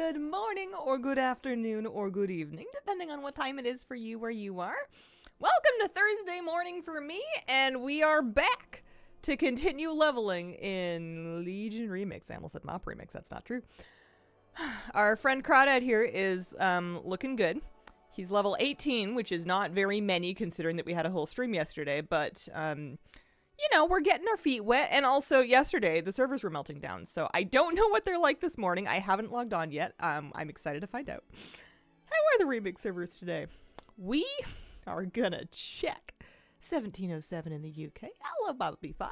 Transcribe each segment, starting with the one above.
Good morning, or good afternoon, or good evening, depending on what time it is for you where you are. Welcome to Thursday morning for me, and we are back to continue leveling in Legion Remix. I almost said Mop Remix, that's not true. Our friend Crawdad here is looking good. He's level 18, which is not very many considering that we had a whole stream yesterday, but you know, we're getting our feet wet. And also yesterday, the servers were melting down. So I don't know what they're like this morning. I haven't logged on yet. I'm excited to find out. How are the remix servers today? We are gonna check 1707 in the UK. Hello, Bobby 5.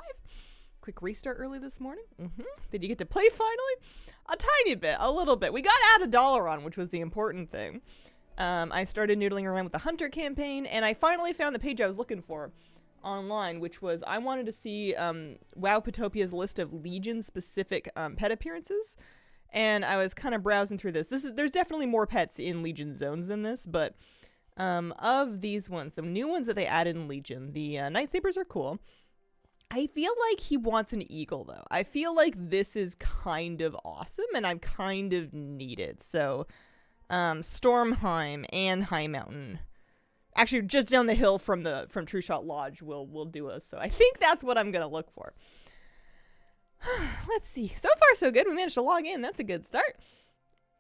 Quick restart early this morning. Did you get to play finally? A tiny bit, a little bit. We got to add $1 on, which was the important thing. I started noodling around with the Hunter campaign, and I finally found the page I was looking for online, which was I wanted to see Wowpatopia's list of Legion specific pet appearances, and I was kind of browsing through this. There's definitely more pets in Legion zones than this, but of these ones, the new ones that they added in Legion, the Nightsabers are cool. I feel like he wants an eagle though. I feel like this is kind of awesome and I'm kind of needed. So Stormheim and High Mountain, actually, just down the hill from True Shot Lodge will do us. So I think that's what I'm gonna look for. Let's see. So far, so good. We managed to log in. That's a good start.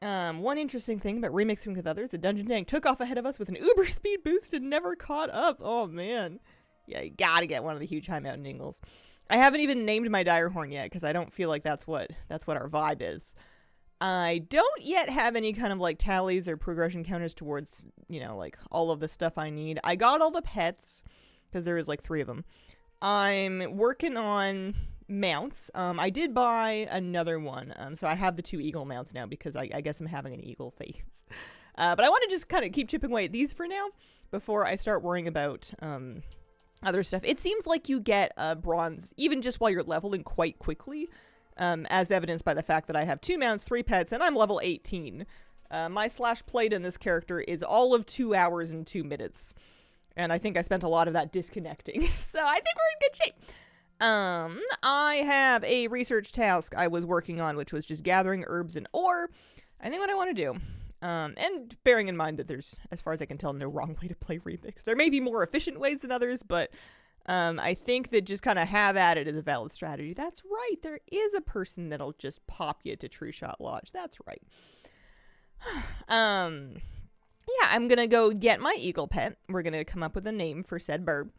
One interesting thing about remixing with others: the Dungeon Tank took off ahead of us with an uber speed boost and never caught up. Oh man, yeah, you gotta get one of the huge High Mountain Ingles. I haven't even named my Direhorn yet because I don't feel like that's what our vibe is. I don't yet have any kind of like tallies or progression counters towards, you know, like all of the stuff I need. I got all the pets because there is like 3 of them. I'm working on mounts. I did buy another one. So I have the 2 eagle mounts now because I guess I'm having an eagle phase. But I want to just kind of keep chipping away at these for now before I start worrying about other stuff. It seems like you get bronze even just while you're leveling quite quickly. As evidenced by the fact that I have 2 mounts, 3 pets, and I'm level 18. My slash played in this character is all of 2 hours and 2 minutes. And I think I spent a lot of that disconnecting. So I think we're in good shape. I have a research task I was working on, which was just gathering herbs and ore. I think what I want to do. And bearing in mind that there's, as far as I can tell, no wrong way to play Remix. There may be more efficient ways than others, but I think that just kind of have at it is a valid strategy. That's right. There is a person that'll just pop you to True Shot Lodge. That's right. Yeah, I'm going to go get my eagle pet. We're going to come up with a name for said bird.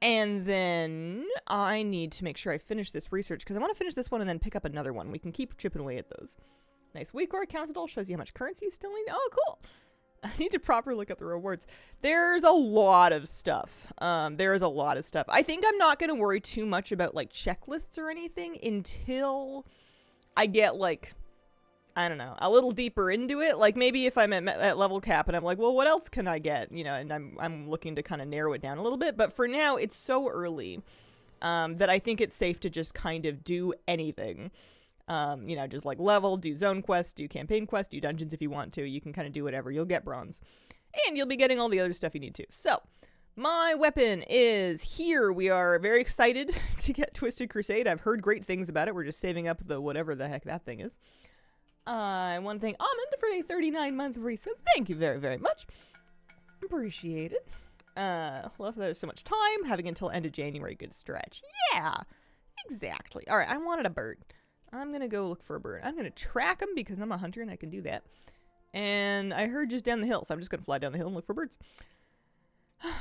And then I need to make sure I finish this research because I want to finish this one and then pick up another one. We can keep chipping away at those. Nice week or counts it all. Shows you how much currency you still need. Oh, cool. I need to properly look up the rewards. There's a lot of stuff. There is a lot of stuff. I think I'm not going to worry too much about like checklists or anything until I get like, I don't know, a little deeper into it. Like maybe if I'm at level cap and I'm like, well, what else can I get? You know, and I'm looking to kind of narrow it down a little bit. But for now, it's so early that I think it's safe to just kind of do anything. You know, just like level, do zone quests, do campaign quests, do dungeons if you want to. You can kind of do whatever. You'll get bronze. And you'll be getting all the other stuff you need to. So, my weapon is here. We are very excited to get Twisted Crusade. I've heard great things about it. We're just saving up the whatever the heck that thing is. I want to thank Almond for a 39-month resub. Thank you very, very much. Appreciate it. Love that there's so much time. Having until end of January. Good stretch. Yeah, exactly. All right, I wanted a bird. I'm going to go look for a bird. I'm going to track them because I'm a hunter and I can do that. And I heard just down the hill, so I'm just going to fly down the hill and look for birds.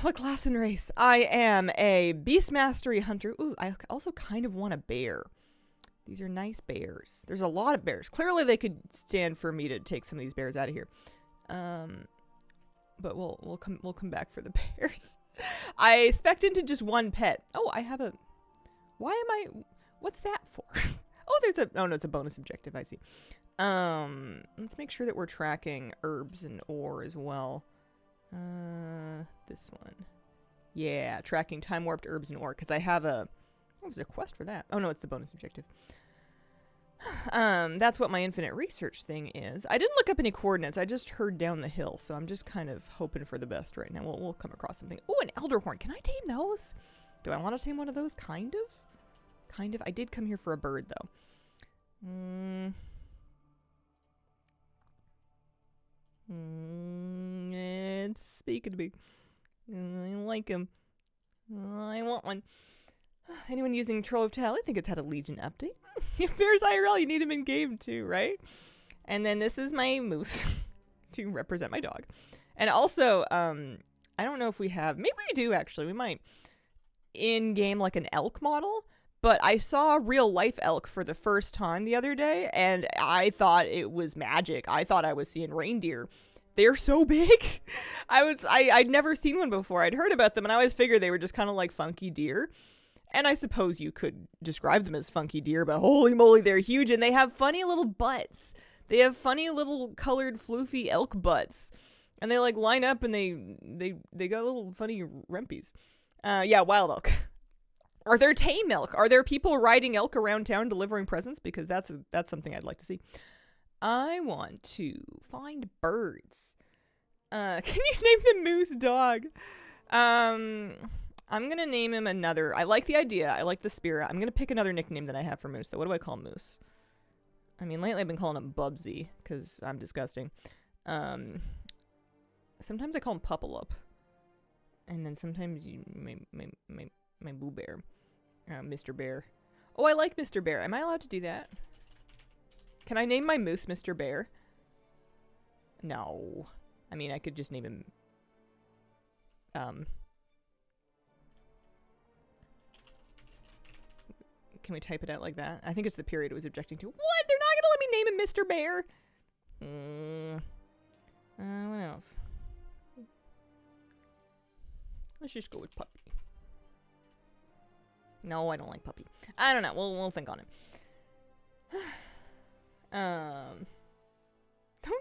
What class and race? I am a Beast Mastery hunter. Ooh, I also kind of want a bear. These are nice bears. There's a lot of bears. Clearly they could stand for me to take some of these bears out of here. But we'll come back for the bears. I spec'd into just one pet. Oh, I have a... What's that for? Oh, no, it's a bonus objective, I see. Let's make sure that we're tracking herbs and ore as well. This one. Yeah, tracking time-warped herbs and ore, because I have a... Oh, there's a quest for that. Oh, no, it's the bonus objective. That's what my infinite research thing is. I didn't look up any coordinates. I just heard down the hill, so I'm just kind of hoping for the best right now. We'll come across something. Oh, an Elderhorn. Can I tame those? Do I want to tame one of those? Kind of. I did come here for a bird, though. speaking to me. I like him. I want one. Anyone using Troll of Tale? I think it's had a Legion update. If Bears IRL, you need him in game too, right? And then this is my moose to represent my dog. And also, I don't know if we have, maybe we do actually, we might, in game like an elk model, but I saw real life elk for the first time the other day and I thought it was magic. I thought I was seeing reindeer. They're so big. I'd never seen one before. I'd heard about them and I always figured they were just kind of like funky deer. And I suppose you could describe them as funky deer, but holy moly, they're huge and they have funny little butts. They have funny little colored floofy elk butts. And they like line up and they got little funny rempies. Yeah, wild elk. Are there tame elk? Are there people riding elk around town delivering presents? Because that's something I'd like to see. I want to find birds. Can you name the moose dog? I'm going to name him another. I like the idea. I like the spirit. I'm going to pick another nickname that I have for Moose, though. What do I call Moose? I mean, lately I've been calling him Bubsy, because I'm disgusting. Sometimes I call him Puppelup. And then sometimes my Boo Bear. Mr. Bear. Oh, I like Mr. Bear. Am I allowed to do that? Can I name my moose Mr. Bear? No. I mean, I could just name him... Can we type it out like that? I think it's the period it was objecting to. What? They're not gonna let me name him Mr. Bear? What else? Let's just go with Puppy. No, I don't like Puppy. I don't know. We'll think on it. Don't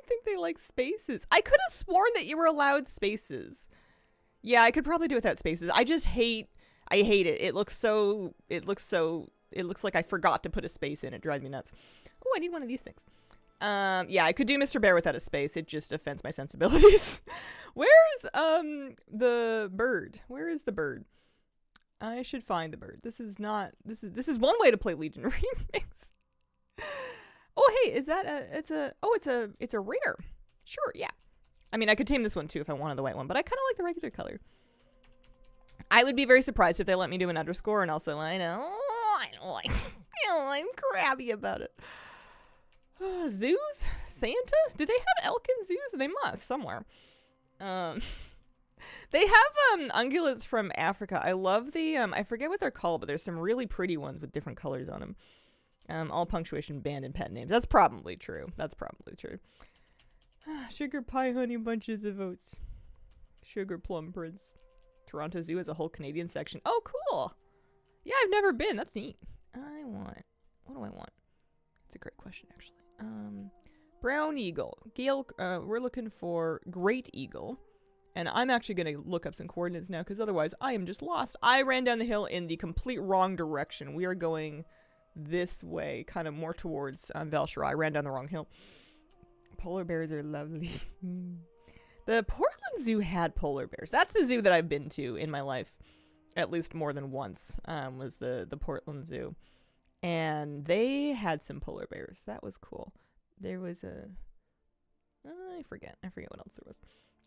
think they like spaces. I could have sworn that you were allowed spaces. Yeah, I could probably do without spaces. I hate it. It looks like I forgot to put a space in. It drives me nuts. Oh, I need one of these things. Yeah, I could do Mr. Bear without a space. It just offends my sensibilities. Where's the bird? Where is the bird? I should find the bird. This is one way to play Legion Remix. Oh, hey, is that it's a rare. Sure, yeah. I mean, I could tame this one too if I wanted the white one, but I kind of like the regular color. I would be very surprised if they let me do an underscore, and also I don't like. I'm crabby about it. Zoos? Santa? Do they have elk in zoos? They must somewhere. They have ungulates from Africa. I love the I forget what they're called, but there's some really pretty ones with different colors on them. All punctuation banned in pet names. That's probably true. Sugar pie honey bunches of oats. Sugar plum prince. Toronto Zoo has a whole Canadian section. Oh, cool. Yeah, I've never been. That's neat. What do I want? It's a great question, actually. Brown eagle. Gale, we're looking for great eagle. And I'm actually going to look up some coordinates now, because otherwise I am just lost. I ran down the hill in the complete wrong direction. We are going this way, kind of more towards Val'sharah. I ran down the wrong hill. Polar bears are lovely. The Portland Zoo had polar bears. That's the zoo that I've been to in my life, at least more than once, was the Portland Zoo. And they had some polar bears. That was cool. There was a... I forget what else there was.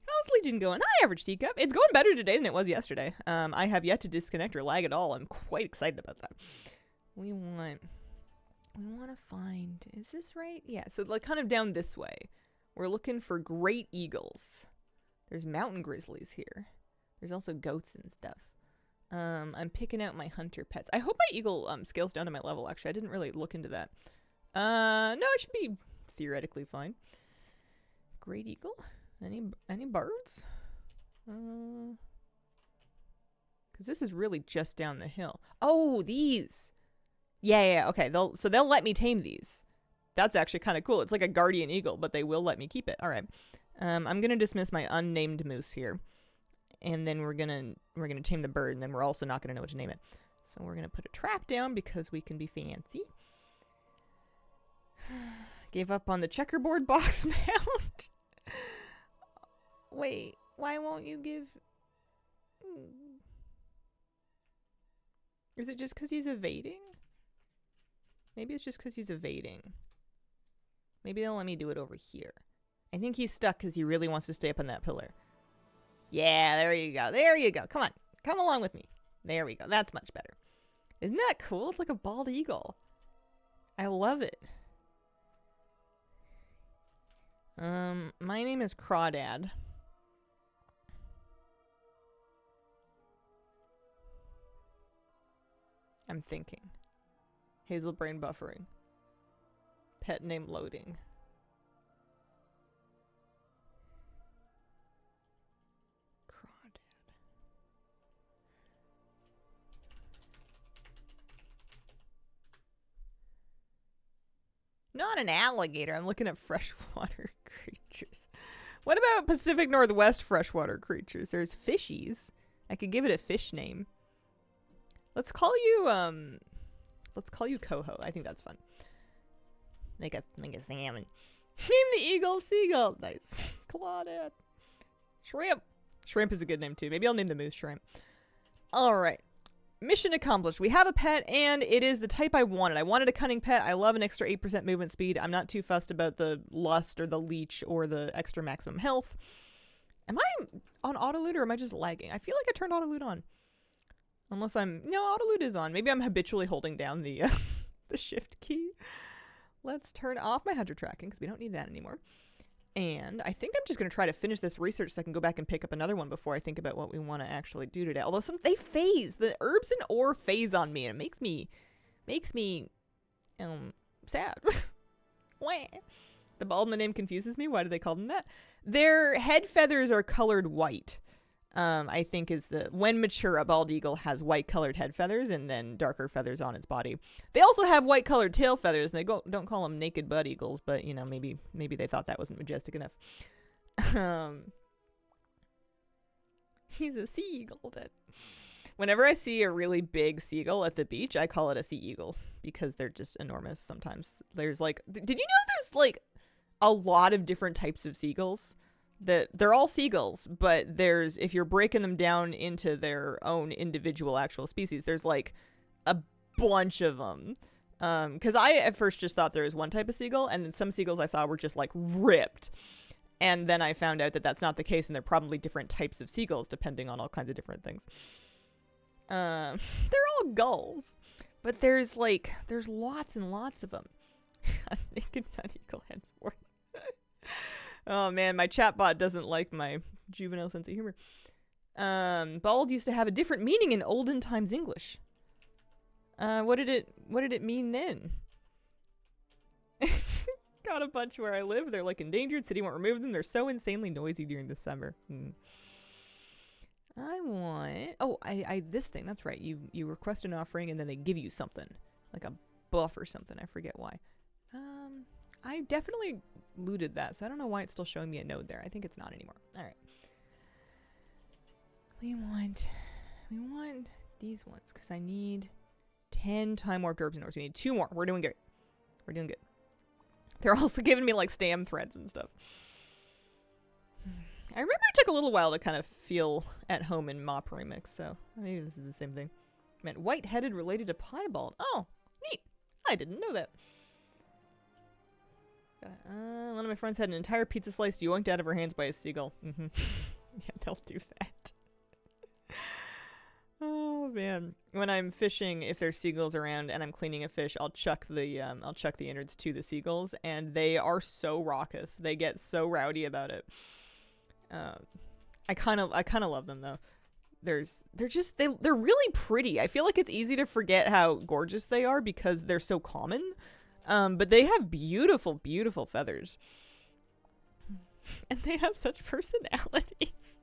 How's Legion going? Hi, Average Teacup. It's going better today than it was yesterday. I have yet to disconnect or lag at all. I'm quite excited about that. We want to find... Is this right? Yeah, so like kind of down this way. We're looking for great eagles. There's mountain grizzlies here. There's also goats and stuff. I'm picking out my hunter pets. I hope my eagle scales down to my level, actually. I didn't really look into that. No, it should be theoretically fine. Great eagle? Any birds? Because this is really just down the hill. Oh, these! Yeah, okay. They'll let me tame these. That's actually kind of cool. It's like a guardian eagle, but they will let me keep it. All right. I'm going to dismiss my unnamed moose here. And then we're going to tame the bird, and then we're also not going to know what to name it. So we're going to put a trap down because we can be fancy. Gave up on the checkerboard box mount. Wait, why won't you give... Is it just because he's evading? Maybe it's just because he's evading. Maybe they'll let me do it over here. I think he's stuck because he really wants to stay up on that pillar. Yeah, there you go. There you go. Come on. Come along with me. There we go. That's much better. Isn't that cool? It's like a bald eagle. I love it. My name is Crawdad. I'm thinking. Hazel brain buffering. Pet name loading. Crawdad. Not an alligator. I'm looking at freshwater creatures. What about Pacific Northwest freshwater creatures? There's fishies. I could give it a fish name. Let's call you Coho. I think that's fun. Like a salmon. Name the eagle seagull. Nice. Claudette. Shrimp. Shrimp is a good name too. Maybe I'll name the moose shrimp. Alright. Mission accomplished. We have a pet and it is the type I wanted. I wanted a cunning pet. I love an extra 8% movement speed. I'm not too fussed about the lust or the leech or the extra maximum health. Am I on auto loot or am I just lagging? I feel like I turned auto loot on. Unless I'm... No, auto loot is on. Maybe I'm habitually holding down the the shift key. Let's turn off my hunter tracking because we don't need that anymore. And I think I'm just going to try to finish this research so I can go back and pick up another one before I think about what we want to actually do today. Although they phase. The herbs and ore phase on me and it makes me sad. Wah. The bald in the name confuses me. Why do they call them that? Their head feathers are colored white. I think is when mature, a bald eagle has white colored head feathers and then darker feathers on its body. They also have white colored tail feathers and they don't call them naked bud eagles, but you know, maybe they thought that wasn't majestic enough. He's a sea eagle. Whenever I see a really big seagull at the beach, I call it a sea eagle because they're just enormous sometimes. There's like, did you know there's like a lot of different types of seagulls? That they're all seagulls, but if you're breaking them down into their own individual actual species, there's like a bunch of them. Because I at first just thought there was one type of seagull, and then some seagulls I saw were just like ripped. And then I found out that that's not the case, and they're probably different types of seagulls depending on all kinds of different things. They're all gulls, but there's lots and lots of them. A naked bud eagle henceforth. Oh man, my chatbot doesn't like my juvenile sense of humor. Bald used to have a different meaning in olden times English. What did it mean then? Got a bunch where I live. They're like endangered. City won't remove them. They're so insanely noisy during the summer. I want... I this thing. That's right. You request an offering and then they give you something. Like a buff or something. I forget why. I definitely looted that, so I don't know why it's still showing me a node there. I think it's not anymore. Alright. We want these ones, because I need 10 time warped herbs and ores. We need 2 more. We're doing good. We're doing good. They're also giving me, like, stam threads and stuff. I remember it took a little while to kind of feel at home in Mop Remix, so maybe this is the same thing. I meant white-headed related to piebald. Oh, neat. I didn't know that. One of my friends had an entire pizza slice yoinked out of her hands by a seagull. Yeah, they'll do that. Oh man, when I'm fishing, if there's seagulls around and I'm cleaning a fish, I'll chuck the innards to the seagulls, and they are so raucous. They get so rowdy about it. I kind of love them though. They're really pretty. I feel like it's easy to forget how gorgeous they are because they're so common. But they have beautiful, beautiful feathers. And they have such personalities.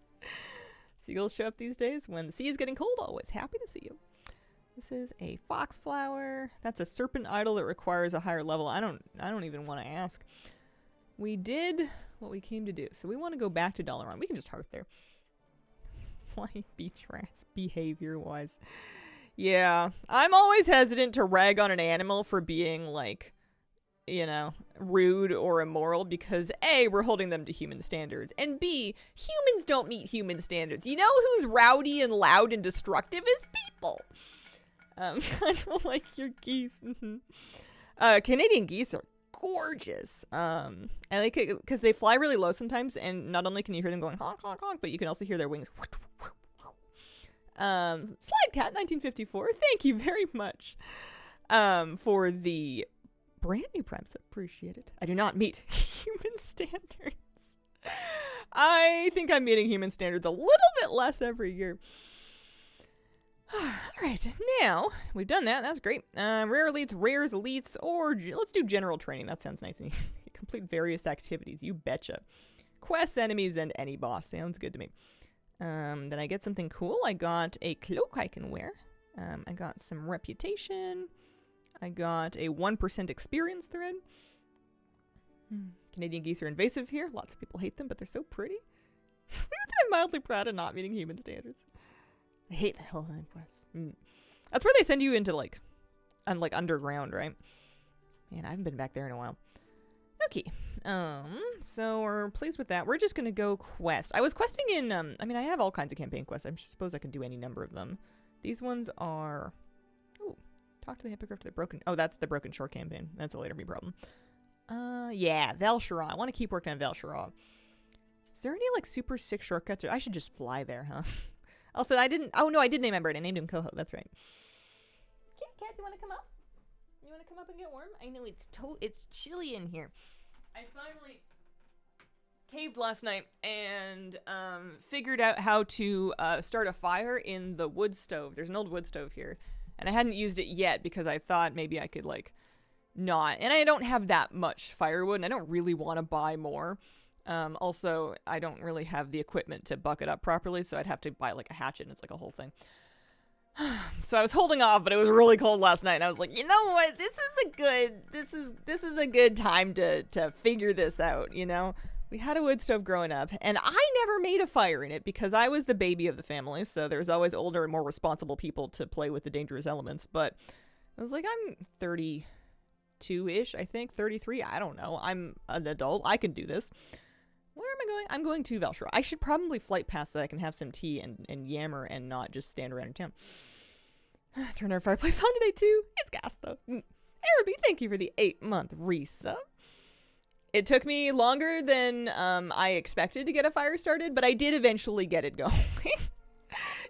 Seagulls show up these days when the sea is getting cold. Always happy to see you. This is a foxflower. That's a serpent idol that requires a higher level. I don't even want to ask. We did what we came to do. So we want to go back to Dalaran. We can just hearth there. Why beach rats behavior-wise? Yeah, I'm always hesitant to rag on an animal for being, like, you know, rude or immoral because A, we're holding them to human standards, and B, humans don't meet human standards. You know who's rowdy and loud and destructive is people. I don't like your geese. Canadian geese are gorgeous. I like it because they fly really low sometimes, and not only can you hear them going honk, honk, honk, but you can also hear their wings. Slide Cat 1954, thank you very much for the brand new primes. Appreciate it. I do not meet human standards. I think I'm meeting human standards a little bit less every year. All right, now we've done that. That's great. Rare elites, rares, elites, or let's do general training. That sounds nice and easy. Complete various activities. You betcha. Quests, enemies, and any boss. Sounds good to me. Then I get something cool. I got a cloak I can wear. I got some reputation. I got a 1% experience thread. Canadian geese are invasive here. Lots of people hate them, but they're so pretty. I'm mildly proud of not meeting human standards. I hate the Hellheim quests. That's where they send you into like underground, right? Man, I haven't been back there in a while. Okay. So we're pleased with that. We're just gonna go quest. I was questing in I mean I have all kinds of campaign quests. I suppose I can do any number of them. These ones are talk to the Hippogriff to the Broken. Oh, that's the Broken Shore campaign. That's a later me problem. Yeah, Val'sharah. I want to keep working on Val'sharah. Is there any like super sick shortcuts? I should just fly there, huh? Also, I didn't. Oh no, I did name my bird. I named him Coho. That's right. Cat, do you want to come up? You want to come up and get warm? I know it's chilly in here. I finally caved last night and figured out how to start a fire in the wood stove. There's an old wood stove here, and I hadn't used it yet because I thought maybe I could like not. And I don't have that much firewood, and I don't really want to buy more. Also, I don't really have the equipment to buck it up properly, so I'd have to buy like a hatchet, and it's like a whole thing. So I was holding off, but it was really cold last night, and I was like, you know what? This is a good time to figure this out, you know? We had a wood stove growing up, and I never made a fire in it because I was the baby of the family, so there's always older and more responsible people to play with the dangerous elements, but I was like, I'm 32-ish, I think, 33, I don't know. I'm an adult. I can do this. Where am I going? I'm going to Val'sharah. I should probably flight past so I can have some tea and yammer and not just stand around in town. Turn our fireplace on today too. It's gas though. Araby, thank you for the 8-month resub. It took me longer than I expected to get a fire started, but I did eventually get it going.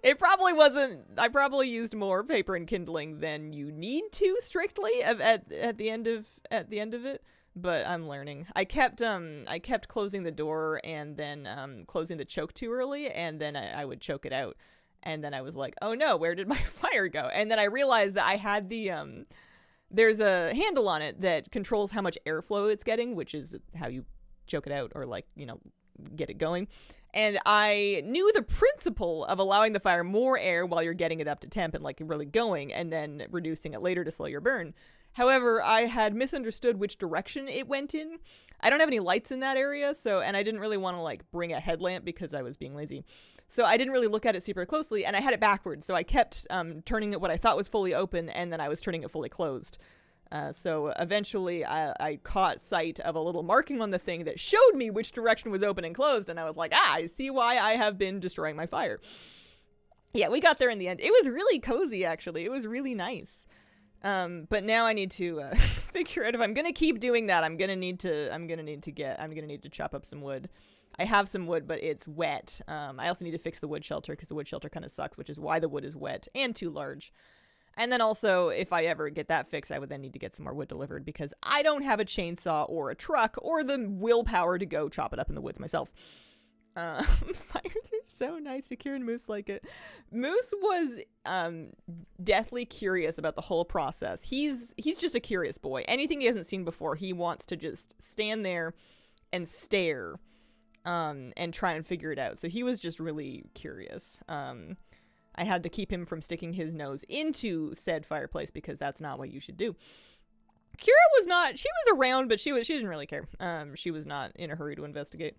It probably wasn't. I probably used more paper and kindling than you need to strictly at the end of it. But I'm learning. I kept closing the door and then closing the choke too early, and then I would choke it out. And then I was like, oh no, where did my fire go? And then I realized that I had the there's a handle on it that controls how much airflow it's getting, which is how you choke it out or like, you know, get it going. And I knew the principle of allowing the fire more air while you're getting it up to temp and like really going, and then reducing it later to slow your burn. However, I had misunderstood which direction it went in. I don't have any lights in that area, and I didn't really want to like bring a headlamp because I was being lazy. So I didn't really look at it super closely, and I had it backwards. So I kept turning it what I thought was fully open, and then I was turning it fully closed. So eventually I caught sight of a little marking on the thing that showed me which direction was open and closed, and I was like, I see why I have been destroying my fire. Yeah, we got there in the end. It was really cozy, actually. It was really nice. But now I need to figure out if I'm gonna keep doing that. I'm gonna need to chop up some wood. I have some wood, but it's wet. I also need to fix the wood shelter because the wood shelter kind of sucks, which is why the wood is wet and too large. And then also, if I ever get that fixed, I would then need to get some more wood delivered because I don't have a chainsaw or a truck or the willpower to go chop it up in the woods myself. Fires are so nice. Shakir and Moose like it. Moose was deathly curious about the whole process. He's just a curious boy. Anything he hasn't seen before, he wants to just stand there and stare and try and figure it out. So he was just really curious. I had to keep him from sticking his nose into said fireplace because that's not what you should do. Kira was not. She was around, but she didn't really care. She was not in a hurry to investigate.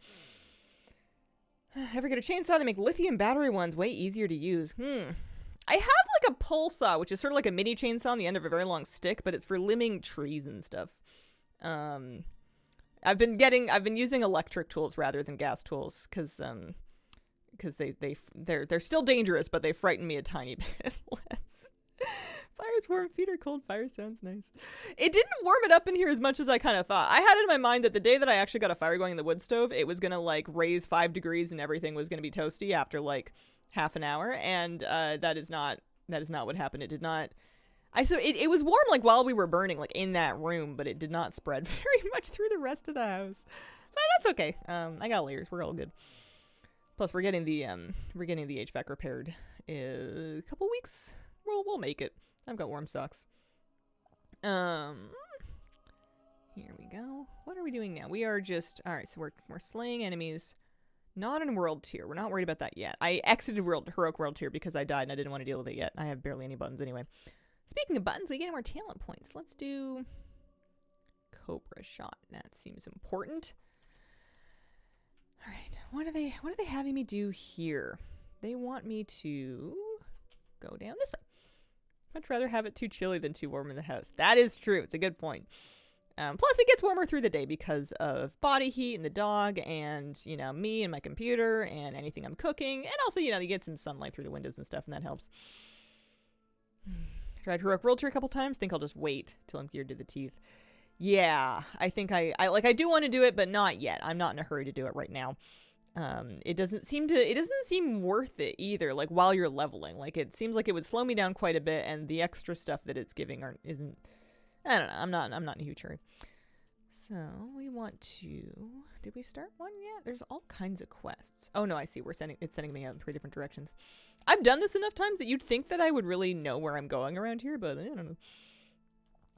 Ever get a chainsaw? They make lithium battery ones way easier to use. I have like a pole saw, which is sort of like a mini chainsaw on the end of a very long stick, but it's for limbing trees and stuff. I've been using electric tools rather than gas tools because they're still dangerous, but they frighten me a tiny bit less. Fire's warm, feet are cold, fire sounds nice. It didn't warm it up in here as much as I kind of thought. I had in my mind that the day that I actually got a fire going in the wood stove, it was going to like raise 5 degrees and everything was going to be toasty after like half an hour. And that is not what happened. It did not. It was warm like while we were burning, like in that room, but it did not spread very much through the rest of the house. But that's okay. I got layers. We're all good. Plus, we're getting the HVAC repaired in a couple weeks. We'll make it. I've got warm socks. Here we go. What are we doing now? We are just all right. So we're slaying enemies. Not in world tier. We're not worried about that yet. I exited heroic world tier because I died and I didn't want to deal with it yet. I have barely any buttons anyway. Speaking of buttons, we get more talent points. Let's do Cobra Shot. That seems important. All right. What are they having me do here? They want me to go down this way. Much rather have it too chilly than too warm in the house. That is true. It's a good point. Plus, it gets warmer through the day because of body heat and the dog and, you know, me and my computer and anything I'm cooking. And also, you know, you get some sunlight through the windows and stuff, and that helps. Tried Heroic World Tour a couple times. Think I'll just wait till I'm geared to the teeth. Yeah, I think I do want to do it, but not yet. I'm not in a hurry to do it right now. It doesn't seem worth it either, like while you're leveling. Like it seems like it would slow me down quite a bit, and the extra stuff that it's giving isn't. I don't know. I'm not in a huge hurry. So we want to. Did we start one yet? There's all kinds of quests. Oh no, I see. It's sending me out in 3 different directions. I've done this enough times that you'd think that I would really know where I'm going around here, but I don't know.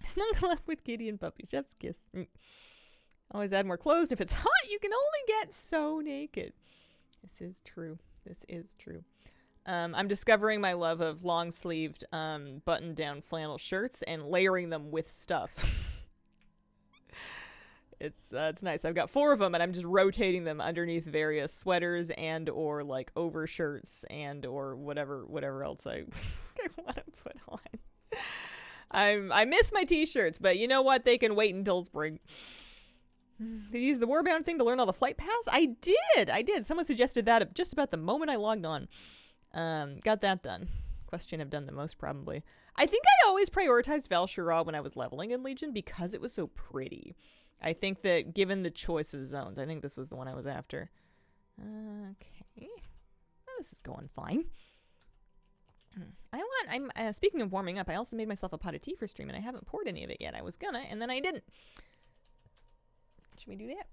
Snuggle up with kitty and puppy. Chef's kiss. Always add more clothes. If it's hot, you can only get so naked. This is true. I'm discovering my love of long-sleeved, button-down flannel shirts and layering them with stuff. It's nice. I've got 4 of them, and I'm just rotating them underneath various sweaters and or like overshirts and or whatever else I want to put on. I miss my t-shirts, but you know what? They can wait until spring. Did you use the Warbound thing to learn all the flight paths? I did. Someone suggested that just about the moment I logged on. Got that done. Question I've done the most probably. I think I always prioritized Val'sharah when I was leveling in Legion because it was so pretty. I think that given the choice of zones, I think this was the one I was after. Okay. Well, this is going fine. Speaking of warming up, I also made myself a pot of tea for stream, and I haven't poured any of it yet. I was gonna, and then I didn't. Should we do that?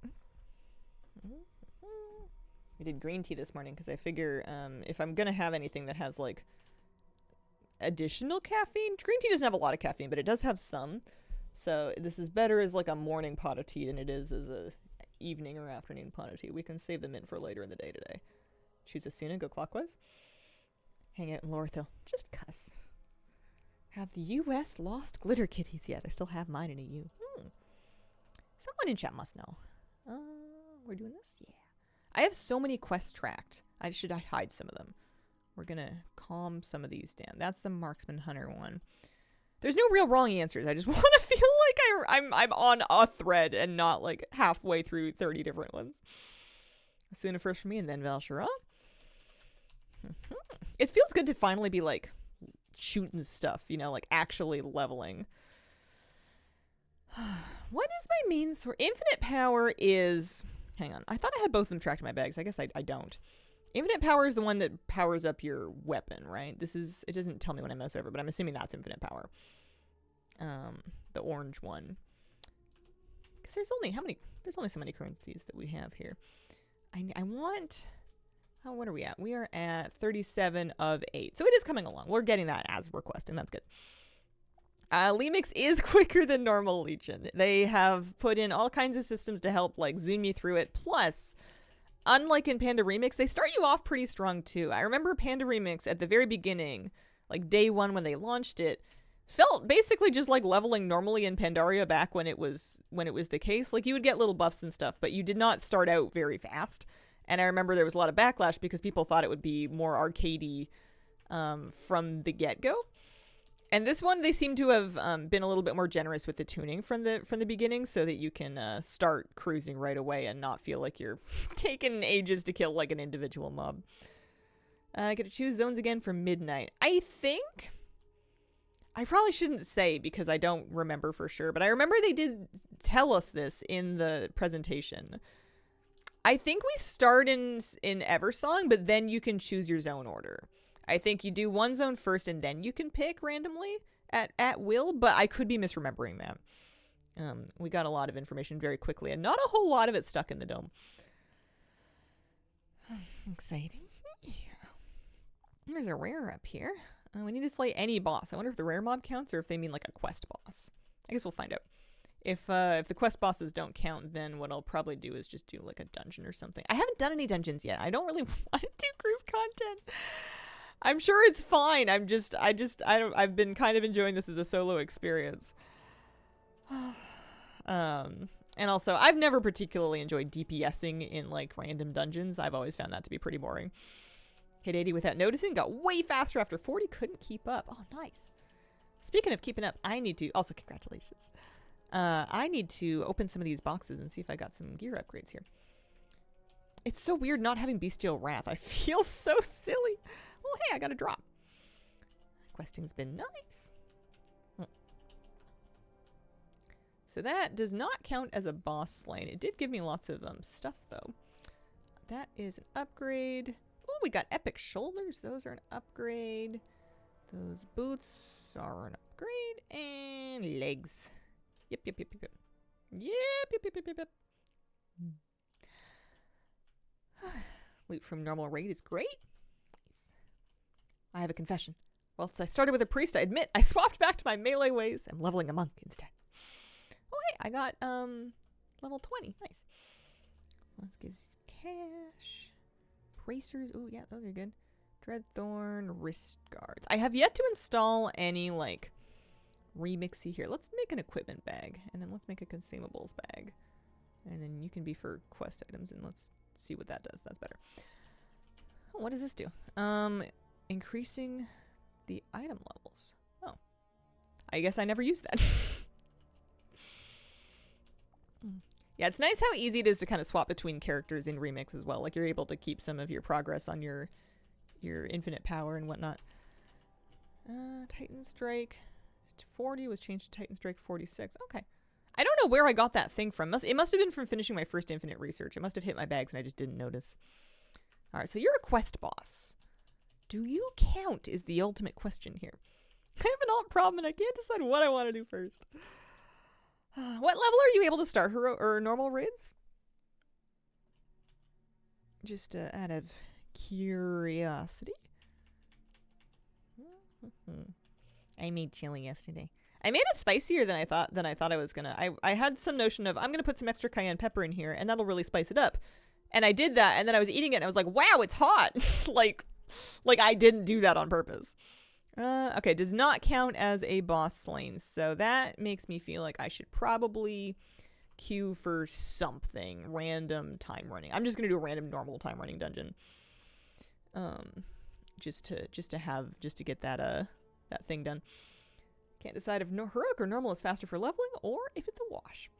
I did green tea this morning because I figure if I'm gonna have anything that has like additional caffeine, green tea doesn't have a lot of caffeine, but it does have some. So this is better as like a morning pot of tea than it is as a evening or afternoon pot of tea. We can save them in for later in the day today. Choose Asuna, go clockwise. Hang out in Lorthil. Just cuss. Have the U.S. lost glitter kitties yet? I still have mine in a U. Someone in chat must know. We're doing this? Yeah. I have so many quests tracked. I should hide some of them. We're gonna calm some of these down. That's the Marksman Hunter one. There's no real wrong answers. I just want to feel like I'm on a thread and not like halfway through 30 different ones. Asuna first for me and then Val'sharah. It feels good to finally be like shooting stuff, you know, like actually leveling. What is my main source? Infinite power is... Hang on. I thought I had both of them tracked in my bags. I guess I don't. Infinite power is the one that powers up your weapon, right? It doesn't tell me when I mouse over, but I'm assuming that's infinite power. The orange one. Because there's only so many currencies that we have here. I want... Oh, what are we at? We are at 37 of 8. So it is coming along. We're getting that as requesting. That's good. Lemix is quicker than normal Legion. They have put in all kinds of systems to help like zoom you through it. Plus, unlike in Panda Remix, they start you off pretty strong too. I remember Panda Remix at the very beginning, like day 1 when they launched it, felt basically just like leveling normally in Pandaria back when it was the case. Like you would get little buffs and stuff, but you did not start out very fast. And I remember there was a lot of backlash because people thought it would be more arcadey from the get-go. And this one, they seem to have been a little bit more generous with the tuning from the beginning so that you can start cruising right away and not feel like you're taking ages to kill like an individual mob. I get to choose zones again for midnight. I think I probably shouldn't say because I don't remember for sure, but I remember they did tell us this in the presentation. I think we start in Eversong, but then you can choose your zone order. I think you do one zone first and then you can pick randomly at will, but I could be misremembering that. We got a lot of information very quickly, and not a whole lot of it stuck in the dome. Exciting. Yeah. There's a rare up here. We need to slay any boss. I wonder if the rare mob counts or if they mean like a quest boss. I guess we'll find out. If the quest bosses don't count, then what I'll probably do is just do like a dungeon or something. I haven't done any dungeons yet. I don't really want to do group content. I'm sure it's fine. I've been kind of enjoying this as a solo experience. And also, I've never particularly enjoyed DPSing in like random dungeons. I've always found that to be pretty boring. Hit 80 without noticing. Got way faster after 40. Couldn't keep up. Oh, nice. Speaking of keeping up, I need to... Also, congratulations. I need to open some of these boxes and see if I got some gear upgrades here. It's so weird not having Bestial Wrath. I feel so silly. Oh, hey, I got a drop. Questing's been nice. So that does not count as a boss slain. It did give me lots of stuff, though. That is an upgrade. Oh, we got epic shoulders. Those are an upgrade. Those boots are an upgrade. And legs. Yep. Loot from normal raid is great. Nice. I have a confession. Whilst I started with a priest, I admit I swapped back to my melee ways. I'm leveling a monk instead. Oh, hey, I got level 20. Nice. Let's get cash. Bracers. Oh, yeah, those are good. Dreadthorn, wrist guards. I have yet to install any, like, remixy here. Let's make an equipment bag, and then let's make a consumables bag. And then you can be for quest items, and let's see what that does. That's better. Oh, what does this do? Increasing the item levels. Oh. I guess I never used that. Yeah, it's nice how easy it is to kind of swap between characters in Remix as well. Like, you're able to keep some of your progress on your infinite power and whatnot. Titan Strike 40 was changed to Titan Strike 46. Okay. I don't know where I got that thing from. It must have been from finishing my first infinite research. It must have hit my bags and I just didn't notice. All right, so you're a quest boss. Do you count is the ultimate question here. I have an alt problem and I can't decide what I want to do first. What level are you able to start hero or normal raids? Just out of curiosity. I made chili yesterday. I made it spicier than I thought I was gonna. I had some notion of I'm gonna put some extra cayenne pepper in here and that'll really spice it up. And I did that, and then I was eating it and I was like, wow, it's hot. like I didn't do that on purpose. Okay, does not count as a boss slain, so that makes me feel like I should probably queue for something random time running. I'm just gonna do a random normal time running dungeon, just to get that thing done. Can't decide if heroic or normal is faster for leveling or if it's a wash.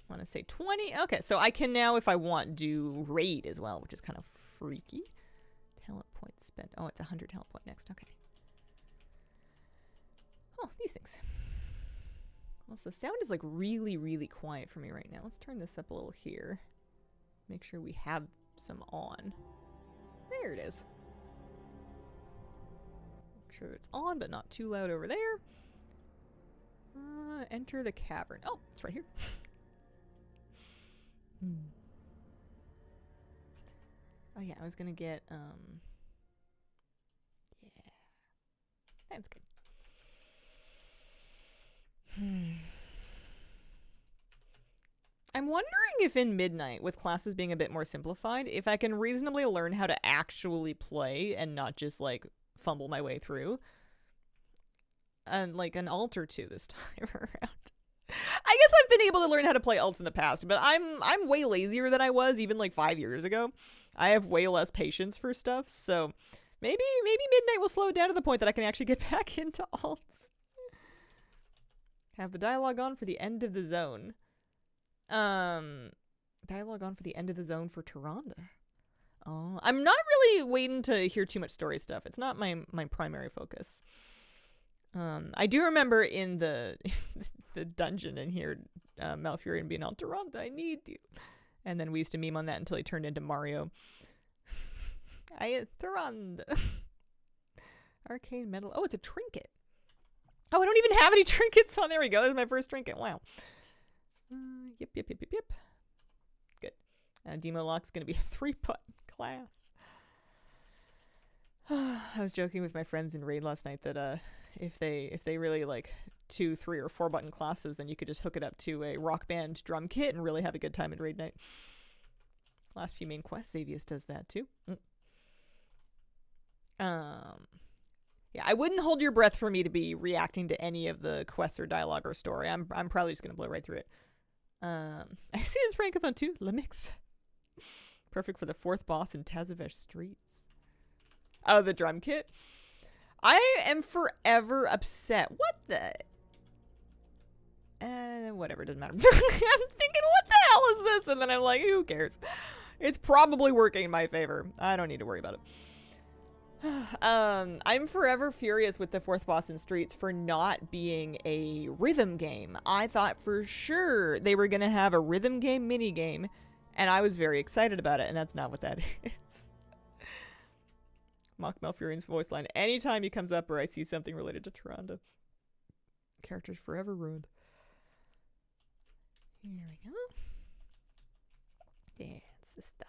Want to say 20? Okay, so I can now, if I want, do raid as well, which is kind of freaky. Talent points spent. Oh, it's 100 talent point next. Okay. Oh, these things. Well, so the sound is like really, really quiet for me right now. Let's turn this up a little here. Make sure we have some on. There it is. Make sure it's on, but not too loud over there. Enter the cavern. Oh, it's right here. Oh yeah, I was gonna get yeah. That's good. I'm wondering if in Midnight, with classes being a bit more simplified, if I can reasonably learn how to actually play and not just like fumble my way through. And like an alt or two this time around. I guess I've been able to learn how to play alts in the past, but I'm way lazier than I was even like 5 years ago. I have way less patience for stuff, so maybe Midnight will slow it down to the point that I can actually get back into alts. Have the dialogue on for the end of the zone. Dialogue on for the end of the zone for Tyrande. Oh, I'm not really waiting to hear too much story stuff. It's not my primary focus. I do remember in the the dungeon in here, Malfurion being all, Tyrande, I need you. And then we used to meme on that until he turned into Mario. Tyrande. Arcane metal. Oh, it's a trinket. Oh, I don't even have any trinkets on. There we go. There's my first trinket. Wow. Yep. Good. Demo Lock's going to be a 3-button class. I was joking with my friends in Raid last night that if they really like 2, 3, or 4-button classes, then you could just hook it up to a Rock Band drum kit and really have a good time in Raid night. Last few main quests, Xavius does that too. Yeah, I wouldn't hold your breath for me to be reacting to any of the quests or dialogue or story. I'm probably just gonna blow right through it. I see it's Francophone too. Lemix. Perfect for the 4th boss in Tazavesh Streets. Oh, the drum kit. I am forever upset. What the? Whatever, doesn't matter. I'm thinking, what the hell is this? And then I'm like, who cares? It's probably working in my favor. I don't need to worry about it. I'm forever furious with the 4th boss in Streets for not being a rhythm game. I thought for sure they were going to have a rhythm game mini game, and I was very excited about it, and that's not what that is. Mock Malfurion's voice line. Anytime he comes up or I see something related to Tyrande. Character's forever ruined. Here we go. That's the stuff.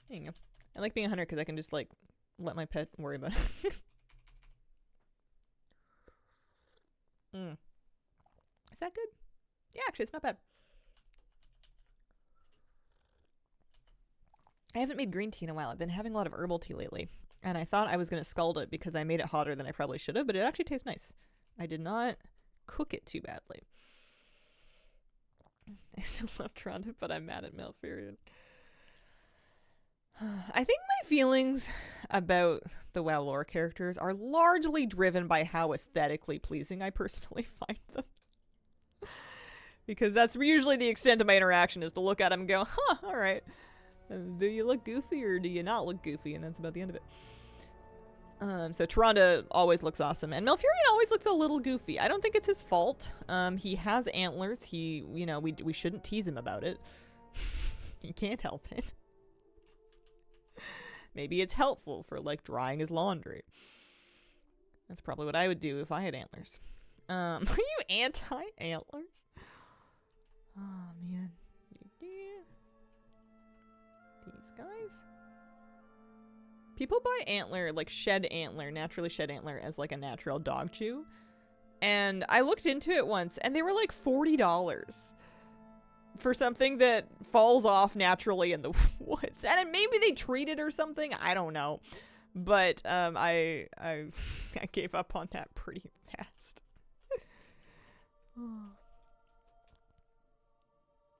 There you go. I like being a hunter because I can just, like, let my pet worry about it. Is that good? Yeah, actually, it's not bad. I haven't made green tea in a while. I've been having a lot of herbal tea lately. And I thought I was going to scald it because I made it hotter than I probably should have, but it actually tastes nice. I did not cook it too badly. I still love Tyrande, but I'm mad at Malfurion. I think my feelings about the WoW lore characters are largely driven by how aesthetically pleasing I personally find them. Because that's usually the extent of my interaction, is to look at them and go, huh, alright. Do you look goofy or do you not look goofy? And that's about the end of it. So Tyrande always looks awesome. And Malfurion always looks a little goofy. I don't think it's his fault. He has antlers. We shouldn't tease him about it. He can't help it. Maybe it's helpful for, like, drying his laundry. That's probably what I would do if I had antlers. Are you anti-antlers? Oh, man. These guys? People buy antler, like naturally shed antler, as, like, a natural dog chew. And I looked into it once, and they were, like, $40. For something that falls off naturally in the woods. And maybe they treat it or something. I don't know. But I gave up on that pretty fast.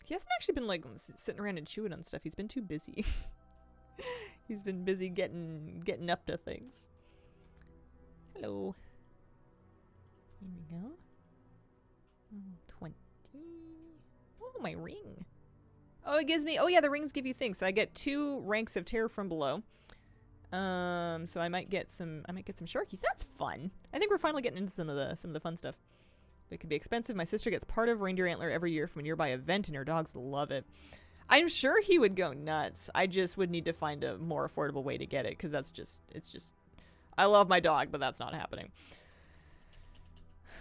He hasn't actually been, like, sitting around and chewing on stuff. He's been too busy. He's been busy getting up to things. Hello. Here we go. 20. Oh, my ring. Oh, it gives me... Oh, yeah, the rings give you things. So I get 2 ranks of Terror from Below. So I might get some Sharkies. That's fun. I think we're finally getting into some of the fun stuff. It could be expensive. My sister gets part of reindeer antler every year from a nearby event, and her dogs love it. I'm sure he would go nuts. I just would need to find a more affordable way to get it, because it's just... I love my dog, but that's not happening.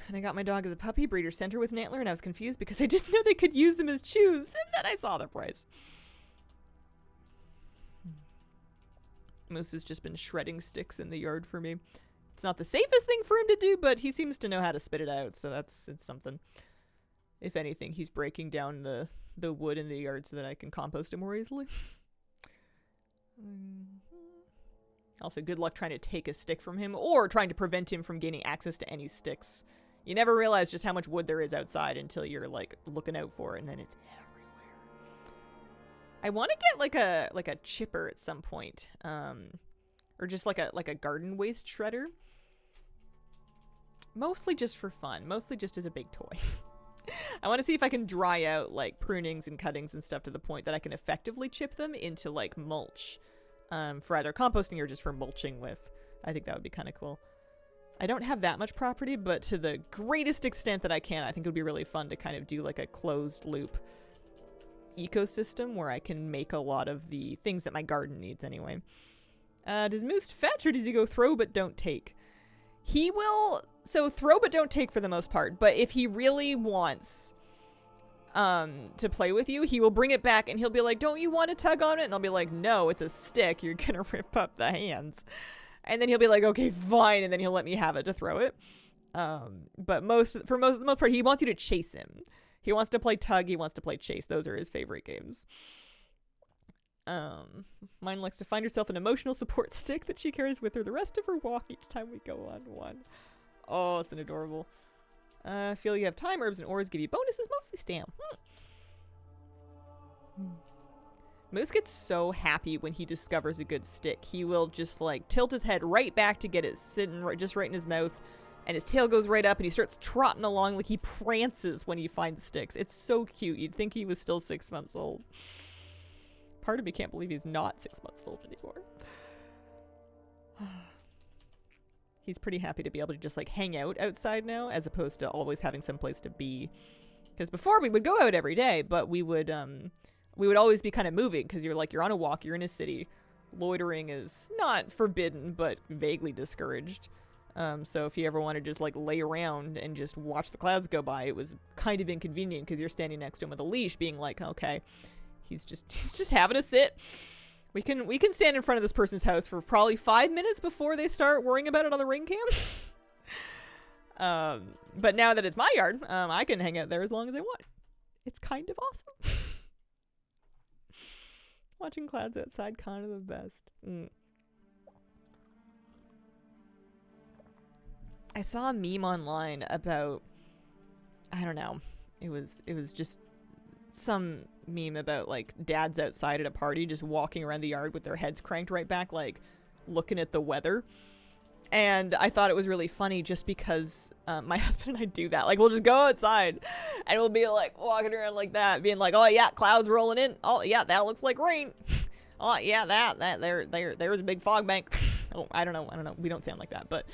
And I got my dog as a puppy. Breeder sent her with an antler, and I was confused because I didn't know they could use them as chews. And then I saw the price. Moose has just been shredding sticks in the yard for me. It's not the safest thing for him to do, but he seems to know how to spit it out, so it's something. If anything, he's breaking down the wood in the yard so that I can compost it more easily. Also, good luck trying to take a stick from him, or trying to prevent him from gaining access to any sticks. You never realize just how much wood there is outside until you're, like, looking out for it, and then it's everywhere. I want to get like a chipper at some point, or just like a garden waste shredder. Mostly just for fun. Mostly just as a big toy. I want to see if I can dry out like prunings and cuttings and stuff to the point that I can effectively chip them into like mulch for either composting or just for mulching with. I think that would be kind of cool. I don't have that much property, but to the greatest extent that I can, I think it would be really fun to kind of do like a closed loop ecosystem where I can make a lot of the things that my garden needs anyway. Does Moose fetch or does he go throw but don't take? He will, so throw but don't take for the most part, but if he really wants to play with you, he will bring it back and he'll be like, don't you want to tug on it? And I'll be like, no, it's a stick. You're gonna rip up the hands. And then he'll be like, okay, fine. And then he'll let me have it to throw it. But for the most part, he wants you to chase him. He wants to play tug. He wants to play chase. Those are his favorite games. Mine likes to find herself an emotional support stick that she carries with her the rest of her walk each time we go on one. Oh, it's an adorable. Feel you have time. Herbs and ores give you bonuses, mostly stam. Moose gets so happy when he discovers a good stick. He will just like tilt his head right back to get it sitting just right in his mouth, and his tail goes right up and he starts trotting along like he prances when he finds sticks. It's so cute. You'd think he was still 6 months old. Part of me can't believe he's not 6 months old anymore. He's pretty happy to be able to just like hang out outside now as opposed to always having some place to be. Because before we would go out every day, but we would always be kind of moving because you're on a walk, you're in a city. Loitering is not forbidden, but vaguely discouraged. So if you ever want to just like lay around and just watch the clouds go by, it was kind of inconvenient because you're standing next to him with a leash being like, okay, he's just having a sit. We can stand in front of this person's house for probably 5 minutes before they start worrying about it on the ring cam. But now that it's my yard, I can hang out there as long as I want. It's kind of awesome. Watching clouds outside, kind of the best. I saw a meme online about, I don't know, it was just some meme about like dads outside at a party just walking around the yard with their heads cranked right back, like looking at the weather. And I thought it was really funny just because my husband and I do that. Like we'll just go outside and we'll be like walking around like that, being like, oh yeah, clouds rolling in. Oh yeah, that looks like rain. Oh yeah, there's a big fog bank. Oh, I don't know. We don't sound like that, but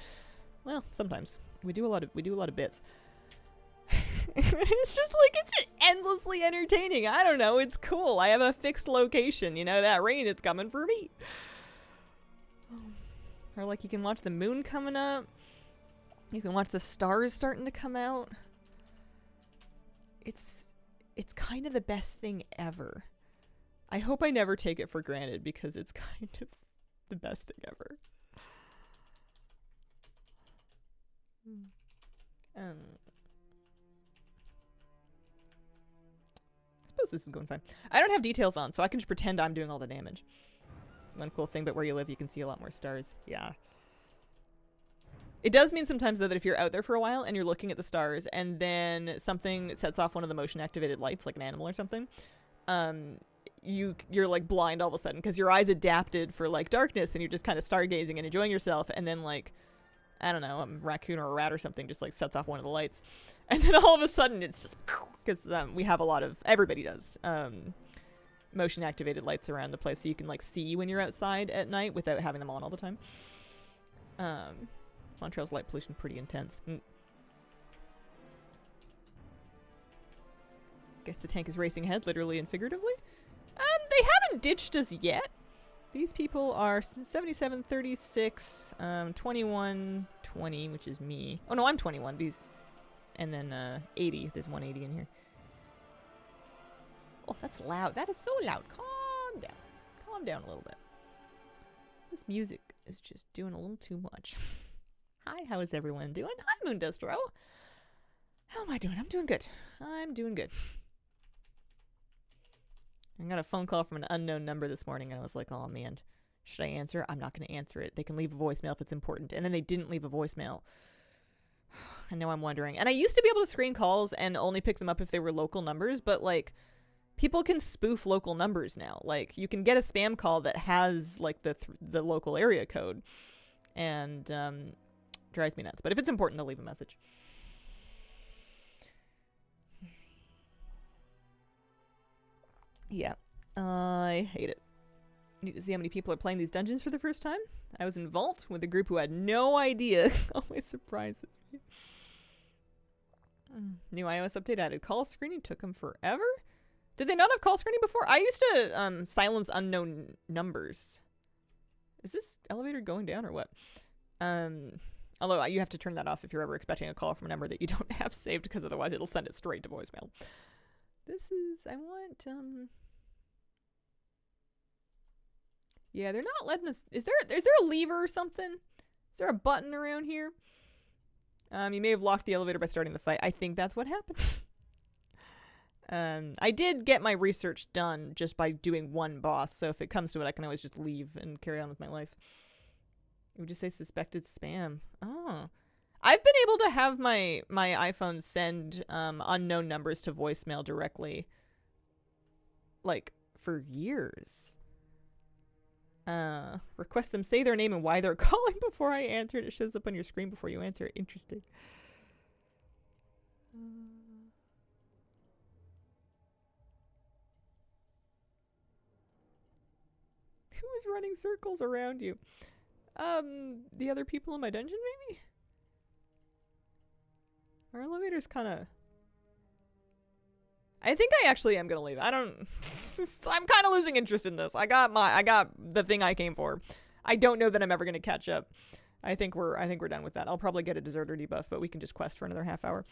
well, sometimes we do a lot of bits. It's just like, it's just endlessly entertaining. I don't know. It's cool. I have a fixed location. You know, that rain, it's coming for me. Or like you can watch the moon coming up. You can watch the stars starting to come out. It's kind of the best thing ever. I hope I never take it for granted because it's kind of the best thing ever. I suppose this is going fine. I don't have details on, so I can just pretend I'm doing all the damage. One cool thing about where you live, you can see a lot more stars. Yeah. It does mean sometimes, though, that if you're out there for a while and you're looking at the stars and then something sets off one of the motion-activated lights, like an animal or something, you're like blind all of a sudden because your eyes adapted for like darkness and you're just kind of stargazing and enjoying yourself, and then like, I don't know, a raccoon or a rat or something just like sets off one of the lights, and then all of a sudden it's just because we have a lot of, everybody does, motion activated lights around the place so you can like see when you're outside at night without having them on all the time. Montreal's light pollution pretty intense. Guess the tank is racing ahead, literally and figuratively. They haven't ditched us yet. These people are 77, 36, 21, 20, which is me. Oh no, I'm 21. These, and then 80. There's 180 in here. Oh, that's loud. That is so loud. Calm down. Calm down a little bit. This music is just doing a little too much. Hi, how is everyone doing? Hi, Moondustro. How am I doing? I'm doing good. I'm doing good. I got a phone call from an unknown number this morning, and I was like, oh man, should I answer? I'm not going to answer it. They can leave a voicemail if it's important. And then they didn't leave a voicemail. I know I'm wondering. And I used to be able to screen calls and only pick them up if they were local numbers, but like, people can spoof local numbers now. Like, you can get a spam call that has like the local area code, and drives me nuts. But if it's important, they'll leave a message. Yeah. I hate it. Need to see how many people are playing these dungeons for the first time. I was in Vault with a group who had no idea. Always surprises me. New iOS update added call screening. Took them forever. Did they not have call screening before? I used to silence unknown numbers. Is this elevator going down or what? Although you have to turn that off if you're ever expecting a call from a number that you don't have saved, because otherwise it'll send it straight to voicemail. This is, I want, yeah, they're not letting us, is there a lever or something? Is there a button around here? You may have locked the elevator by starting the fight. I think that's what happened. I did get my research done just by doing one boss, so if it comes to it, I can always just leave and carry on with my life. It would just say suspected spam. Oh. I've been able to have my iPhone send unknown numbers to voicemail directly, like, for years. Request them say their name and why they're calling before I answer it. It shows up on your screen before you answer it. Interesting. Who is running circles around you? The other people in my dungeon, maybe? Our elevator's kind of... I think I actually am gonna leave. I don't... I'm kind of losing interest in this. I got the thing I came for. I don't know that I'm ever gonna catch up. I think we're done with that. I'll probably get a deserter debuff, but we can just quest for another half hour.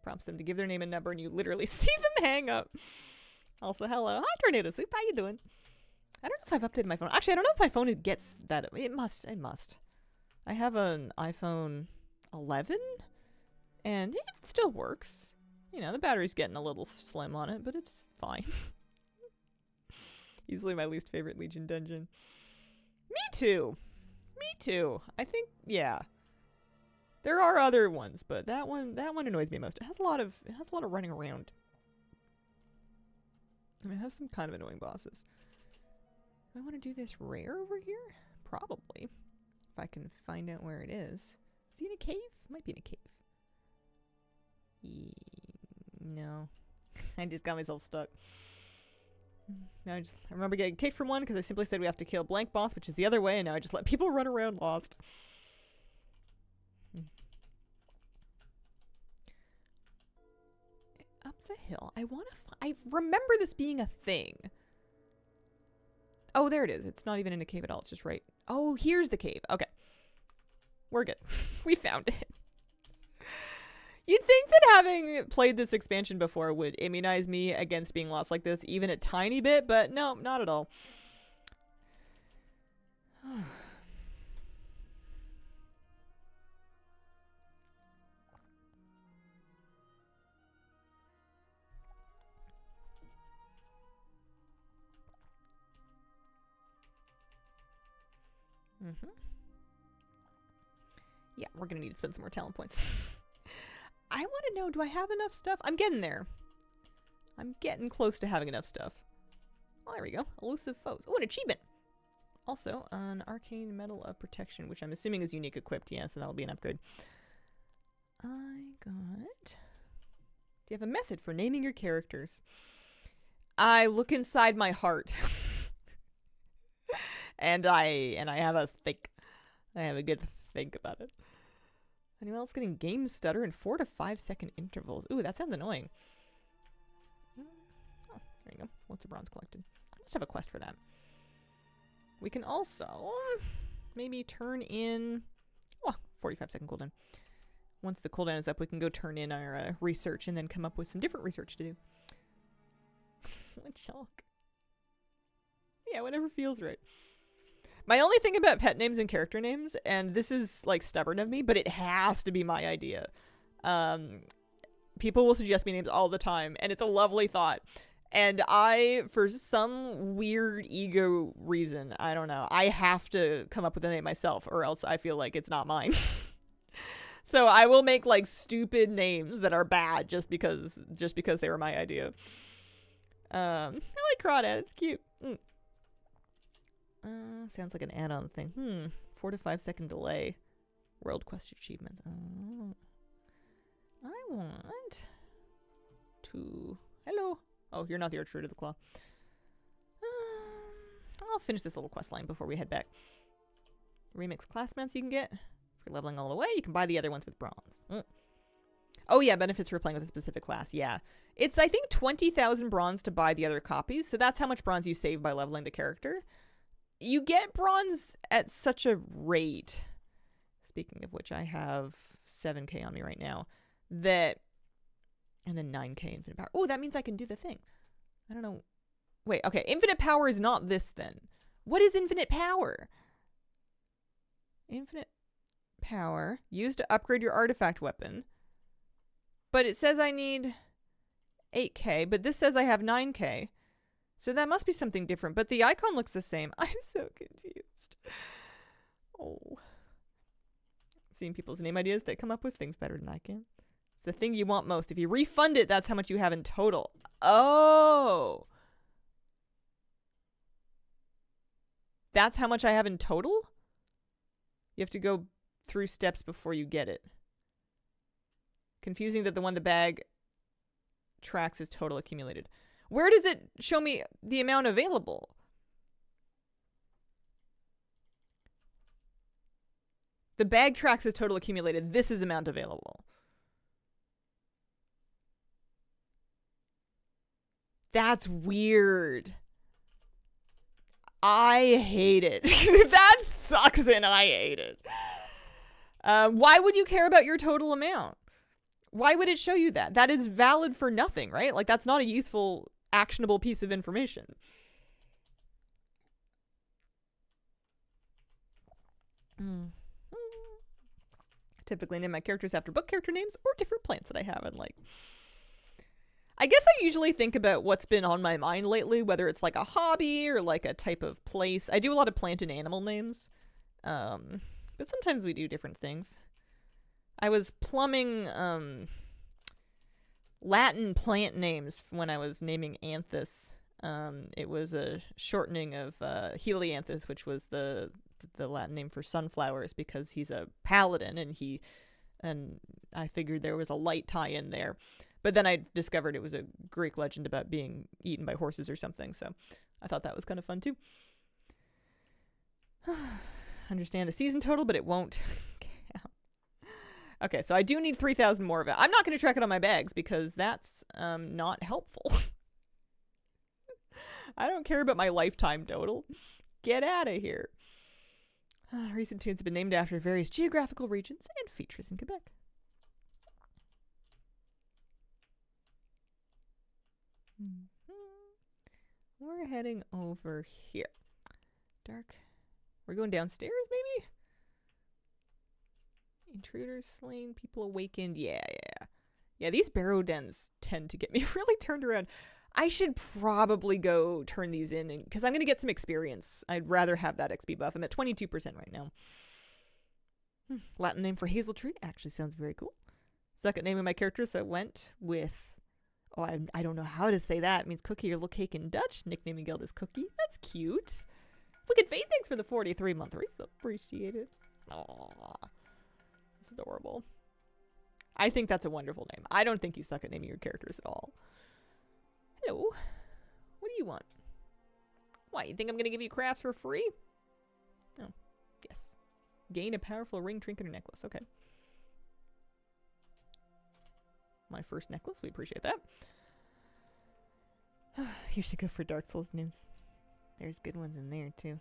Prompts them to give their name and number, and you literally see them hang up. Also, hello. Hi, Tornado Soup. How you doing? I don't know if I've updated my phone. Actually, I don't know if my phone gets that. It must. I have an iPhone 11, and it still works. You know, the battery's getting a little slim on it, but it's fine. Easily my least favorite Legion dungeon. Me too. I think, yeah. There are other ones, but that one annoys me most. It has a lot of running around. I mean, it has some kind of annoying bosses. Do I want to do this rare over here? Probably. If I can find out where it is. Is he in a cave? Might be in a cave. No. I just got myself stuck. Now I remember getting kicked from one because I simply said we have to kill blank boss, which is the other way, and now I just let people run around lost. Up the hill. I remember this being a thing. Oh, there it is. It's not even in a cave at all. It's just right. Oh, here's the cave. Okay. We're good. We found it. You'd think that having played this expansion before would immunize me against being lost like this even a tiny bit, but no, not at all. Yeah, we're gonna need to spend some more talent points. I want to know, do I have enough stuff? I'm getting there. I'm getting close to having enough stuff. Oh, there we go. Elusive foes. Oh, an achievement! Also, an arcane medal of protection, which I'm assuming is unique equipped. Yeah, so that'll be an upgrade. I got... Do you have a method for naming your characters? I look inside my heart. and I have a think. I have a good think about it. Anyone else getting game stutter in 4 to 5 second intervals? Ooh, that sounds annoying. Oh, there you go. What's a bronze collected? I must have a quest for that. We can also maybe turn in... Oh, 45 second cooldown. Once the cooldown is up, we can go turn in our research and then come up with some different research to do. What chalk? Yeah, whatever feels right. My only thing about pet names and character names, and this is like stubborn of me, but it has to be my idea. People will suggest me names all the time, and it's a lovely thought. And I, for some weird ego reason, I don't know, I have to come up with a name myself, or else I feel like it's not mine. So I will make like stupid names that are bad just because they were my idea. I like Crawdad, it's cute. Sounds like an add-on thing. 4 to 5 second delay. World quest achievements. Oh. I want to... Hello. Oh, you're not the Archer to the Claw. I'll finish this little quest line before we head back. Remix class mounts you can get. For leveling all the way, you can buy the other ones with bronze. Oh yeah, benefits for playing with a specific class. Yeah. It's, I think, 20,000 bronze to buy the other copies. So that's how much bronze you save by leveling the character. You get bronze at such a rate. Speaking of which, I have 7k on me right now. That... And then 9k infinite power. Oh, that means I can do the thing. I don't know. Wait, okay. Infinite power is not this then. What is infinite power? Infinite power. Used to upgrade your artifact weapon. But it says I need 8k, but this says I have 9k. So that must be something different. But the icon looks the same. I'm so confused. Oh. Seeing people's name ideas that come up with things better than I can. It's the thing you want most. If you refund it, that's how much you have in total. Oh. That's how much I have in total? You have to go through steps before you get it. Confusing that the one the bag tracks is total accumulated. Where does it show me the amount available? The bag tracks is total accumulated. This is amount available. That's weird. I hate it. That sucks and I hate it. Why would you care about your total amount? Why would it show you that? That is valid for nothing, right? Like, that's not a useful, actionable piece of information. Typically name my characters after book character names or different plants that I have. And, like, I guess I usually think about what's been on my mind lately, whether it's like a hobby or like a type of place. I do a lot of plant and animal names. But sometimes we do different things. I was plumbing Latin plant names when I was naming Anthus. It was a shortening of Helianthus, which was the Latin name for sunflowers, because he's a paladin, and I figured there was a light tie in there. But then I discovered it was a Greek legend about being eaten by horses or something, so I thought that was kind of fun too. Understand a season total, but it won't count. Okay, so I do need 3,000 more of it. I'm not going to track it on my bags because that's not helpful. I don't care about my lifetime total. Get out of here. Recent tunes have been named after various geographical regions and features in Quebec. We're heading over here. Dark. We're going downstairs, maybe? Intruders slain, people awakened. Yeah. Yeah, these barrow dens tend to get me really turned around. I should probably go turn these in because I'm going to get some experience. I'd rather have that XP buff. I'm at 22% right now. Latin name for hazel tree actually sounds very cool. Second name of my character, so I went with... Oh, I don't know how to say that. It means cookie or little cake in Dutch. Nickname Guild is Cookie. That's cute. Look at Fate. Thanks for the 43-month race. Appreciate it. Aww. That's adorable. I think that's a wonderful name. I don't think you suck at naming your characters at all. Hello. What do you want? Why, you think I'm going to give you crafts for free? Oh, yes. Gain a powerful ring, trinket, or necklace. Okay. My first necklace. We appreciate that. You should go for Dark Souls names. There's good ones in there, too.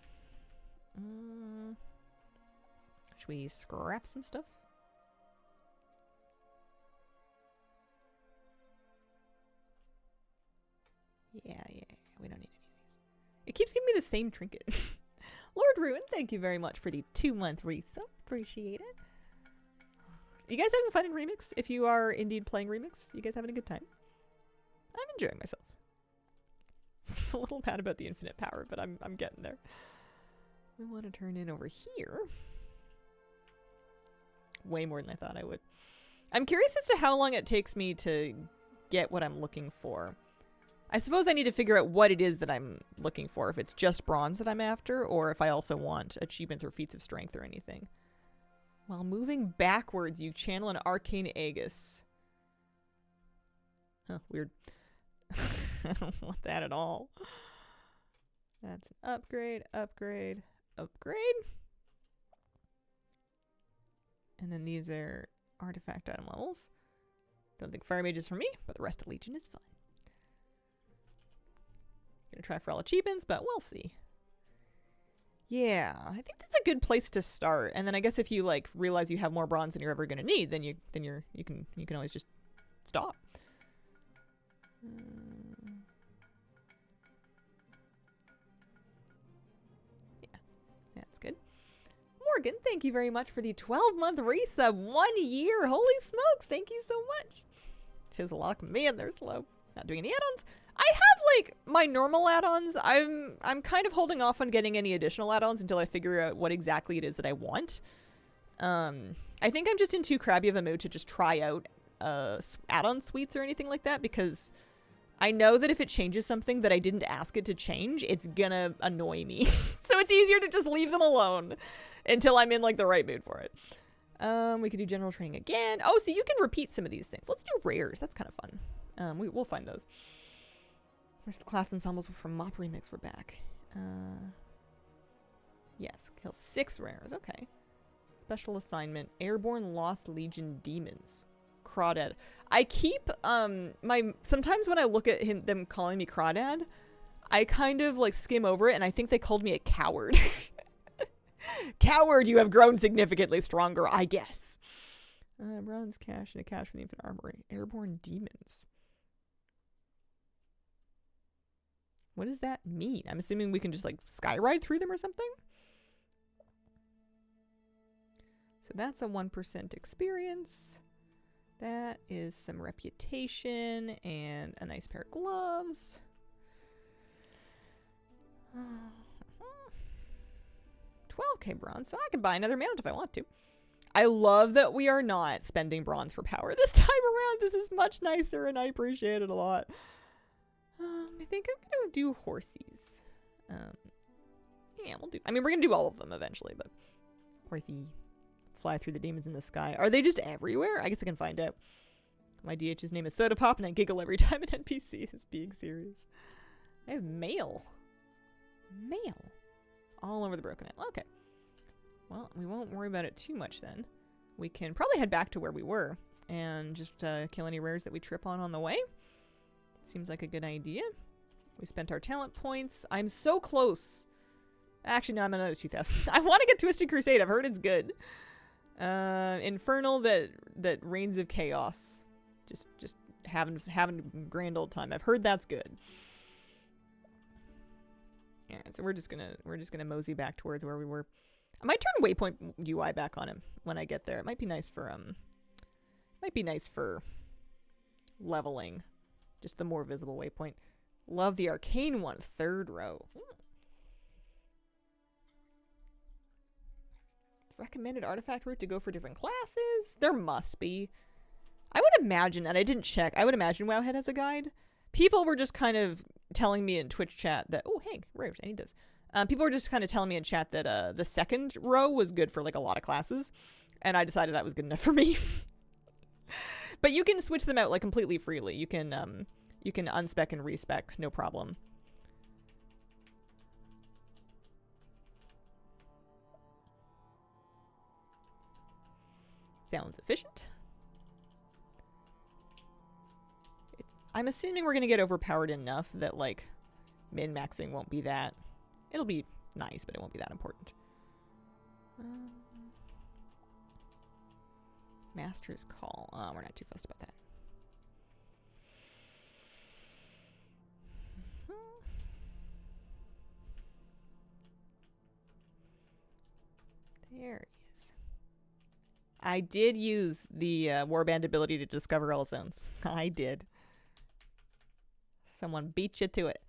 Should we scrap some stuff? Yeah. We don't need any of these. It keeps giving me the same trinket. Lord Ruin, thank you very much for the 2-month resub. Appreciate it. You guys having fun in Remix? If you are indeed playing Remix, you guys having a good time? I'm enjoying myself. It's a little bad about the infinite power, but I'm getting there. We want to turn in over here. Way more than I thought I would. I'm curious as to how long it takes me to get what I'm looking for. I suppose I need to figure out what it is that I'm looking for. If it's just bronze that I'm after, or if I also want achievements or feats of strength or anything. While moving backwards, you channel an arcane Aegis. Huh, weird. I don't want that at all. That's an upgrade, upgrade, upgrade. And then these are artifact item levels. Don't think Fire Mage is for me, but the rest of Legion is fine. Gonna try for all achievements, but we'll see. Yeah, I think that's a good place to start. And then I guess if you like realize you have more bronze than you're ever gonna need, then you can always just stop. Yeah, that's good. Morgan, thank you very much for the 12-month resub. 1 year. Holy smokes, thank you so much. Chislock, man, they're slow. Not doing any add-ons. I have like my normal add-ons. I'm kind of holding off on getting any additional add-ons until I figure out what exactly it is that I want. I think I'm just in too crabby of a mood to just try out add-on suites or anything like that, because I know that if it changes something that I didn't ask it to change, it's gonna annoy me. So it's easier to just leave them alone until I'm in like the right mood for it. We could do general training again. Oh, so you can repeat some of these things. Let's do rares. That's kind of fun. We'll find those. Where's the class ensembles from Mop Remix? We're back. Yes, kill 6 rares. Okay. Special assignment: Airborne Lost Legion Demons. Crawdad. I keep sometimes when I look at them calling me Crawdad, I kind of like skim over it and I think they called me a coward. Coward, you have grown significantly stronger, I guess. Bronze cash and a cash from the Infinite Armory. Airborne Demons. What does that mean? I'm assuming we can just like skyride through them or something? So that's a 1% experience. That is some reputation and a nice pair of gloves. 12k bronze, so I can buy another mount if I want to. I love that we are not spending bronze for power this time around. This is much nicer and I appreciate it a lot. I think I'm gonna do horsies. Yeah, we'll do. I mean, we're gonna do all of them eventually, but horsey. Fly through the demons in the sky. Are they just everywhere? I guess I can find out. My DH's name is Soda Pop, and I giggle every time an NPC is being serious. I have mail. Mail. All over the Broken Isle. Okay. Well, we won't worry about it too much then. We can probably head back to where we were and just kill any rares that we trip on the way. Seems like a good idea. We spent our talent points. I'm so close. Actually, no, I'm another 2,000. I want to get Twisted Crusade. I've heard it's good. Infernal that Reigns of Chaos. Just having a grand old time. I've heard that's good. Yeah, so we're just gonna mosey back towards where we were. I might turn Waypoint UI back on him when I get there. It might be nice for leveling. Just the more visible waypoint. Love the arcane one, 3rd row. Recommended artifact route to go for different classes? There must be. I would imagine, and I didn't check, I would imagine Wowhead has a guide. People were just kind of telling me in Twitch chat that, oh, hey, rares, I need those. People were just kind of telling me in chat that the 2nd row was good for like a lot of classes. And I decided that was good enough for me. But you can switch them out like completely freely. You can unspec and respec, no problem. Sounds efficient. I'm assuming we're going to get overpowered enough that, like, min-maxing won't be that. It'll be nice, but it won't be that important. Master's Call. We're not too fussed about that. There he is. I did use the Warband ability to discover all zones. I did. Someone beat you to it.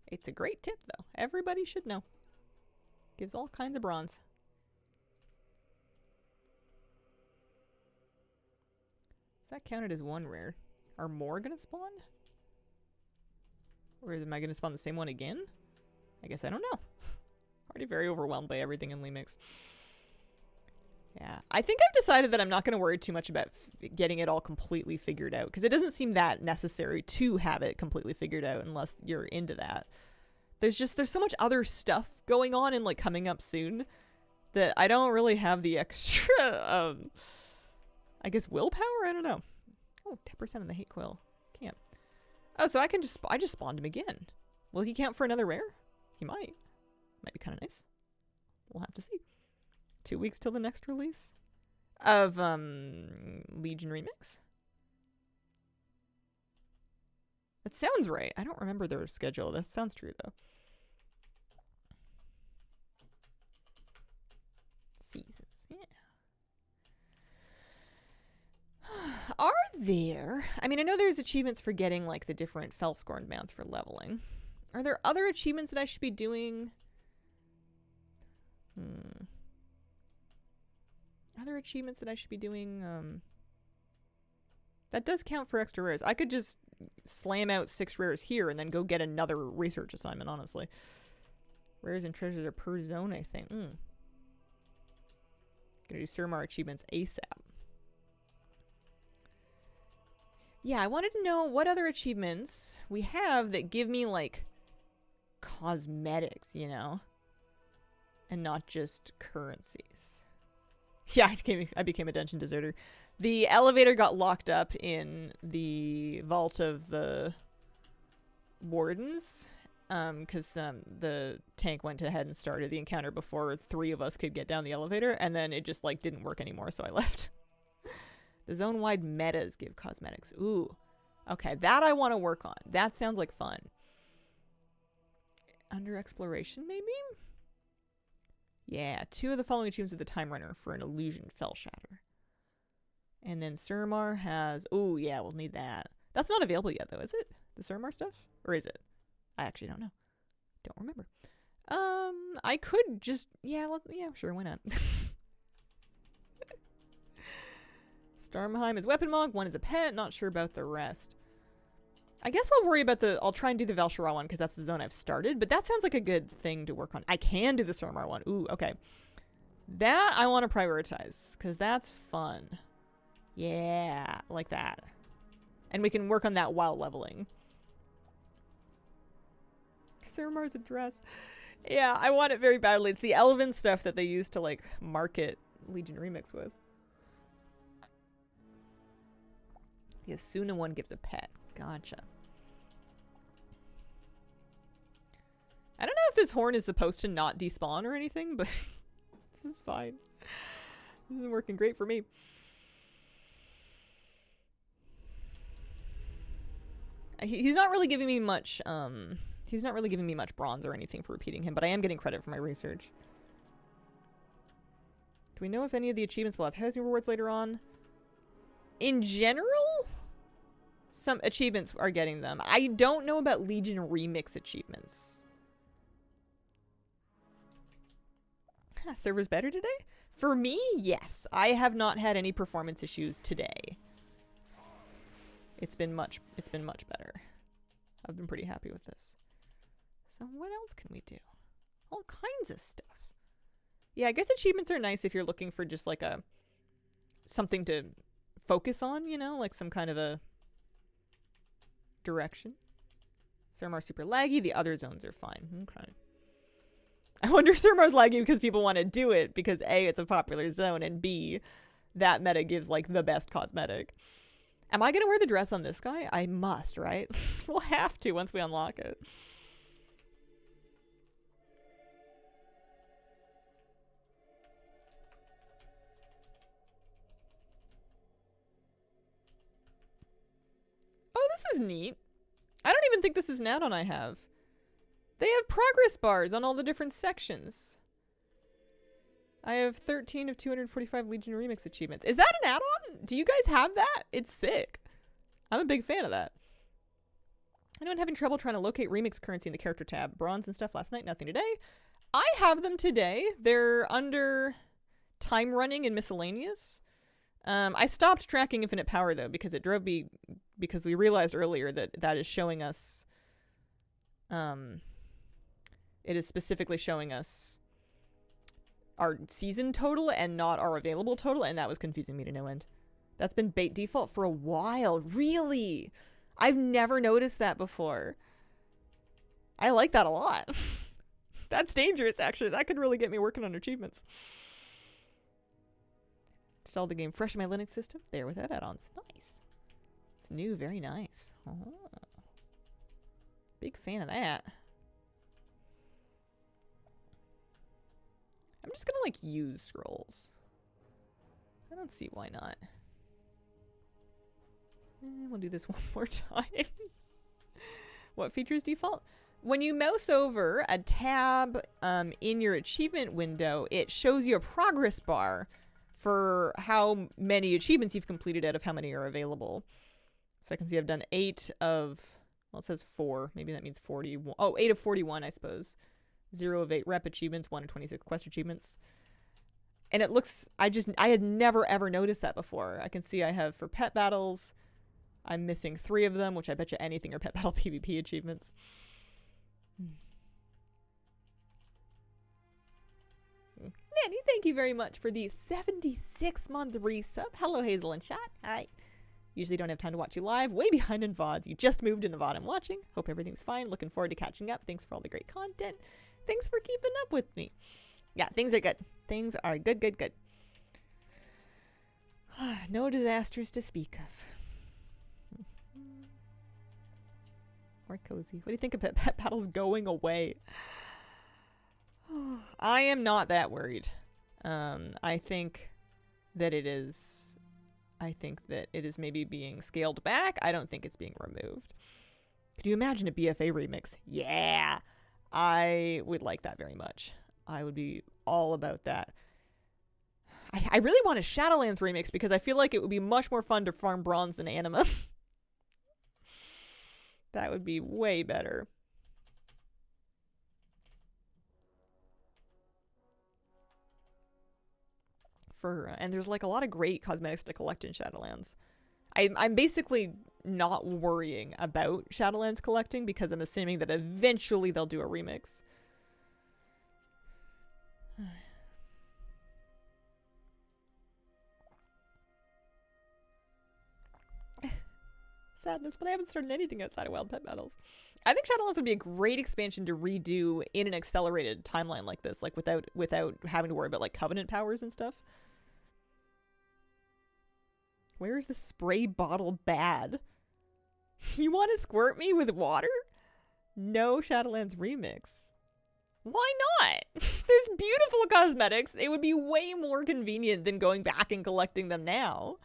It's a great tip, though. Everybody should know. Gives all kinds of bronze. Is that counted as 1 rare? Are more gonna spawn? Or am I gonna spawn the same one again? I guess I don't know. Already very overwhelmed by everything in Lemix. Yeah, I think I've decided that I'm not going to worry too much about getting it all completely figured out, because it doesn't seem that necessary to have it completely figured out unless you're into that. There's so much other stuff going on and like coming up soon that I don't really have the extra, I guess willpower? I don't know. Oh, 10% on the hate quill. Can't. Oh, so I just spawned him again. Will he count for another rare? He might. Might be kind of nice. We'll have to see. 2 weeks till the next release of Legion Remix. That sounds right. I don't remember their schedule. That sounds true though. Seasons, yeah. Are there? I mean, I know there's achievements for getting like the different Felscorn mounts for leveling. Are there other achievements that I should be doing? Other achievements that I should be doing? That does count for extra rares. I could just slam out 6 rares here and then go get another research assignment, honestly. Rares and treasures are per zone, I think. Gonna do Suramar achievements ASAP. Yeah, I wanted to know what other achievements we have that give me, like, cosmetics, you know? And not just currencies. Yeah, I became a dungeon deserter. The elevator got locked up in the vault of the wardens, because the tank went ahead and started the encounter before 3 of us could get down the elevator, and then it just, like, didn't work anymore, so I left. The zone-wide metas give cosmetics. Ooh. Okay, that I want to work on. That sounds like fun. Under exploration, maybe? Yeah, 2 of the following achievements of the Time Runner for an illusion fell shatter. And then Suramar has... Oh, yeah, we'll need that. That's not available yet, though, is it? The Suramar stuff? Or is it? I actually don't know. Don't remember. I could just... Yeah, sure, why not? Starmheim is Weapon Mog. 1 is a pet. Not sure about the rest. I guess I'll worry about I'll try and do the Val'sharah one because that's the zone I've started. But that sounds like a good thing to work on. I can do the Suramar one. Ooh, okay. That I want to prioritize because that's fun. Yeah, like that. And we can work on that while leveling. Suramar's address. Yeah, I want it very badly. It's the Elven stuff that they use to, like, market Legion Remix with. The Asuna one gives a pet. Gotcha. I don't know if this horn is supposed to not despawn or anything, but this is fine. This is working great for me. He's not really giving me much, he's not really giving me much bronze or anything for repeating him, but I am getting credit for my research. Do we know if any of the achievements will have housing rewards later on? In general, some achievements are getting them. I don't know about Legion Remix achievements. Server's better today? For me, yes. I have not had any performance issues today. It's been much better. I've been pretty happy with this. So what else can we do? All kinds of stuff. Yeah, I guess achievements are nice if you're looking for just like something to focus on, you know, like some kind of a direction. Suramar's super laggy. The other zones are fine. Okay. I wonder if Suramar's laggy because people want to do it because A, it's a popular zone, and B, that meta gives like the best cosmetic. Am I going to wear the dress on this guy? I must, right? We'll have to once we unlock it. Oh, this is neat. I don't even think this is an add-on I have. They have progress bars on all the different sections. I have 13 of 245 Legion Remix achievements. Is that an add-on? Do you guys have that? It's sick. I'm a big fan of that. Anyone having trouble trying to locate Remix currency in the character tab? Bronze and stuff last night, nothing today. I have them today. They're under time running and miscellaneous. I stopped tracking Infinite Power though because it drove me, because we realized earlier that that is showing us, it is specifically showing us our season total and not our available total, and that was confusing me to no end. That's been bait default for a while. Really? I've never noticed that before. I like that a lot. That's dangerous, actually. That could really get me working on achievements. Installed the game fresh in my Linux system. There, without add-ons. Nice. It's new, very nice. Oh. Big fan of that. I'm just gonna, like, use scrolls. I don't see why not. We'll do this one more time. What features default? When you mouse over a tab in your achievement window, it shows you a progress bar for how many achievements you've completed out of how many are available. So I can see I've done 8 of, well, it says 4. Maybe that means 41. Oh, 8 of 41, I suppose. 0 of 8 rep achievements, 1 of 26 quest achievements. And it looks, I had never ever noticed that before. I can see I have for pet battles, I'm missing 3 of them, which I bet you anything are pet battle PvP achievements. Nanny, thank you very much for the 76-month resub. Hello, Hazel and Chat. Hi. Usually don't have time to watch you live. Way behind in VODs. You just moved in the VOD I'm watching. Hope everything's fine. Looking forward to catching up. Thanks for all the great content. Thanks for keeping up with me. Yeah, things are good. Things are good, good, good. No disasters to speak of. Or cozy. What do you think of pet battles going away? I am not that worried. I think that it is maybe being scaled back. I don't think it's being removed. Could you imagine a BFA remix? Yeah, I would like that very much. I would be all about that. I really want a Shadowlands remix because I feel like it would be much more fun to farm bronze than Anima. That would be way better. And there's like a lot of great cosmetics to collect in Shadowlands. I'm basically not worrying about Shadowlands collecting because I'm assuming that eventually they'll do a remix. Sadness, but I haven't started anything outside of Wild Pet Battles. I think Shadowlands would be a great expansion to redo in an accelerated timeline like this, like without having to worry about like Covenant powers and stuff. Where is the spray bottle bad? You want to squirt me with water? No Shadowlands remix. Why not? There's beautiful cosmetics. It would be way more convenient than going back and collecting them now.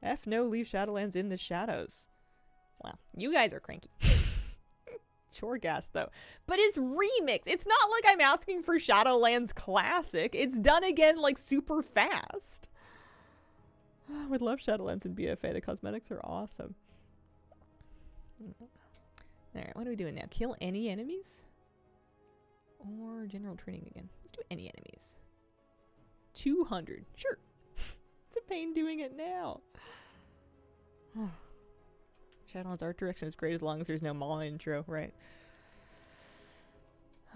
F no, leave Shadowlands in the shadows. Well, you guys are cranky. Chore gas, though. But it's remix. It's not like I'm asking for Shadowlands Classic. It's done again, like, super fast. I would love Shadowlands and BFA. The cosmetics are awesome. Alright, what are we doing now? Kill any enemies? Or general training again? Let's do any enemies. 200. Sure. It's a pain doing it now. Shadowlands art direction is great as long as there's no Maw intro, right?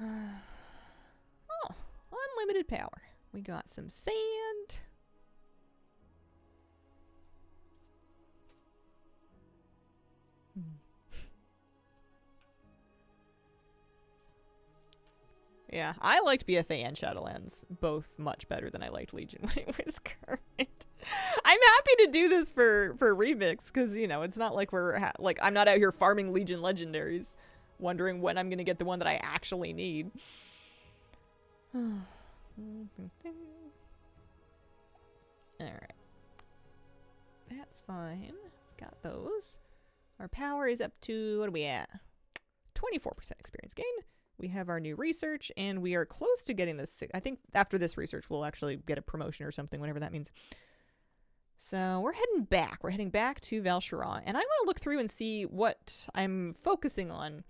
Oh, unlimited power. We got some sand. Yeah, I liked BFA and Shadowlands both much better than I liked Legion when it was current. I'm happy to do this for remix because, you know, it's not like like I'm not out here farming Legion legendaries wondering when I'm going to get the one that I actually need. All right. That's fine. Got those. Our power is up to, what are we at? 24% experience gain. We have our new research, and we are close to getting this. I think after this research, we'll actually get a promotion or something, whatever that means. So we're heading back. We're heading back to Val'sharah, and I want to look through and see what I'm focusing on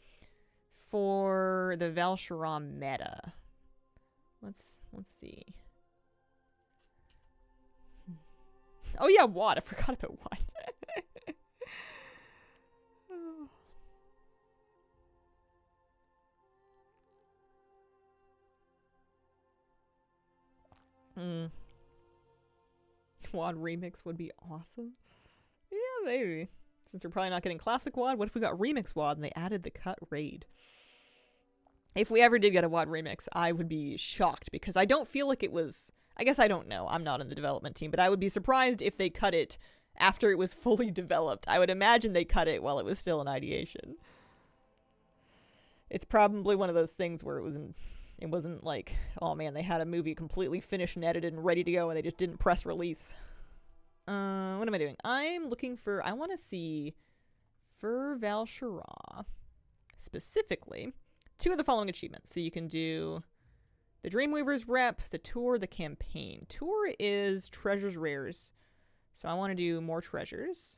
for the Val'sharah meta. Let's see. Oh yeah, Watt. I forgot about Watt. Mm. WoD Remix would be awesome. Yeah, maybe. Since we're probably not getting classic WoD, what if we got Remix WoD and they added the cut raid? If we ever did get a WoD Remix, I would be shocked because I don't feel like it was... I guess I don't know. I'm not in the development team, but I would be surprised if they cut it after it was fully developed. I would imagine they cut it while it was still in ideation. It's probably one of those things where it wasn't like, oh man, they had a movie completely finished and edited and ready to go and they just didn't press release. What am I doing? I'm looking for... I want to see for Val'sharah specifically 2 of the following achievements. So you can do the Dreamweaver's rep, the tour, the campaign. Tour is treasures rares. So I want to do more treasures.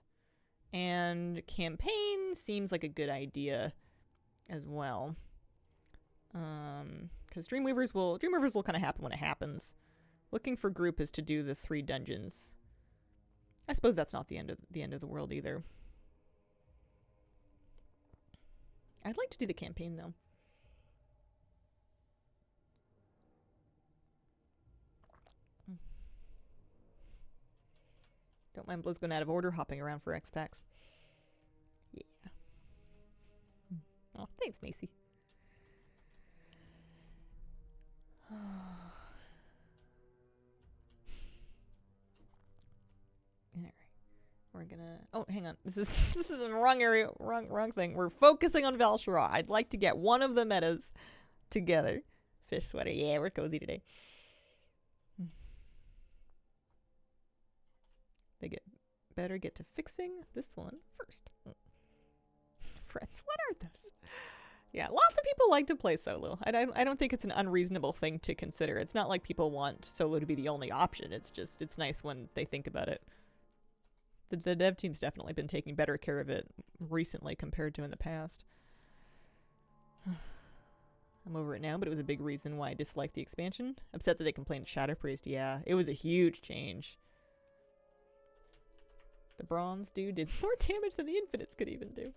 And campaign seems like a good idea as well. Because Dreamweavers will kind of happen when it happens. Looking for group is to do the 3 dungeons. I suppose that's not the end of the world either. I'd like to do the campaign though. Don't mind Blizz going out of order, hopping around for X packs. Yeah. Oh, thanks, Macy. Alright. We're gonna... Oh, hang on. This is in the wrong area. Wrong thing. We're focusing on Val'sharah. I'd like to get one of the metas together. Fish sweater. Yeah, we're cozy today. They better get to fixing this one first. Friends, what are those? Yeah, lots of people like to play solo. I don't think it's an unreasonable thing to consider. It's not like people want solo to be the only option. It's just, it's nice when they think about it. The dev team's definitely been taking better care of it recently compared to in the past. I'm over it now, but it was a big reason why I disliked the expansion. Upset that they complained Shadow Priest. Yeah, it was a huge change. The bronze dude did more damage than the infinites could even do.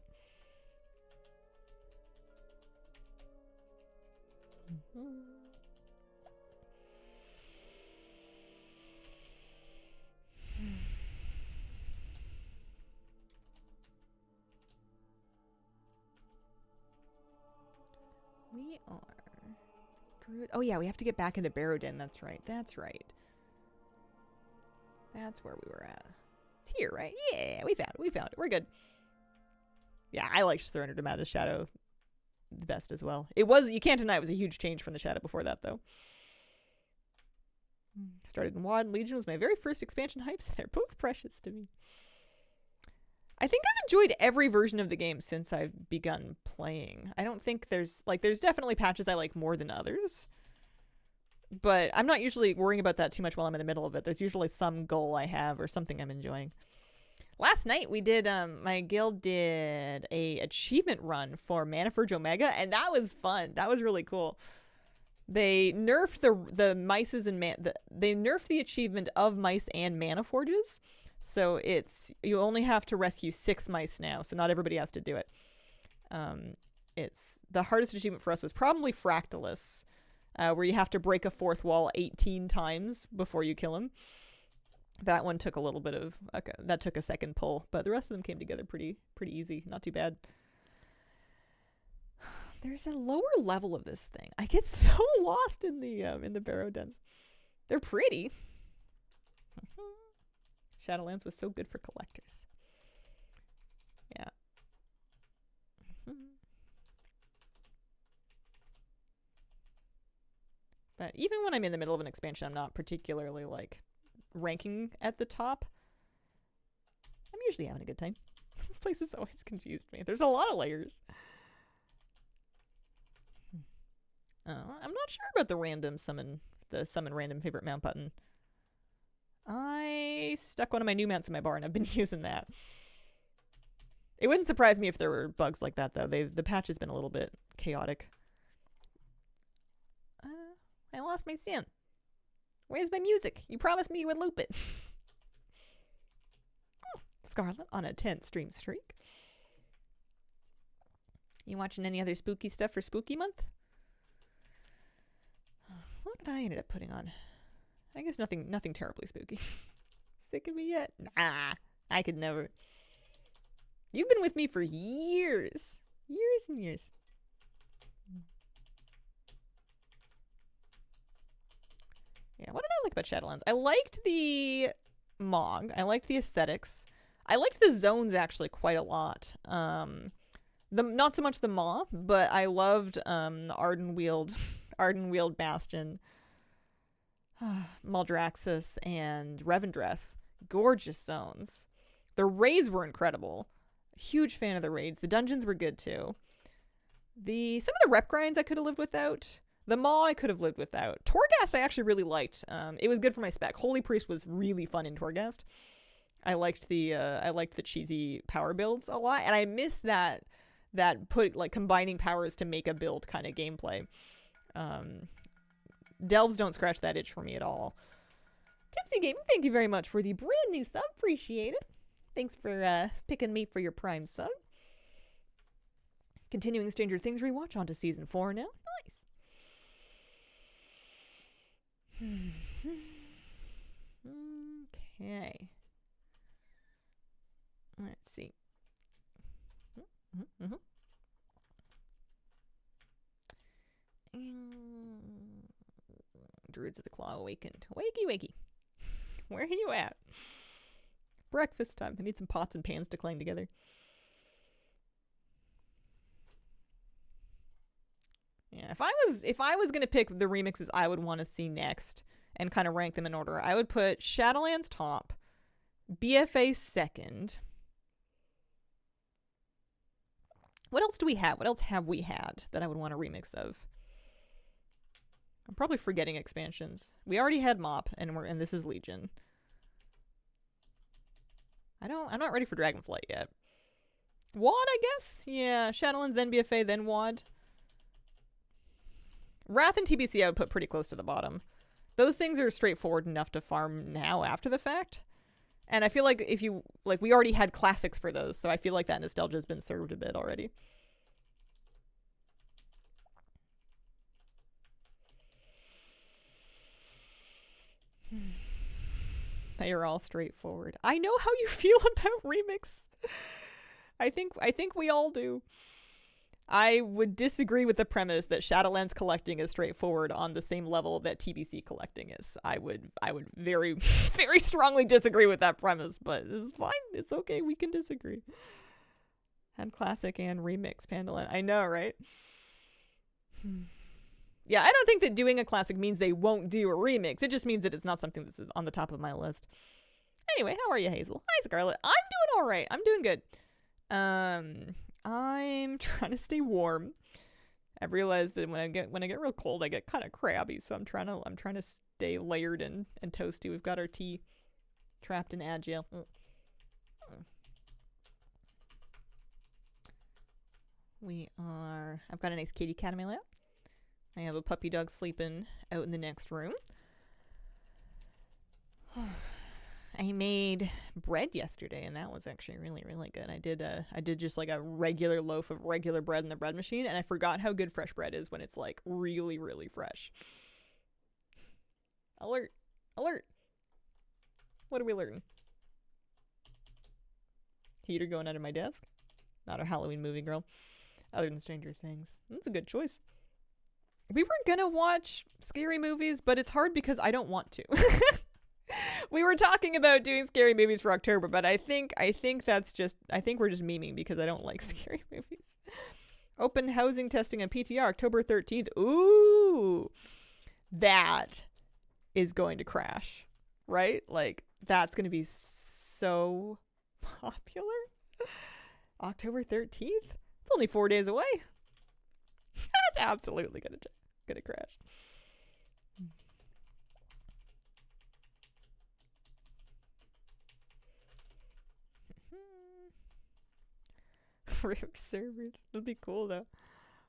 We are... Oh yeah, we have to get back in the Barrow Den. That's right. That's right. That's where we were at. It's here, right? Yeah, we found it. We found it. We're good. Yeah, I liked Surrender to Madness Shadow the best as well. It was, you can't deny it was a huge change from the Shadow before that, though. Started in WoD. Legion was my very first expansion hypes. They're both precious to me. I think I've enjoyed every version of the game since I've begun playing. I don't think there's definitely patches I like more than others. But I'm not usually worrying about that too much while I'm in the middle of it. There's usually some goal I have or something I'm enjoying. Last night we did, my guild did a achievement run for Mana Forge Omega, and that was fun. That was really cool. They nerfed the mices and they nerfed the achievement of mice and Mana Forges. So you only have to rescue 6 mice now, so not everybody has to do it. It's the hardest achievement for us was probably Fractalus, where you have to break a 4th wall 18 times before you kill him. That one took a little bit of that took a second pull, but the rest of them came together pretty easy, not too bad. There's a lower level of this thing. I get so lost in the Barrow Dens. They're pretty. Shadowlands was so good for collectors. Yeah. But even when I'm in the middle of an expansion, I'm not particularly like ranking at the top. I'm usually having a good time. This place has always confused me. There's a lot of layers. I'm not sure about the summon random favorite mount button. I stuck one of my new mounts in my bar and I've been using that. It wouldn't surprise me if there were bugs like that though. The patch has been a little bit chaotic. I lost my sim. Where's my music? You promised me you would loop it. Oh, Scarlet on a 10 stream streak. You watching any other spooky stuff for spooky month? What did I ended up putting on? I guess nothing terribly spooky. Sick of me yet? Nah, I could never. You've been with me for years. Years and years. Yeah, what did I like about Shadowlands? I liked the Mog. I liked the aesthetics. I liked the zones actually quite a lot. Not so much the Maw, but I loved the Ardenweald Bastion, Maldraxxus, and Revendreth. Gorgeous zones. The raids were incredible. Huge fan of the raids. The dungeons were good too. Some of the rep grinds I could have lived without. The Maw I could have lived without. Torghast I actually really liked. It was good for my spec. Holy Priest was really fun in Torghast. I liked the cheesy power builds a lot, and I miss that combining powers to make a build kind of gameplay. Delves don't scratch that itch for me at all. Tipsy Gaming, thank you very much for the brand new sub. Appreciate it. Thanks for picking me for your Prime sub. Continuing Stranger Things rewatch on to season 4 now. Nice. Okay. Let's see. Druids of the Claw awakened. Wakey, wakey. Where are you at? Breakfast time. I need some pots and pans to clang together. Yeah, if I was gonna pick the remixes I would want to see next and kind of rank them in order, I would put Shadowlands top, BFA second. What else do we have? What else have we had that I would want a remix of? I'm probably forgetting expansions. We already had Mop, and this is Legion. I'm not ready for Dragonflight yet. WoD, I guess? Yeah, Shadowlands, then BFA, then WoD. Wrath and TBC I would put pretty close to the bottom. Those things are straightforward enough to farm now after the fact. And I feel like we already had classics for those, so I feel like that nostalgia has been served a bit already. They are all straightforward. I know how you feel about remix. I think we all do. I would disagree with the premise that Shadowlands collecting is straightforward on the same level that TBC collecting is. I would very, very strongly disagree with that premise, but it's fine. It's okay. We can disagree. And classic and remix, Pandalin. I know, right? Yeah, I don't think that doing a classic means they won't do a remix. It just means that it's not something that's on the top of my list. Anyway, how are you, Hazel? Hi, Scarlet. I'm doing all right. I'm doing good. I'm trying to stay warm. I've realized that when I get real cold, I get kind of crabby, so I'm trying to stay layered and toasty. We've got our tea trapped in Agile. I've got a nice kitty cat in my lap. I have a puppy dog sleeping out in the next room. I made bread yesterday, and that was actually really, really good. I did just like a regular loaf of regular bread in the bread machine, and I forgot how good fresh bread is when it's like really, really fresh. Alert! Alert! What are we alerting? Heater going under my desk? Not a Halloween movie, girl. Other than Stranger Things. That's a good choice. We were gonna watch scary movies, but it's hard because I don't want to. We were talking about doing scary movies for October, but I think we're just memeing because I don't like scary movies. Open housing testing on PTR October 13th. Ooh, that is going to crash, right? Like, that's going to be so popular. October 13th? It's only 4 days away. That's absolutely gonna crash. RIP servers. It'll be cool though.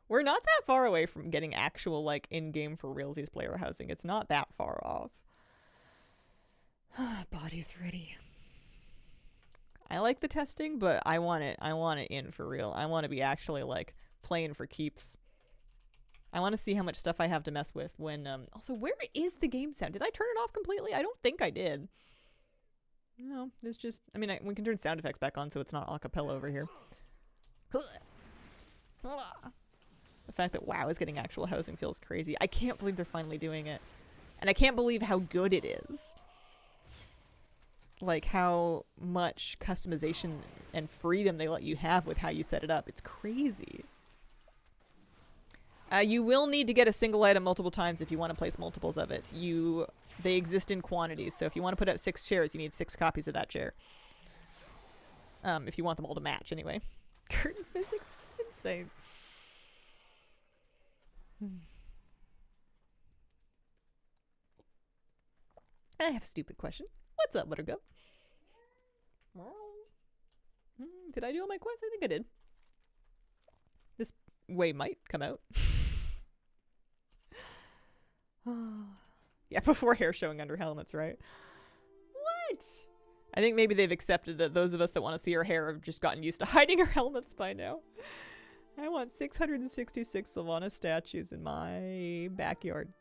We're not that far away from getting actual like in-game for realsies player housing. It's not that far off. Body's ready. I like the testing, but I want it in for real. I want to be actually like playing for keeps. I want to see how much stuff I have to mess with when, also, where is the game sound? Did I turn it off completely? I don't think I did. No, it's just, I mean, we can turn sound effects back on so it's not a cappella over here. The fact that WoW is getting actual housing feels crazy. I can't believe they're finally doing it. And I can't believe how good it is. Like, how much customization and freedom they let you have with how you set it up. It's crazy. You will need to get a single item multiple times if you want to place multiples of it. They exist in quantities, so if you want to put out 6 chairs, you need 6 copies of that chair. If you want them all to match, anyway. Curtain physics? Insane. I have a stupid question. What's up, Buttercup? Did I do all my quests? I think I did. This way might come out. Yeah, before hair showing under helmets, right? What? I think maybe they've accepted that those of us that want to see our hair have just gotten used to hiding our helmets by now. I want 666 Sylvanas statues in my backyard.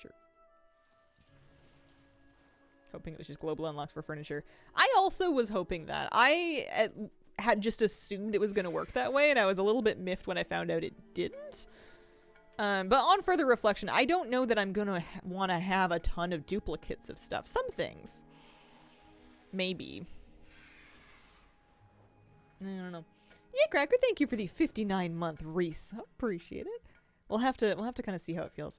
Sure. Hoping it was just global unlocks for furniture. I also was hoping that. I had just assumed it was going to work that way, and I was a little bit miffed when I found out it didn't. But on further reflection, I don't know that I'm going to want to have a ton of duplicates of stuff. Some things. Maybe. I don't know. Yeah, Cracker, thank you for the 59-month Reese. I appreciate it. We'll have to kind of see how it feels.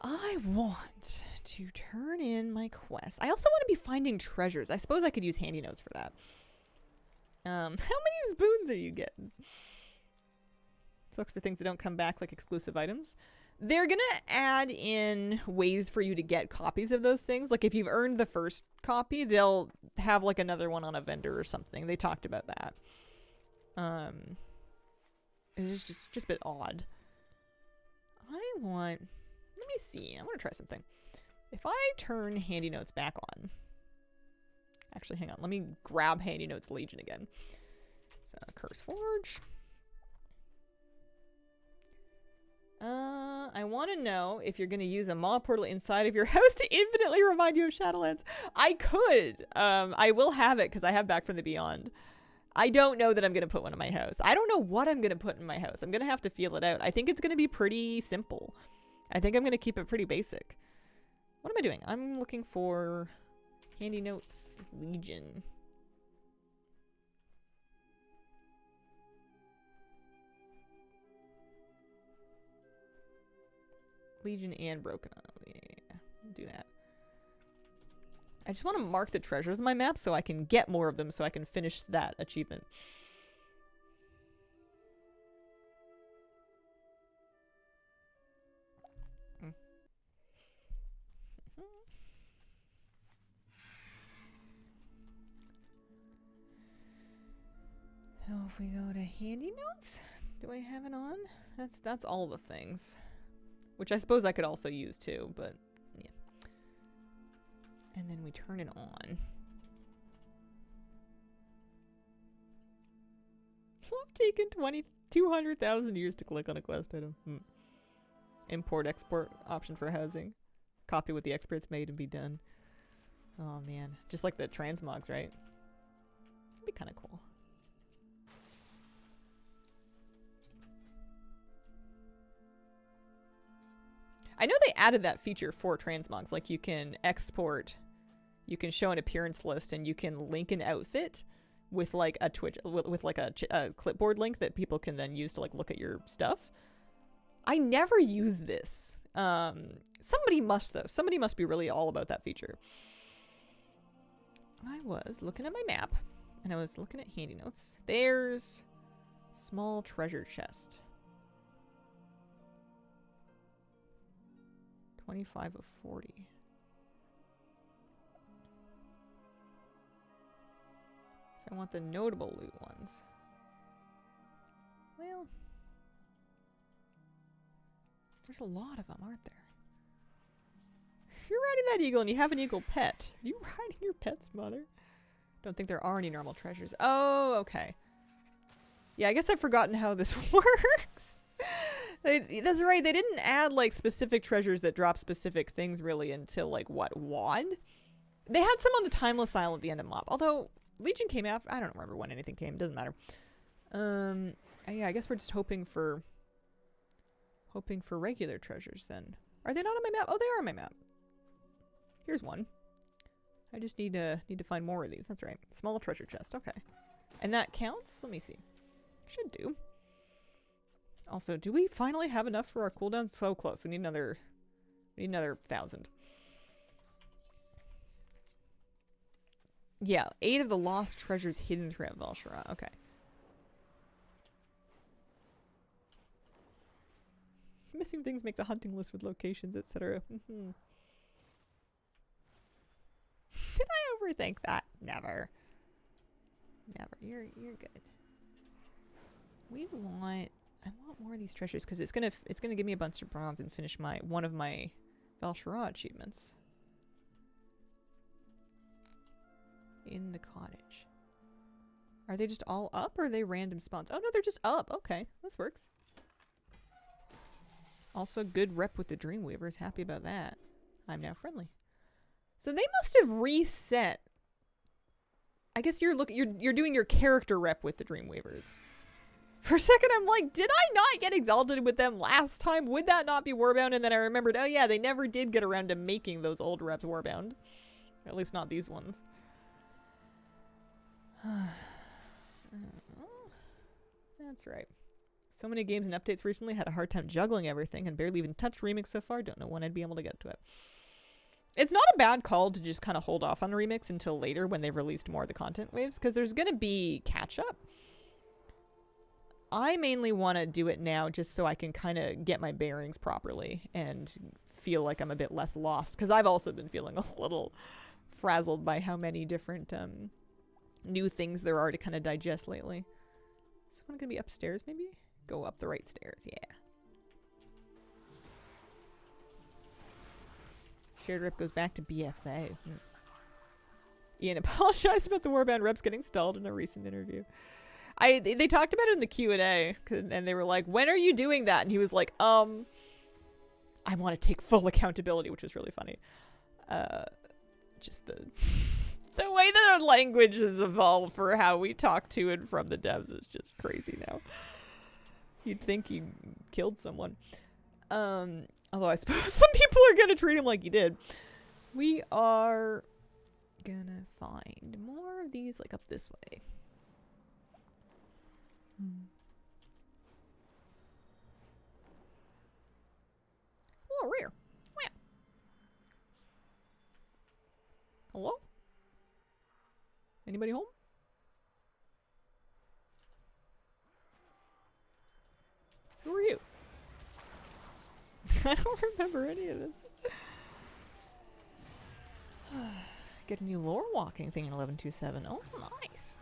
I want to turn in my quest. I also want to be finding treasures. I suppose I could use handy notes for that. How many spoons are you getting? Sucks for things that don't come back, like exclusive items. They're gonna add in ways for you to get copies of those things. Like if you've earned the first copy, they'll have like another one on a vendor or something. They talked about that. It's just a bit odd. Let me see. I want to try something. If I turn handy notes back on. Actually, hang on. Let me grab handy notes Legion again. So, Curse Forge. I want to know if you're going to use a maw portal inside of your house to infinitely remind you of Shadowlands. I could. I will have it because I have Back from the Beyond. I don't know that I'm going to put one in my house. I don't know what I'm going to put in my house. I'm going to have to feel it out. I think it's going to be pretty simple. I think I'm going to keep it pretty basic. What am I doing? I'm looking for handy notes Legion. Legion and Broken Isle. Yeah, do that. I just want to mark the treasures on my map so I can get more of them so I can finish that achievement. So if we go to handy notes, do I have it on? That's all the things. Which I suppose I could also use too, but yeah. And then we turn it on. I've taken 200,000 years to click on a quest item. Import, export option for housing. Copy what the experts made and be done. Oh man. Just like the transmogs, right? That'd be kind of cool. I know they added that feature for transmogs. Like you can export, you can show an appearance list, and you can link an outfit with like a Twitch, with like a clipboard link that people can then use to like look at your stuff. I never use this. Somebody must though. Somebody must be really all about that feature. I was looking at my map, and I was looking at handy notes. There's small treasure chest. 25 of 40. If I want the notable loot ones. Well, there's a lot of them, aren't there? If you're riding that eagle and you have an eagle pet, are you riding your pet's mother? Don't think there are any normal treasures. Oh, okay. Yeah, I guess I've forgotten how this works. That's right. They didn't add like specific treasures that drop specific things really until like what, WoD? They had some on the Timeless Isle at the end of MoP. Although Legion came after. I don't remember when anything came. Doesn't matter. Yeah, I guess we're just hoping for regular treasures then. Are they not on my map? Oh, they are on my map. Here's one. I just need to find more of these. That's right. Small treasure chest. Okay. And that counts? Let me see. Should do. Also, do we finally have enough for our cooldown? So close. We need another 1,000. Yeah, 8 of the lost treasures hidden throughout Val'sharah. Okay. Missing things makes a hunting list with locations, etc. Did I overthink that? Never. Never. You're good. I want more of these treasures because it's gonna give me a bunch of bronze and finish one of my Val'sharah achievements. In the cottage. Are they just all up or are they random spawns? Oh no, they're just up. Okay, this works. Also, good rep with the Dreamweavers. Happy about that. I'm now friendly. So they must have reset. I guess you're doing your character rep with the Dreamweavers. For a second, I'm like, did I not get exalted with them last time? Would that not be Warbound? And then I remembered, oh yeah, they never did get around to making those old reps Warbound. Or at least not these ones. That's right. So many games and updates recently, had a hard time juggling everything and barely even touched Remix so far. Don't know when I'd be able to get to it. It's not a bad call to just kind of hold off on Remix until later when they've released more of the content waves, because there's going to be catch-up. I mainly want to do it now just so I can kind of get my bearings properly and feel like I'm a bit less lost, because I've also been feeling a little frazzled by how many different new things there are to kind of digest lately. Is someone going to be upstairs maybe? Go up the right stairs, yeah. Shared rep goes back to BFA. Ian apologized about the Warband reps getting stalled in a recent interview. They talked about it in the Q&A, and they were like, when are you doing that? And he was like, I want to take full accountability, which was really funny. Just the way that our language has evolved for how we talk to and from the devs is just crazy now. You'd think he killed someone. Although I suppose some people are gonna treat him like he did. We are gonna find more of these, like, up this way. Oh, rear. Where? Hello? Anybody home? Who are you? I don't remember any of this. Get a new lore walking thing in 11.2.7. Oh, nice.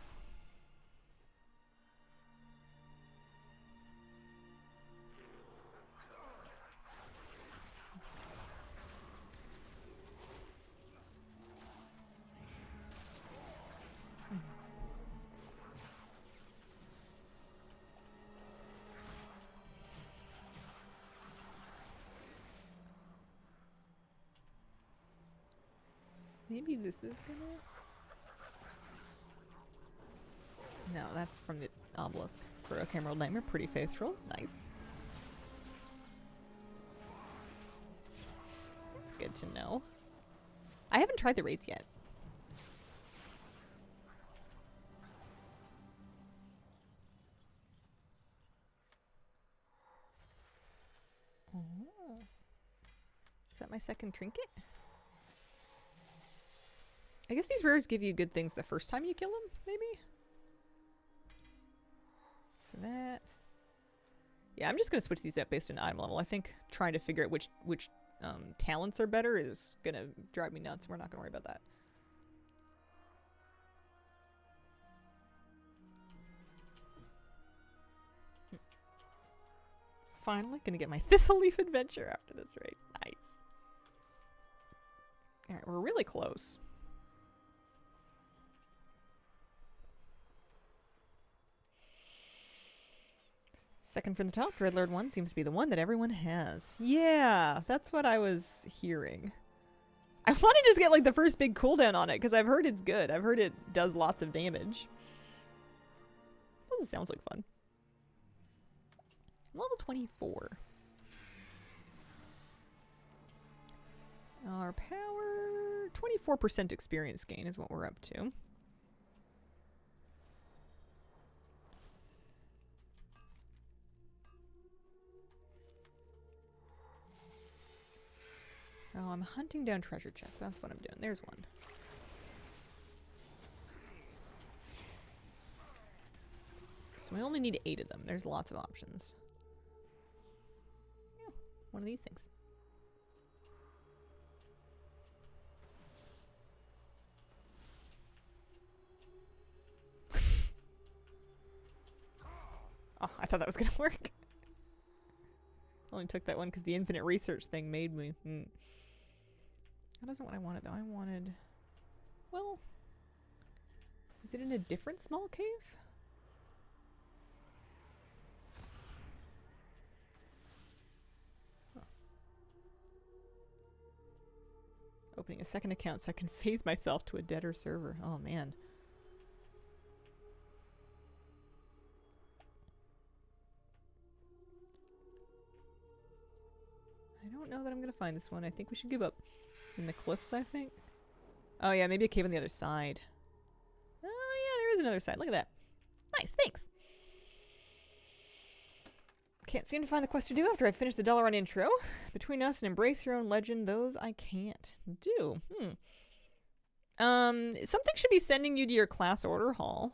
Maybe this is gonna... No, that's from the obelisk. For a Emerald Nightmare, pretty face roll. Nice. That's good to know. I haven't tried the raids yet. Oh. Is that my second trinket? I guess these rares give you good things the first time you kill them, maybe? So that... Yeah, I'm just going to switch these up based on item level. I think trying to figure out which talents are better is going to drive me nuts. We're not going to worry about that. Finally, going to get my Thistle Leaf adventure after this raid. Nice. Alright, we're really close. Second from the top, Dreadlord 1 seems to be the one that everyone has. Yeah, that's what I was hearing. I want to just get like the first big cooldown on it because I've heard it's good. I've heard it does lots of damage. This sounds like fun. Level 24. Our power, 24% experience gain is what we're up to. So I'm hunting down treasure chests. That's what I'm doing. There's one. So we only need 8 of them. There's lots of options. Yeah, one of these things. Oh, I thought that was gonna work. Only took that one because the infinite research thing made me. That isn't what I wanted, though. I wanted... Well... Is it in a different small cave? Huh. Opening a second account so I can phase myself to a deader server. Oh, man. I don't know that I'm going to find this one. I think we should give up. In the cliffs, I think. Oh yeah, maybe a cave on the other side. Oh yeah, there is another side. Look at that. Nice, thanks. Can't seem to find the quest to do after I finish the Dalaran intro. Between us and Embrace Your Own Legend, those I can't do. Something should be sending you to your class order hall.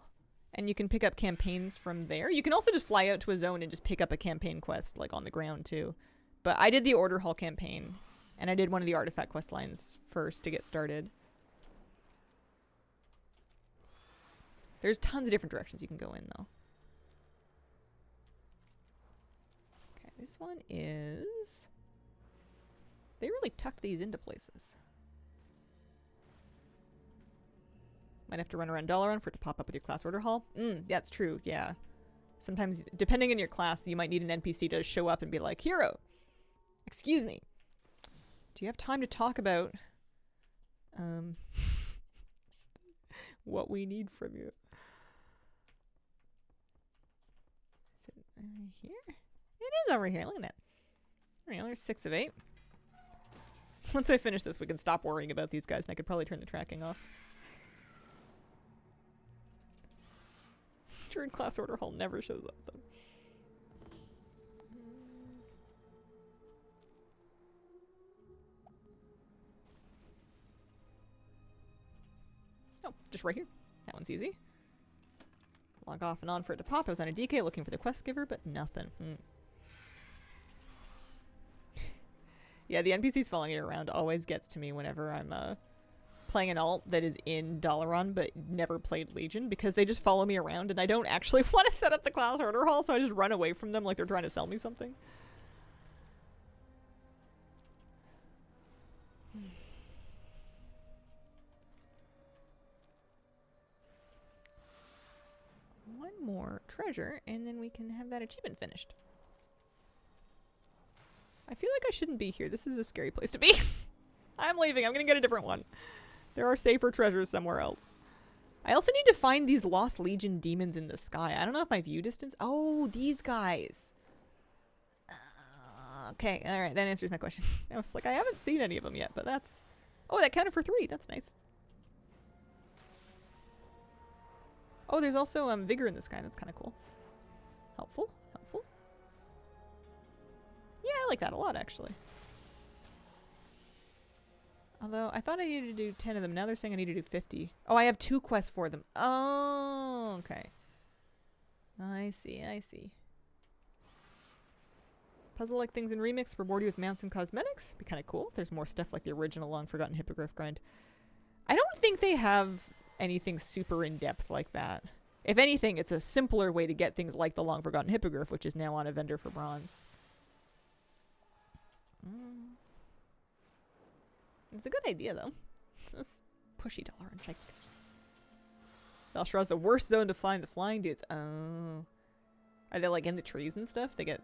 And you can pick up campaigns from there. You can also just fly out to a zone and just pick up a campaign quest, like on the ground too. But I did the order hall campaign. And I did one of the artifact quest lines first to get started. There's tons of different directions you can go in, though. Okay, this one is... They really tucked these into places. Might have to run around Dalaran for it to pop up with your class order hall. That's true, yeah. Sometimes, depending on your class, you might need an NPC to show up and be like, Hero! Excuse me. Do you have time to talk about what we need from you? Is it over here? It is over here. Look at that. Alright, well, there's 6 of 8. Once I finish this, we can stop worrying about these guys, and I could probably turn the tracking off. Druid class order hall never shows up, though. Oh, just right here. That one's easy. Log off and on for it to pop. I was on a DK looking for the quest giver, but nothing. Yeah, the NPCs following you around always gets to me whenever I'm playing an alt that is in Dalaran but never played Legion, because they just follow me around and I don't actually want to set up the class order hall, so I just run away from them like they're trying to sell me something. One more treasure, and then we can have that achievement finished. I feel like I shouldn't be here. This is a scary place to be. I'm leaving. I'm gonna get a different one. There are safer treasures somewhere else. I also need to find these Lost Legion demons in the sky. I don't know if my view distance... Oh, these guys. Okay, alright. That answers my question. I was like, I haven't seen any of them yet, but that's... Oh, that counted for 3. That's nice. Oh, there's also Vigor in the sky. That's kind of cool. Helpful. Helpful. Yeah, I like that a lot, actually. Although, I thought I needed to do 10 of them. Now they're saying I need to do 50. Oh, I have 2 quests for them. Oh, okay. I see, I see. Puzzle-like things in Remix reward you with mounts and cosmetics. Be kind of cool if there's more stuff like the original Long Forgotten Hippogriff grind. I don't think they have anything super in-depth like that. If anything, it's a simpler way to get things like the Long Forgotten Hippogriff, which is now on a vendor for bronze. It's a good idea, though. It's this pushy Dalaran shysters. Val'Sharah's the worst zone to find the flying dudes. Oh. Are they like in the trees and stuff? They get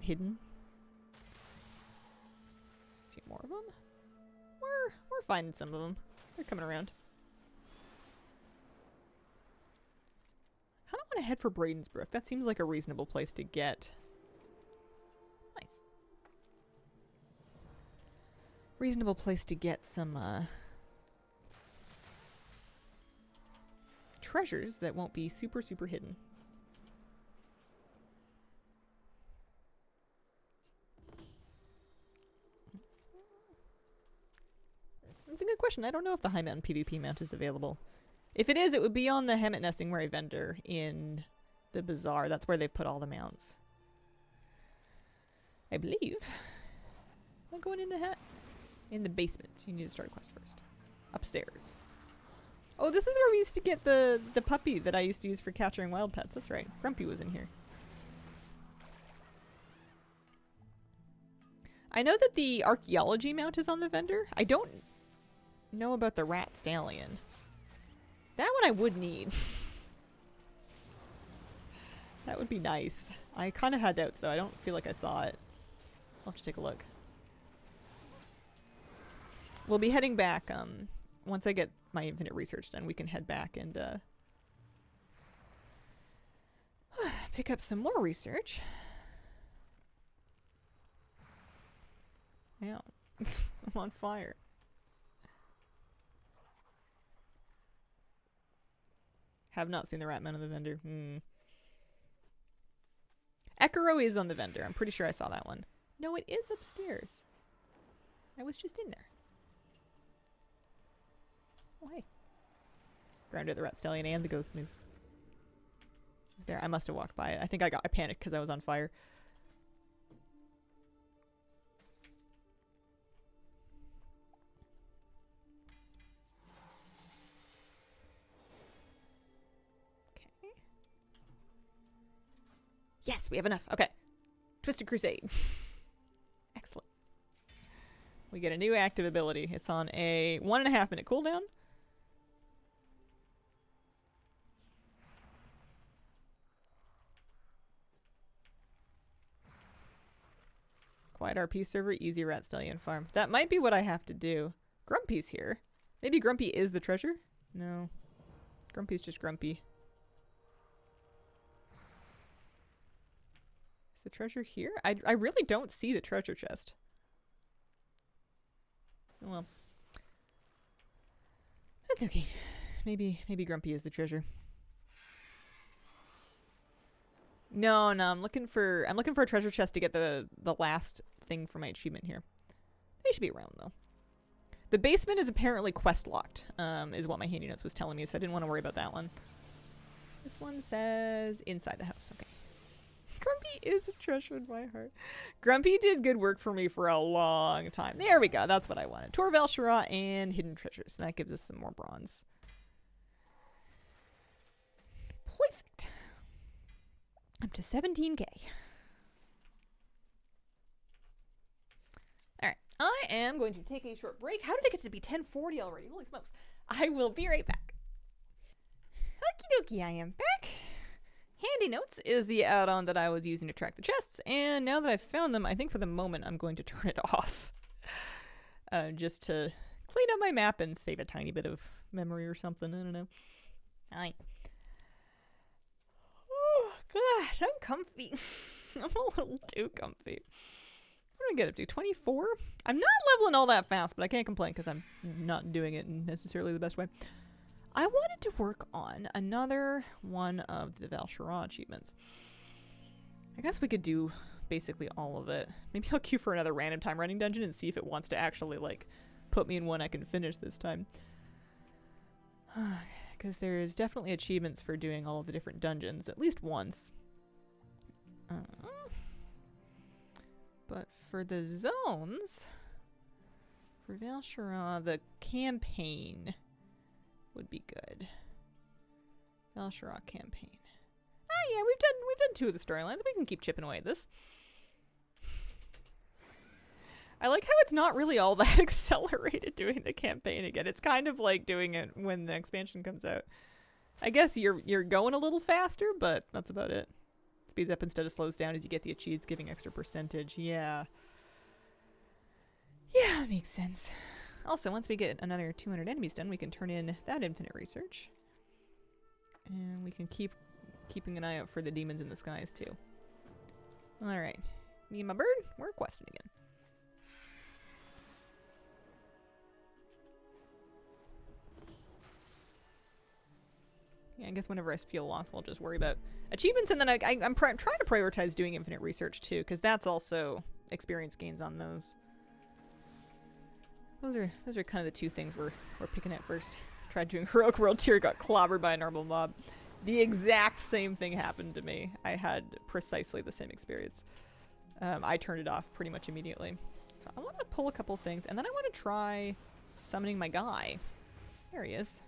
hidden. A few more of them. We're finding some of them. They're coming around. I don't want to head for Bradensbrook. That seems like a reasonable place to get. Nice. Reasonable place to get some treasures that won't be super hidden. That's a good question. I don't know if the High Mountain PvP mount is available. If it is, it would be on the Hemet Nessingwary vendor in the bazaar. That's where they've put all the mounts. I believe. Am I going in the hat? In the basement. You need to start a quest first. Upstairs. Oh, this is where we used to get the puppy that I used to use for capturing wild pets. That's right. Grumpy was in here. I know that the archaeology mount is on the vendor. I don't know about the rat stallion. That one I would need. That would be nice. I kind of had doubts though. I don't feel like I saw it. I'll have to take a look. We'll be heading back. Once I get my infinite research done, we can head back and pick up some more research. Yeah. I'm on fire. Have not seen the Ratman on the vendor. Ekiro is on the vendor. I'm pretty sure I saw that one. No, it is upstairs. I was just in there. Oh, hey. Grounded the Rat Stallion and the Ghost Moose. Is there? I must have walked by it. I think I panicked because I was on fire. Yes, we have enough. Okay. Twisted Crusade. Excellent. We get a new active ability. It's on a 1.5 minute cooldown. Quiet RP server, easy Rat Stallion farm. That might be what I have to do. Grumpy's here. Maybe Grumpy is the treasure? No. Grumpy's just Grumpy. The treasure here? I really don't see the treasure chest. Oh well. That's okay. Maybe Grumpy is the treasure. No, I'm looking for a treasure chest to get the last thing for my achievement here. They should be around though. The basement is apparently quest locked, is what my handy notes was telling me, so I didn't want to worry about that one. This one says inside the house. Okay. Grumpy is a treasure in my heart. Grumpy did good work for me for a long time. There we go. That's what I wanted. Tor Val'sharah and Hidden Treasures. And that gives us some more bronze. Perfect. Up to 17k. Alright. I am going to take a short break. How did it get to be 10:40 already? Holy smokes. I will be right back. Okie dokie, I am back. Handy Notes is the add-on that I was using to track the chests, and now that I've found them, I think for the moment I'm going to turn it off. Just to clean up my map and save a tiny bit of memory or something, I don't know. Hi. Oh, gosh, I'm comfy. I'm a little too comfy. What do I get up to, 24? I'm not leveling all that fast, but I can't complain because I'm not doing it in necessarily the best way. I wanted to work on another one of the Val'sharah achievements. I guess we could do basically all of it. Maybe I'll queue for another random time running dungeon and see if it wants to actually, like, put me in one I can finish this time. Because there's definitely achievements for doing all of the different dungeons at least once. But for the zones, for Val'sharah, the campaign would be good. Val'sharah campaign. Oh yeah, we've done 2 of the storylines. We can keep chipping away at this. I like how it's not really all that accelerated doing the campaign again. It's kind of like doing it when the expansion comes out. I guess you're going a little faster, but that's about it. speeds up instead of slows down as you get the achieves, giving extra percentage. Yeah. Yeah, that makes sense. Also, once we get another 200 enemies done, we can turn in that infinite research. And we can keep keeping an eye out for the demons in the skies, too. Alright. Me and my bird, we're questing again. Yeah, I guess whenever I feel lost, we'll just worry about achievements, and then I'm trying to prioritize doing infinite research, too, because that's also experience gains on those. Those are kind of the two things we're picking at first. Tried doing Heroic World Tier, got clobbered by a normal mob. The exact same thing happened to me. I had precisely the same experience. I turned it off pretty much immediately. So I want to pull a couple things, and then I want to try summoning my guy. There he is.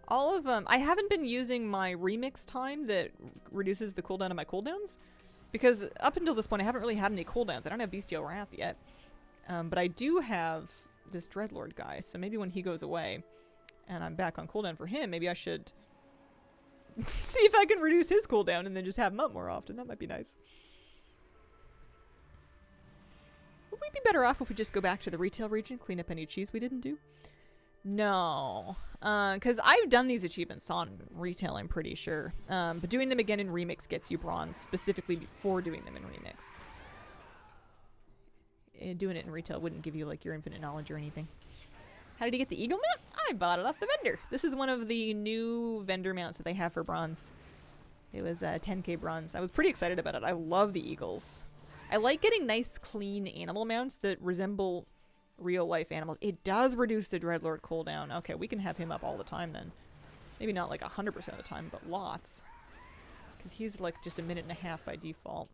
All of I haven't been using my remix time that reduces the cooldown of my cooldowns. Because up until this point, I haven't really had any cooldowns. I don't have Bestial Wrath yet. But I do have this Dreadlord guy. So maybe when he goes away and I'm back on cooldown for him, maybe I should see if I can reduce his cooldown and then just have him up more often. That might be nice. Would we be better off if we just go back to the retail region, clean up any cheese we didn't do? No. Because I've done these achievements on retail, I'm pretty sure. But doing them again in Remix gets you bronze, specifically before doing them in Remix. And doing it in retail wouldn't give you, like, your infinite knowledge or anything. How did you get the eagle mount? I bought it off the vendor. This is one of the new vendor mounts that they have for bronze. It was 10k bronze. I was pretty excited about it. I love the eagles. I like getting nice, clean animal mounts that resemble real-life animals. It does reduce the Dreadlord cooldown. Okay, we can have him up all the time then. Maybe not like 100% of the time, but lots. Because he's like just a minute and a half by default.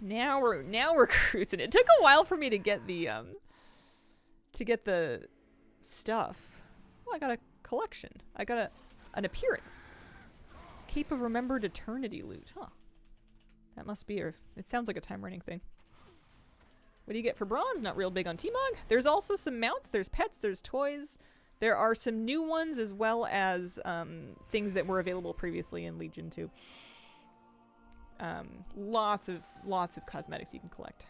Now we're cruising. It took a while for me to get the stuff. Oh, I got a collection. I got an appearance. Cape of Remembered Eternity loot. Huh. That must be it sounds like a time running thing. What do you get for bronze? Not real big on T-Mog. There's also some mounts, there's pets, there's toys. There are some new ones as well as things that were available previously in Legion 2. Lots of cosmetics you can collect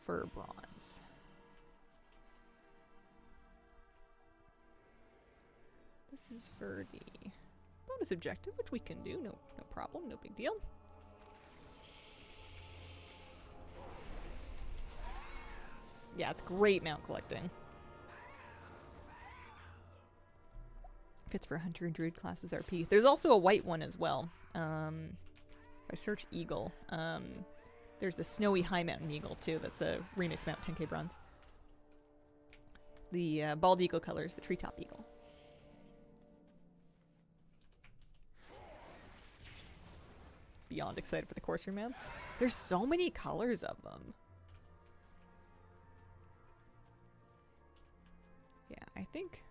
for bronze. This is for the bonus objective, which we can do. No problem, no big deal. Yeah, it's great mount collecting. Fits for Hunter and Druid classes RP. There's also a white one as well. If I search Eagle, there's the Snowy High Mountain Eagle too. That's a remix mount, 10k bronze. The Bald Eagle colors, the Treetop Eagle. Beyond excited for the Corsair mounts. There's so many colors of them. Yeah, I think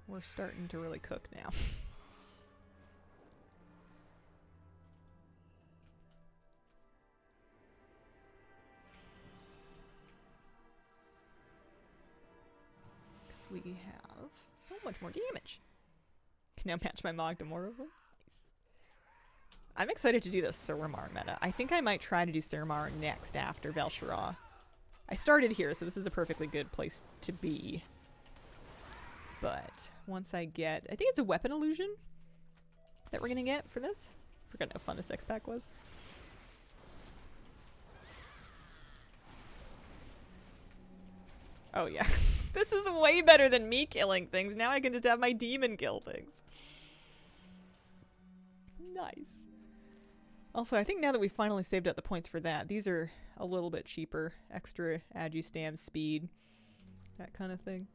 we're starting to really cook now. Because we have so much more damage. Can now match my Mog to more of them. Nice. I'm excited to do the Suramar meta. I think I might try to do Suramar next after Val'sharah. I started here, so this is a perfectly good place to be. But once I think it's a weapon illusion that we're gonna get for this. Forgot how fun this X pack was. Oh yeah, this is way better than me killing things. Now I can just have my demon kill things. Nice. Also, I think now that we finally saved up the points for that, these are a little bit cheaper. Extra agi stamp, speed, that kind of thing.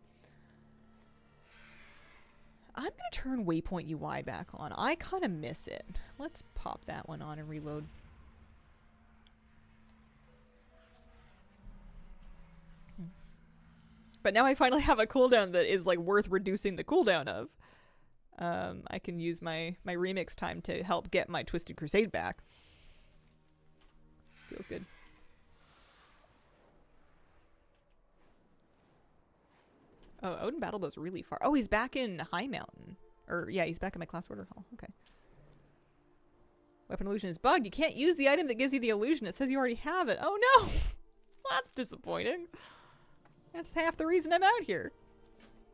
I'm going to turn Waypoint UI back on. I kind of miss it. Let's pop that one on and reload. But now I finally have a cooldown that is like worth reducing the cooldown of. I can use my remix time to help get my Twisted Crusade back. Feels good. Oh, Odin Battlebow's really far. Oh, he's back in High Mountain. Or, yeah, he's back in my class order hall. Okay. Weapon illusion is bugged. You can't use the item that gives you the illusion. It says you already have it. Oh, no! Well, that's disappointing. That's half the reason I'm out here.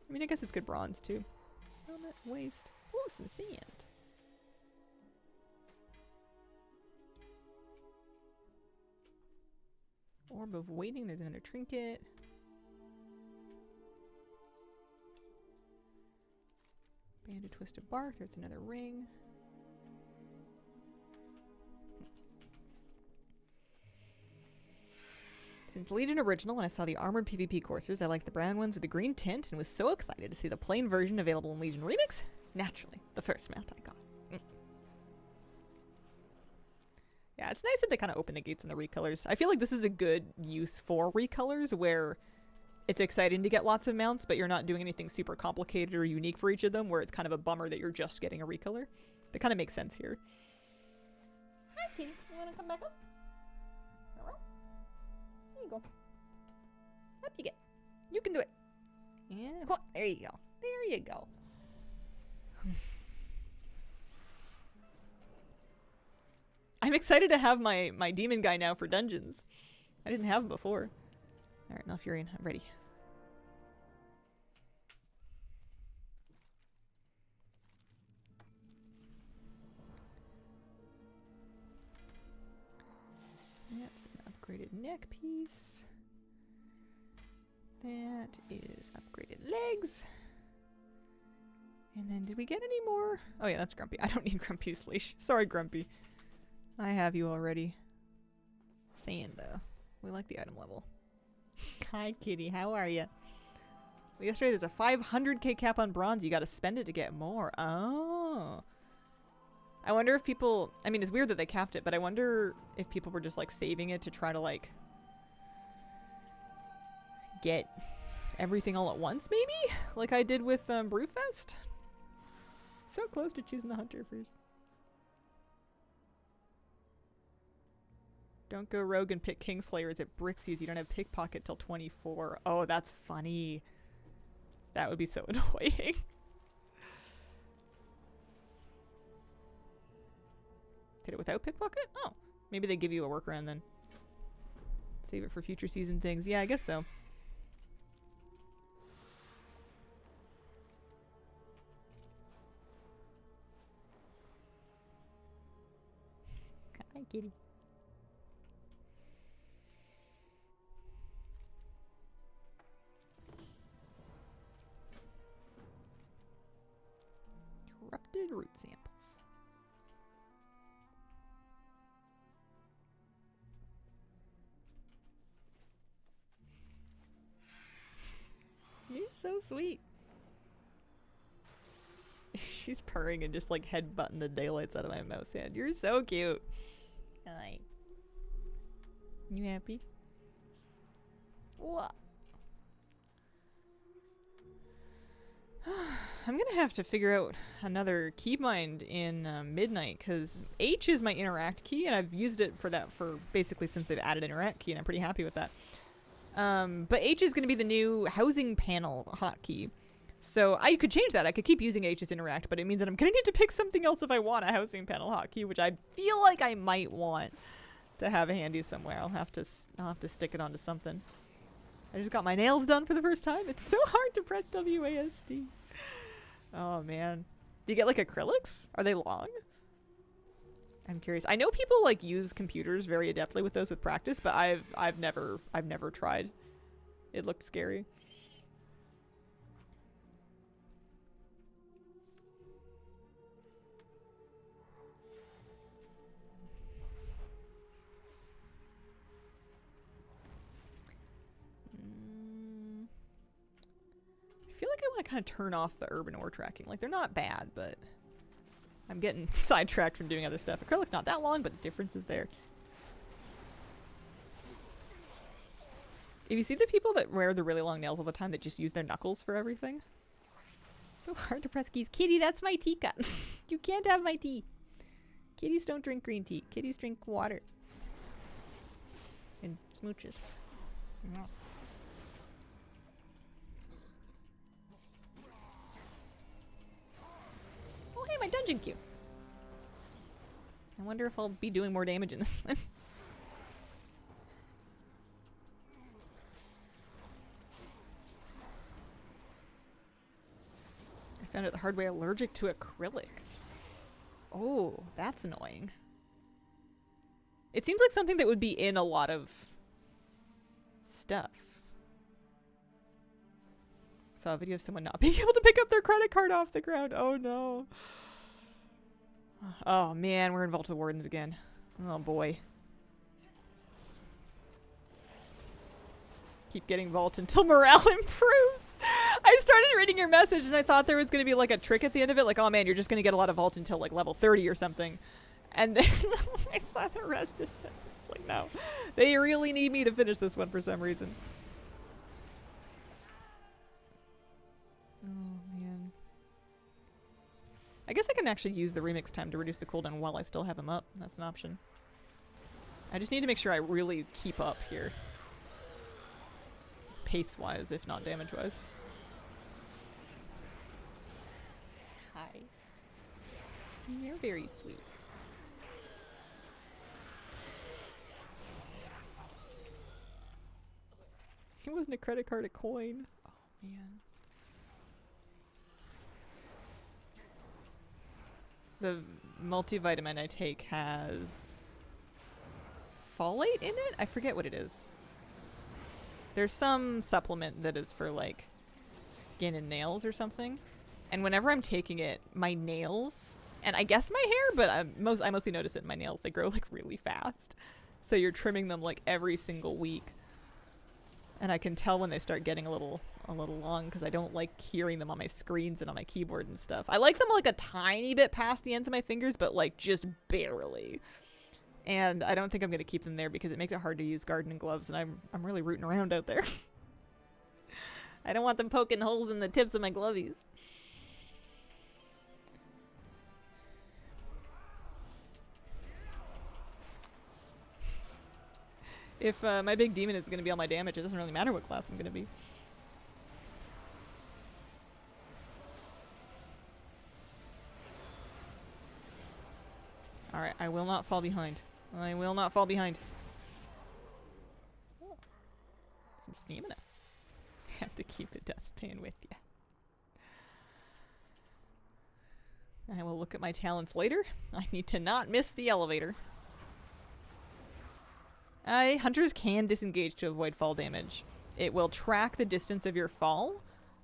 I mean, I guess it's good bronze, too. Helmet, waist. Ooh, some sand. Orb of waiting. There's another trinket. Band of twisted bark. There's another ring. Since Legion Original, when I saw the armored PvP coursers, I liked the brown ones with the green tint and was so excited to see the plain version available in Legion Remix. Naturally, the first mount I got. Yeah, it's nice that they kind of open the gates on the recolors. I feel like this is a good use for recolors where it's exciting to get lots of mounts, but you're not doing anything super complicated or unique for each of them, where it's kind of a bummer that you're just getting a recolor. That kind of makes sense here. Hi, Kitty. You want to come back up? Alright. There you go. Up you get. You can do it. Yeah. Oh, there you go. There you go. I'm excited to have my demon guy now for dungeons. I didn't have him before. Alright, now Furion, I'm ready. That's an upgraded neck piece. That is upgraded legs. And then did we get any more? Oh yeah, that's Grumpy. I don't need Grumpy's leash. Sorry, Grumpy. I have you already. Sand, though. We like the item level. Hi, kitty. How are you? Well, yesterday there's a 500k cap on bronze. You gotta spend it to get more. Oh. I wonder if people... I mean, it's weird that they capped it, but I wonder if people were just, like, saving it to try to, like... get everything all at once, maybe? Like I did with Brewfest? So close to choosing the hunter first. Don't go rogue and pick Kingslayers at Brixies. You don't have pickpocket till 24. Oh, that's funny. That would be so annoying. Did it without pickpocket? Oh, maybe they give you a workaround then. Save it for future season things. Yeah, I guess so. Hi, kitty. Corrupted root samples. You're so sweet. She's purring and just like headbutting the daylights out of my mouse hand. You're so cute. Hi. You happy? What? I'm gonna have to figure out another keybind in Midnight, because H is my interact key, and I've used it for that for basically since they've added interact key, and I'm pretty happy with that. But H is gonna be the new housing panel hotkey. So I could change that. I could keep using H as interact, but it means that I'm gonna need to pick something else if I want a housing panel hotkey, which I feel like I might want to have handy somewhere. I'll have to stick it onto something. I just got my nails done for the first time. It's so hard to press WASD. Oh man. Do you get like acrylics? Are they long? I'm curious. I know people like use computers very adeptly with those with practice, but I've never tried. It looked scary. I feel like I want to kind of turn off the urban ore tracking. Like, they're not bad, but I'm getting sidetracked from doing other stuff. Acrylic's not that long, but the difference is there. If you see the people that wear the really long nails all the time that just use their knuckles for everything. So hard to press keys. Kitty, that's my teacup. You can't have my tea. Kitties don't drink green tea. Kitties drink water. And smooches. Yeah. dungeon queue. I wonder if I'll be doing more damage in this one. I found out the hard way, allergic to acrylic. Oh, that's annoying. It seems like something that would be in a lot of stuff. Saw a video of someone not being able to pick up their credit card off the ground. Oh no. Oh man, we're in Vault of the Wardens again. Oh boy. Keep getting Vault until morale improves. I started reading your message and I thought there was going to be like a trick at the end of it. Like, oh man, you're just going to get a lot of Vault until like level 30 or something. And then I saw the rest of it. It's like, no. They really need me to finish this one for some reason. Oh man. I guess I can actually use the remix time to reduce the cooldown while I still have them up. That's an option. I just need to make sure I really keep up here. Pace-wise, if not damage-wise. Hi. You're very sweet. It wasn't a credit card, a coin. Oh, man. The multivitamin I take has folate in it? I forget what it is. There's some supplement that is for like skin and nails or something. And whenever I'm taking it, my nails, and I guess my hair, but I mostly notice it in my nails. They grow like really fast. So you're trimming them like every single week. And I can tell when they start getting a little long because I don't like hearing them on my screens and on my keyboard and stuff. I like them like a tiny bit past the ends of my fingers, but like just barely. And I don't think I'm going to keep them there because it makes it hard to use gardening gloves, and I'm really rooting around out there. I don't want them poking holes in the tips of my glovies. If my big demon is going to be all my damage, it doesn't really matter what class I'm going to be. Alright, I will not fall behind. I will not fall behind. Oh, some stamina. Have to keep a dustpan with you. I will look at my talents later. I need to not miss the elevator. Hunters can disengage to avoid fall damage. It will track the distance of your fall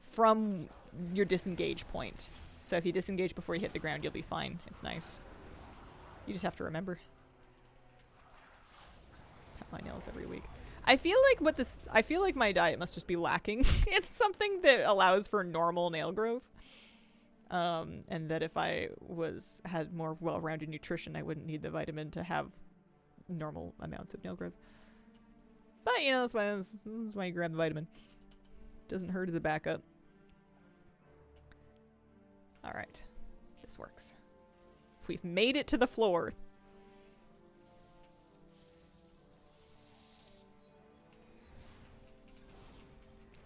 from your disengage point. So if you disengage before you hit the ground, you'll be fine. It's nice. You just have to remember. Cut my nails every week. I feel like my diet must just be lacking. It's something that allows for normal nail growth. And that if I had more well-rounded nutrition, I wouldn't need the vitamin to have normal amounts of nail growth. But you know, that's why you grab the vitamin. Doesn't hurt as a backup. Alright. This works. We've made it to the floor.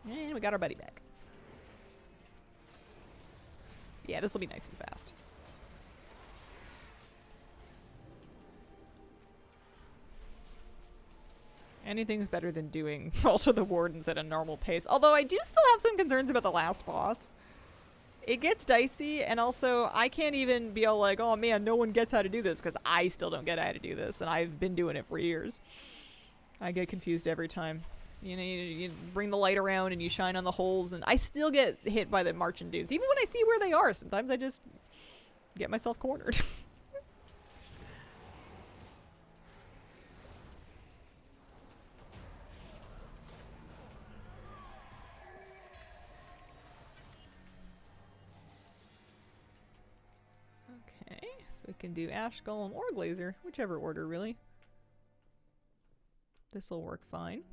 And we got our buddy back. Yeah, this will be nice and fast. Anything's better than doing Vault of the Wardens at a normal pace. Although I do still have some concerns about the last boss. It gets dicey, and also I can't even be all like, oh man, no one gets how to do this, because I still don't get how to do this, and I've been doing it for years. I get confused every time. You know, you bring the light around and you shine on the holes, and I still get hit by the marching dudes. Even when I see where they are, sometimes I just get myself cornered. Okay, so we can do Ash Golem or Glazer, whichever order really. This'll work fine.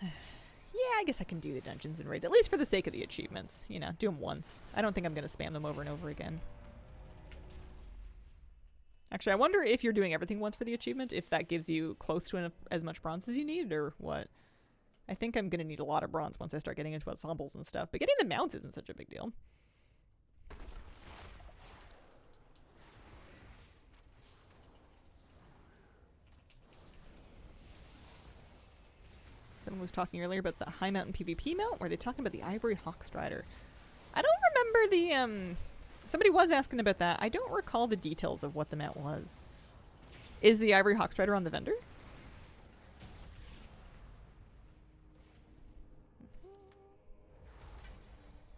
Yeah, I guess I can do the dungeons and raids, at least for the sake of the achievements. You know, do them once. I don't think I'm going to spam them over and over again. Actually, I wonder if you're doing everything once for the achievement, if that gives you close to as much bronze as you need, or what. I think I'm going to need a lot of bronze once I start getting into ensembles and stuff. But getting the mounts isn't such a big deal. Someone was talking earlier about the High Mountain PvP mount. Were they talking about the Ivory Hawkstrider? I don't remember the, somebody was asking about that. I don't recall the details of what the mount was. Is the Ivory Hawkstrider on the vendor?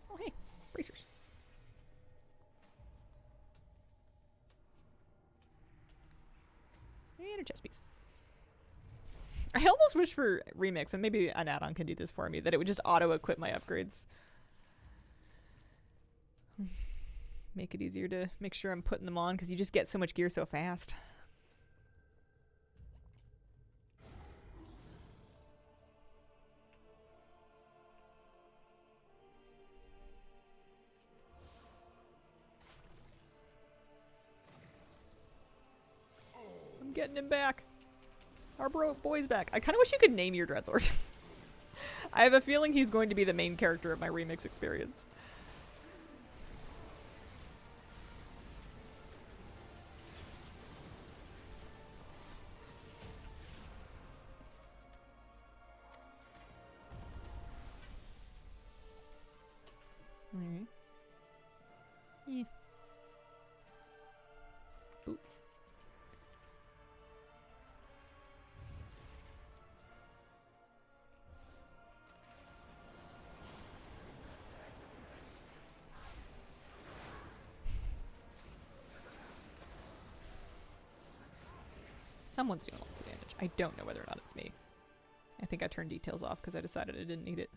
Oh, hey. Bracers. And a chest piece. I almost wish for Remix, and maybe an add-on can do this for me, that it would just auto-equip my upgrades. Make it easier to make sure I'm putting them on, because you just get so much gear so fast. I'm getting him back. Our boy's back. I kind of wish you could name your Dreadlord. I have a feeling he's going to be the main character of my Remix experience. Alright. Yeah. Boots. Someone's doing lots of damage. I don't know whether or not it's me. I think I turned details off because I decided I didn't need it.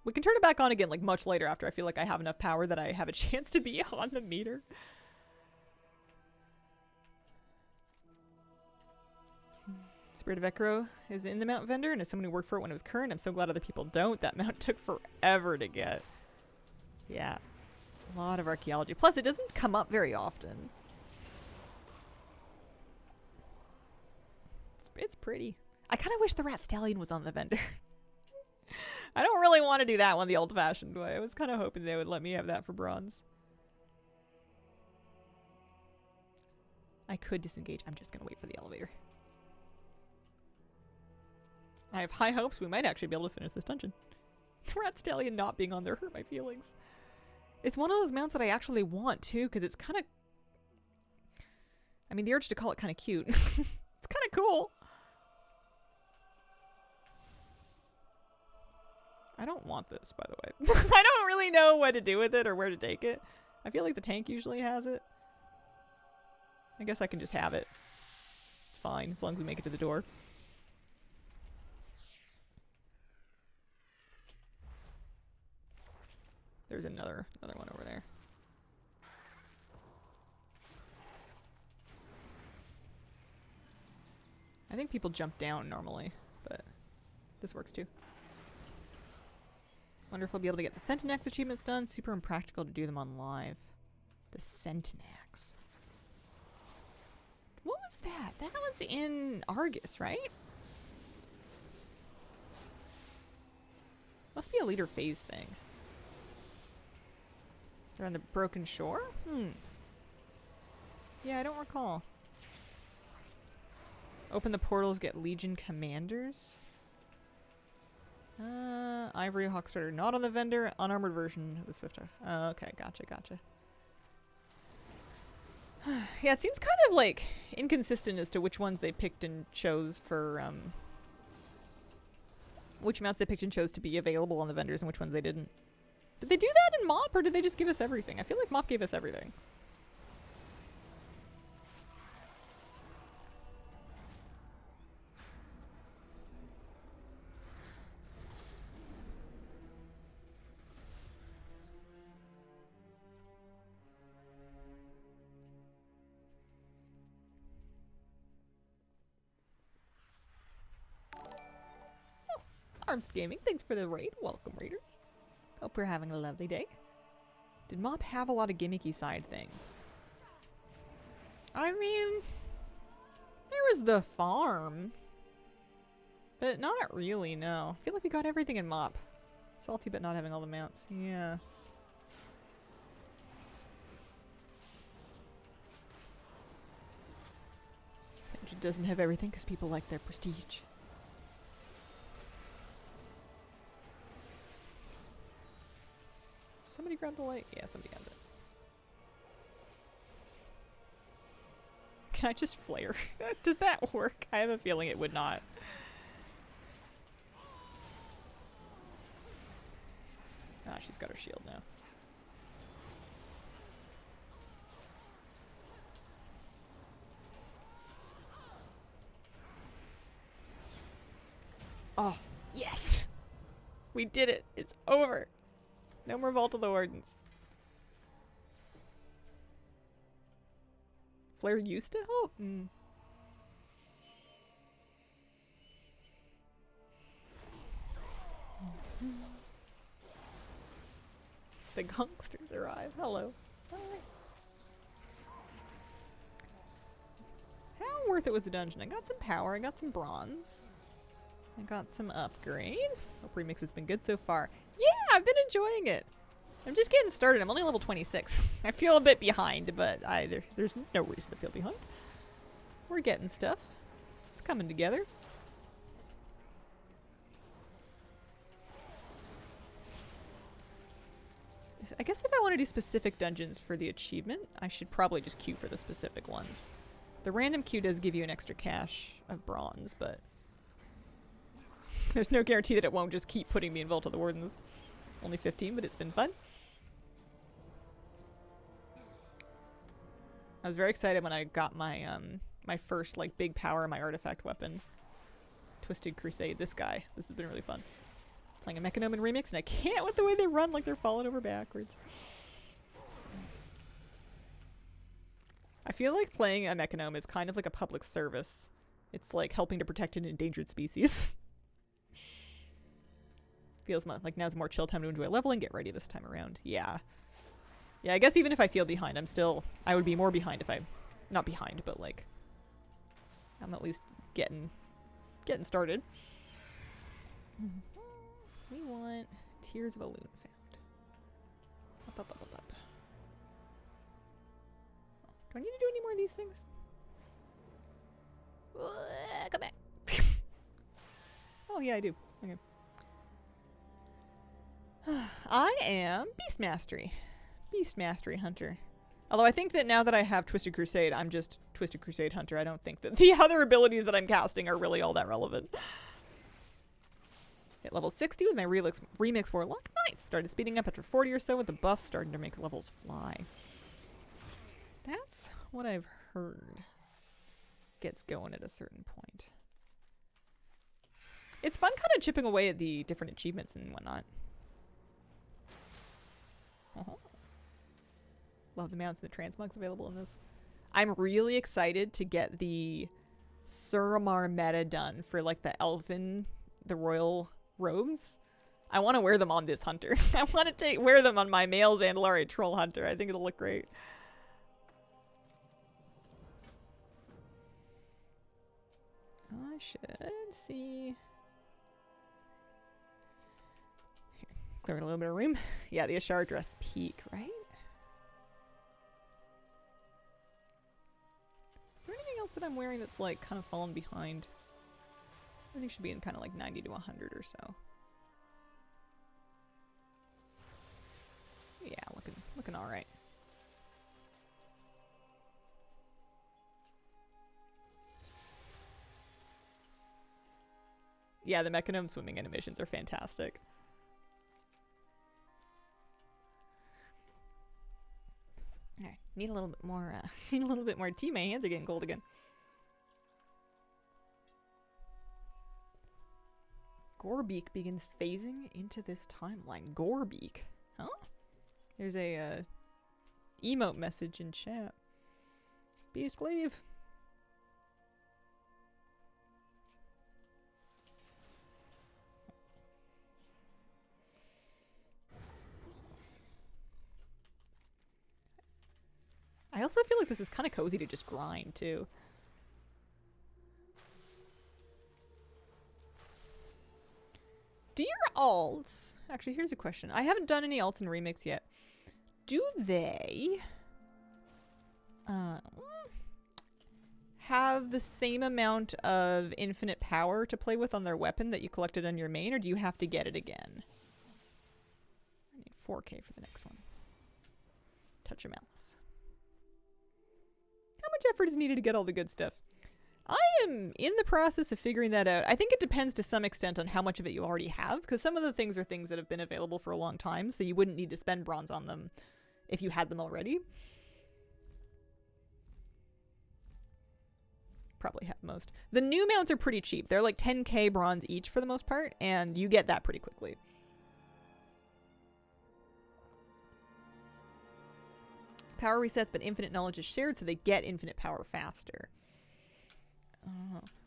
We can turn it back on again like much later after I feel like I have enough power that I have a chance to be on the meter. Spirit of Ekro is in the mount vendor, and as someone who worked for it when it was current, I'm so glad other people don't. That mount took forever to get. Yeah. A lot of archaeology. Plus, it doesn't come up very often. It's pretty. I kind of wish the Rat Stallion was on the vendor. I don't really want to do that one the old-fashioned way. I was kind of hoping they would let me have that for bronze. I could disengage. I'm just going to wait for the elevator. I have high hopes we might actually be able to finish this dungeon. The Rat Stallion not being on there hurt my feelings. It's one of those mounts that I actually want, too, because it's kind of... I mean, the urge to call it kind of cute. It's kind of cool. I don't want this, by the way. I don't really know what to do with it or where to take it. I feel like the tank usually has it. I guess I can just have it. It's fine, as long as we make it to the door. There's another one over there. I think people jump down normally, but this works too. Wonder if we'll be able to get the Centinax achievements done. Super impractical to do them on live. The Centinax. What was that? That was in Argus, right? Must be a leader phase thing. They're on the Broken Shore? Yeah, I don't recall. Open the portals, get Legion commanders. Ivory Hawkstrider not on the vendor. Unarmored version of the Swifter. Okay, gotcha. Yeah, it seems kind of like inconsistent as to which ones they picked and chose for which mounts they picked and chose to be available on the vendors and which ones they didn't. Did they do that in MoP, or did they just give us everything? I feel like MoP gave us everything. Arms Gaming, thanks for the raid. Welcome, raiders. Hope you're having a lovely day. Did MoP have a lot of gimmicky side things? I mean, there was the farm. But not really, no. I feel like we got everything in Mop. Salty but not having all the mounts. Yeah. It doesn't have everything because people like their prestige. Somebody grab the light? Yeah, somebody got it. Can I just flare? Does that work? I have a feeling it would not. Ah, she's got her shield now. Oh, yes! We did it! It's over! No more Vault of the Wardens. Flare used to help? Mm. The gongsters arrive. Hello. Alright. How worth it was the dungeon? I got some power, I got some bronze. I got some upgrades. Hope Remix has been good so far. Yeah, I've been enjoying it. I'm just getting started. I'm only level 26. I feel a bit behind, but there's no reason to feel behind. We're getting stuff. It's coming together. I guess if I want to do specific dungeons for the achievement, I should probably just queue for the specific ones. The random queue does give you an extra cache of bronze, but there's no guarantee that it won't just keep putting me in Vault of the Wardens. Only 15, but it's been fun. I was very excited when I got my my first like big power, my artifact weapon, Twisted Crusade. This guy. This has been really fun. Playing a Mechagnome Remix, and I can't with the way they run, like they're falling over backwards. I feel like playing a Mechagnome is kind of like a public service. It's like helping to protect an endangered species. Feels like now's more chill time to enjoy leveling, get ready this time around. Yeah. Yeah, I guess even if I feel behind, I would be more behind if not behind, but like, I'm at least getting started. We want Tears of a Loon found. Up, up, up, up, up. Do I need to do any more of these things? Come back. Oh yeah, I do. Okay. I am Beast Mastery. Beast Mastery Hunter. Although I think that now that I have Twisted Crusade, I'm just Twisted Crusade Hunter. I don't think that the other abilities that I'm casting are really all that relevant. Hit level 60 with my Remix Warlock. Nice! Started speeding up after 40 or so with the buffs starting to make levels fly. That's what I've heard gets going at a certain point. It's fun kind of chipping away at the different achievements and whatnot. Love the mounts and the transmogs available in this. I'm really excited to get the Suramar meta done for like the royal robes. I want to wear them on this hunter. I want to wear them on my male Zandalari troll hunter. I think it'll look great. I should see. Here, clear a little bit of room. Yeah, the Ashara dress peak, right? Is there anything else that I'm wearing that's like kind of fallen behind? I think should be in kind of like 90 to 100 or so. Yeah, looking all right. Yeah, the Mechagnome swimming animations are fantastic. Alright, need a little bit more tea. My hands are getting cold again. Gorebeak begins phasing into this timeline. Gorebeak? Huh? There's a emote message in chat. Beast Cleave. I also feel like this is kind of cozy to just grind, too. Do your alts... Actually, here's a question. I haven't done any alts in Remix yet. Do they... have the same amount of infinite power to play with on their weapon that you collected on your main, or do you have to get it again? I need 4K for the next one. Touch your malice. How much effort is needed to get all the good stuff? I am in the process of figuring that out. I think it depends to some extent on how much of it you already have, because some of the things are things that have been available for a long time, so you wouldn't need to spend bronze on them if you had them already. Probably have most. The new mounts are pretty cheap. They're like 10k bronze each for the most part, and you get that pretty quickly. Power resets, but infinite knowledge is shared, so they get infinite power faster.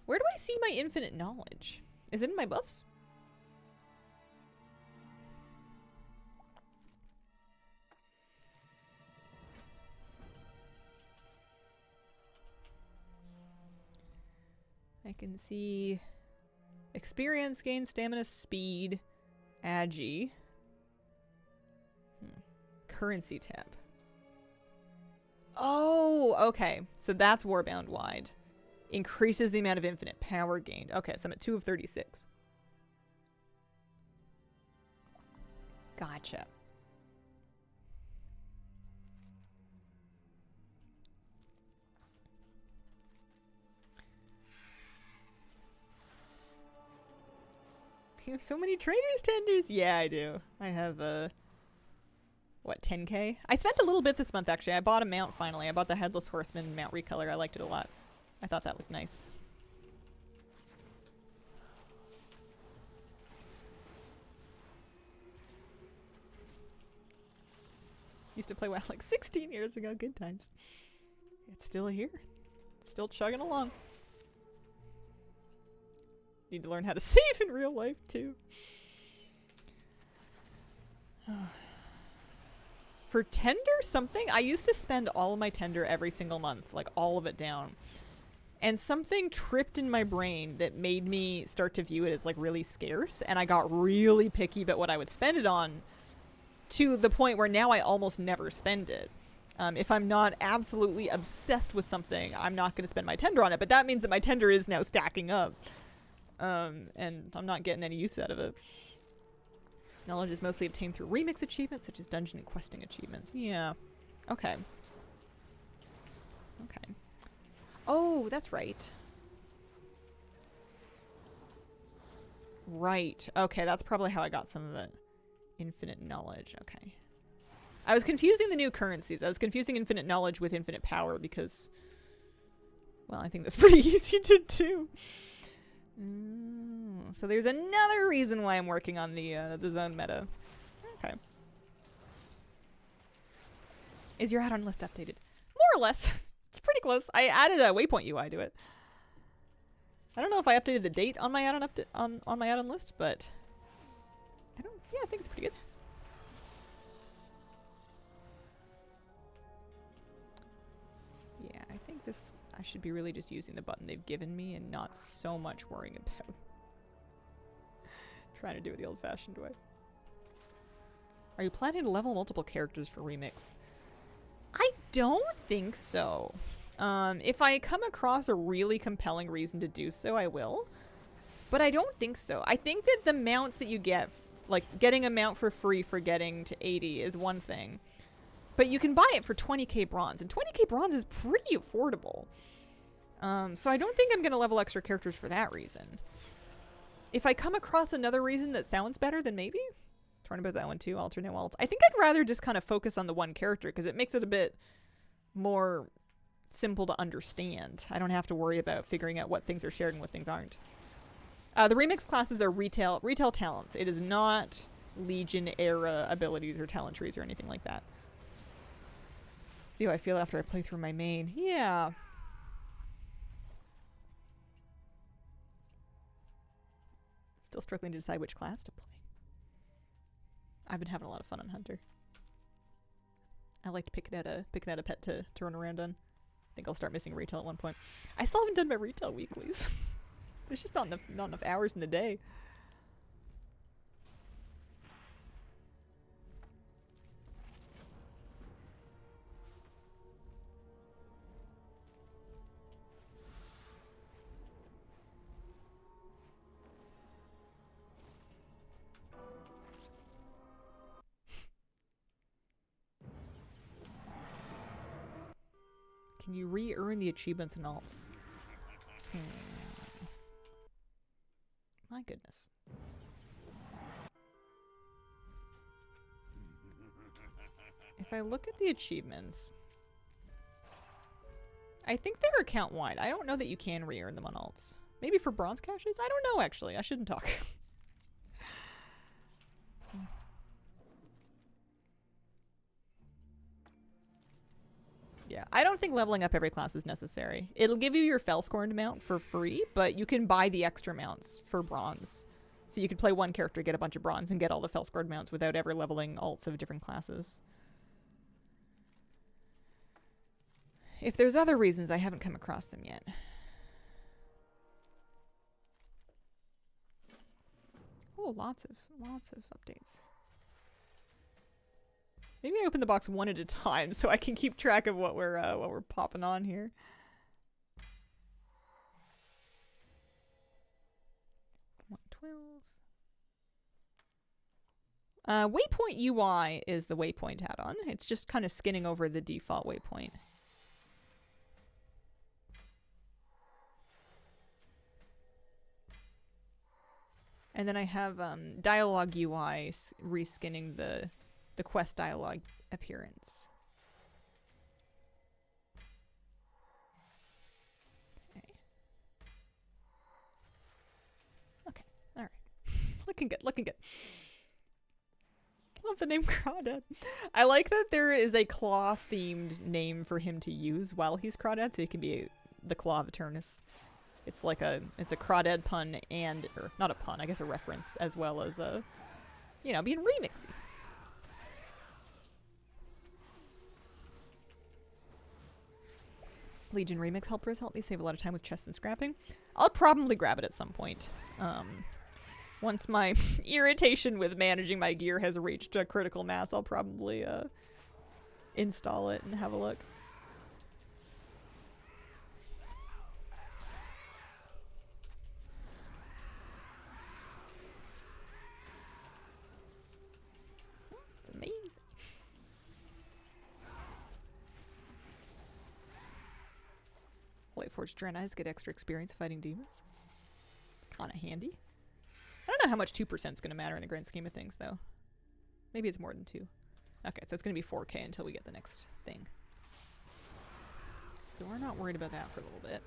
Where do I see my infinite knowledge? Is it in my buffs? I can see experience gain, stamina, speed, agi. Currency tab. Oh, okay. So that's Warbound wide. Increases the amount of infinite power gained. Okay, so I'm at 2 of 36. Gotcha. You have so many traders tenders? Yeah, I do. I have, what, 10k? I spent a little bit this month, actually. I bought a mount, finally. I bought the Headless Horseman mount recolor. I liked it a lot. I thought that looked nice. Used to play WoW like 16 years ago. Good times. It's still here. It's still chugging along. Need to learn how to save in real life, too. For tender something, I used to spend all of my tender every single month, like all of it down. And something tripped in my brain that made me start to view it as like really scarce, and I got really picky about what I would spend it on, to the point where now I almost never spend it. If I'm not absolutely obsessed with something, I'm not going to spend my tender on it, but that means that my tender is now stacking up. And I'm not getting any use out of it. Knowledge is mostly obtained through remix achievements, such as dungeon and questing achievements. Yeah. Okay. Okay. Oh, that's right. Right. Okay, that's probably how I got some of the infinite knowledge. Okay. I was confusing the new currencies. I was confusing infinite knowledge with infinite power because, well, I think that's pretty easy to do. So there's another reason why I'm working on the zone meta. Okay. Is your add-on list updated? More or less. It's pretty close. I added a waypoint UI to it. I don't know if I updated the date on my add-on on my add-on list, but I think it's pretty good. Yeah, I think this I should be really just using the button they've given me and not so much worrying about trying to do it the old-fashioned way. Are you planning to level multiple characters for Remix? I don't think so. If I come across a really compelling reason to do so, I will. But I don't think so. I think that the mounts that you get, like getting a mount for free for getting to 80 is one thing. But you can buy it for 20k bronze, and 20k bronze is pretty affordable. So I don't think I'm going to level extra characters for that reason. If I come across another reason that sounds better, then maybe. Torn about that one too, alternate waltz. I think I'd rather just kind of focus on the one character, because it makes it a bit more simple to understand. I don't have to worry about figuring out what things are shared and what things aren't. The remix classes are retail talents. It is not Legion era abilities or talent trees or anything like that. See how I feel after I play through my main. Yeah. Still struggling to decide which class to play. I've been having a lot of fun on Hunter. I like to pick it out a pet to run around on. I think I'll start missing retail at one point. I still haven't done my retail weeklies. There's just not enough hours in the day. Can you re-earn the achievements and alts? My goodness. If I look at the achievements, I think they're account-wide. I don't know that you can re-earn them on alts. Maybe for bronze caches? I don't know, actually. I shouldn't talk. Yeah, I don't think leveling up every class is necessary. It'll give you your Felscorn mount for free, but you can buy the extra mounts for bronze. So you could play one character, get a bunch of bronze, and get all the Felscorn mounts without ever leveling alts of different classes. If there's other reasons, I haven't come across them yet. Oh, lots of updates. Maybe I open the box one at a time so I can keep track of what we're popping on here. Waypoint UI is the waypoint add-on. It's just kind of skinning over the default waypoint. And then I have dialogue UI reskinning the quest dialogue appearance. Okay, all right. Looking good, looking good. Love the name Crawdad. I like that there is a claw-themed name for him to use while he's Crawdad, so he can be the Claw of Eternus. It's like it's a Crawdad pun and, or not a pun, I guess a reference, as well as a, you know, being remixy. Legion Remix helpers help me save a lot of time with chests and scrapping. I'll probably grab it at some point. Once my irritation with managing my gear has reached a critical mass, I'll probably install it and have a look. It's amazing. Lightforged Draenei's get extra experience fighting demons. It's kind of handy. I don't know how much 2% is going to matter in the grand scheme of things, though. Maybe it's more than 2. Okay, so it's going to be 4K until we get the next thing. So we're not worried about that for a little bit.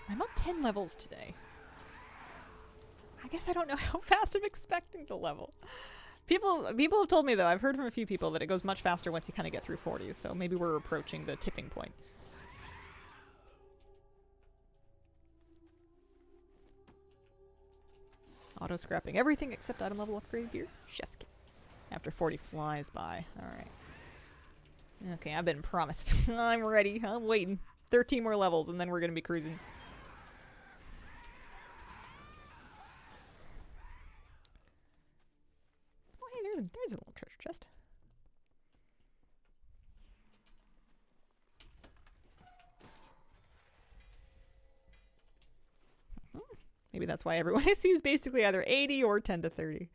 I'm up 10 levels today. I guess I don't know how fast I'm expecting to level. People have told me, though, I've heard from a few people that it goes much faster once you kind of get through 40s, so maybe we're approaching the tipping point. Auto-scrapping everything except item level upgrade gear. Chef's kiss. After 40 flies by. Alright. Okay, I've been promised. I'm ready. I'm waiting. 13 more levels, and then we're going to be cruising. There's a little treasure chest. Maybe that's why everyone I see is basically either 80 or 10 to 30.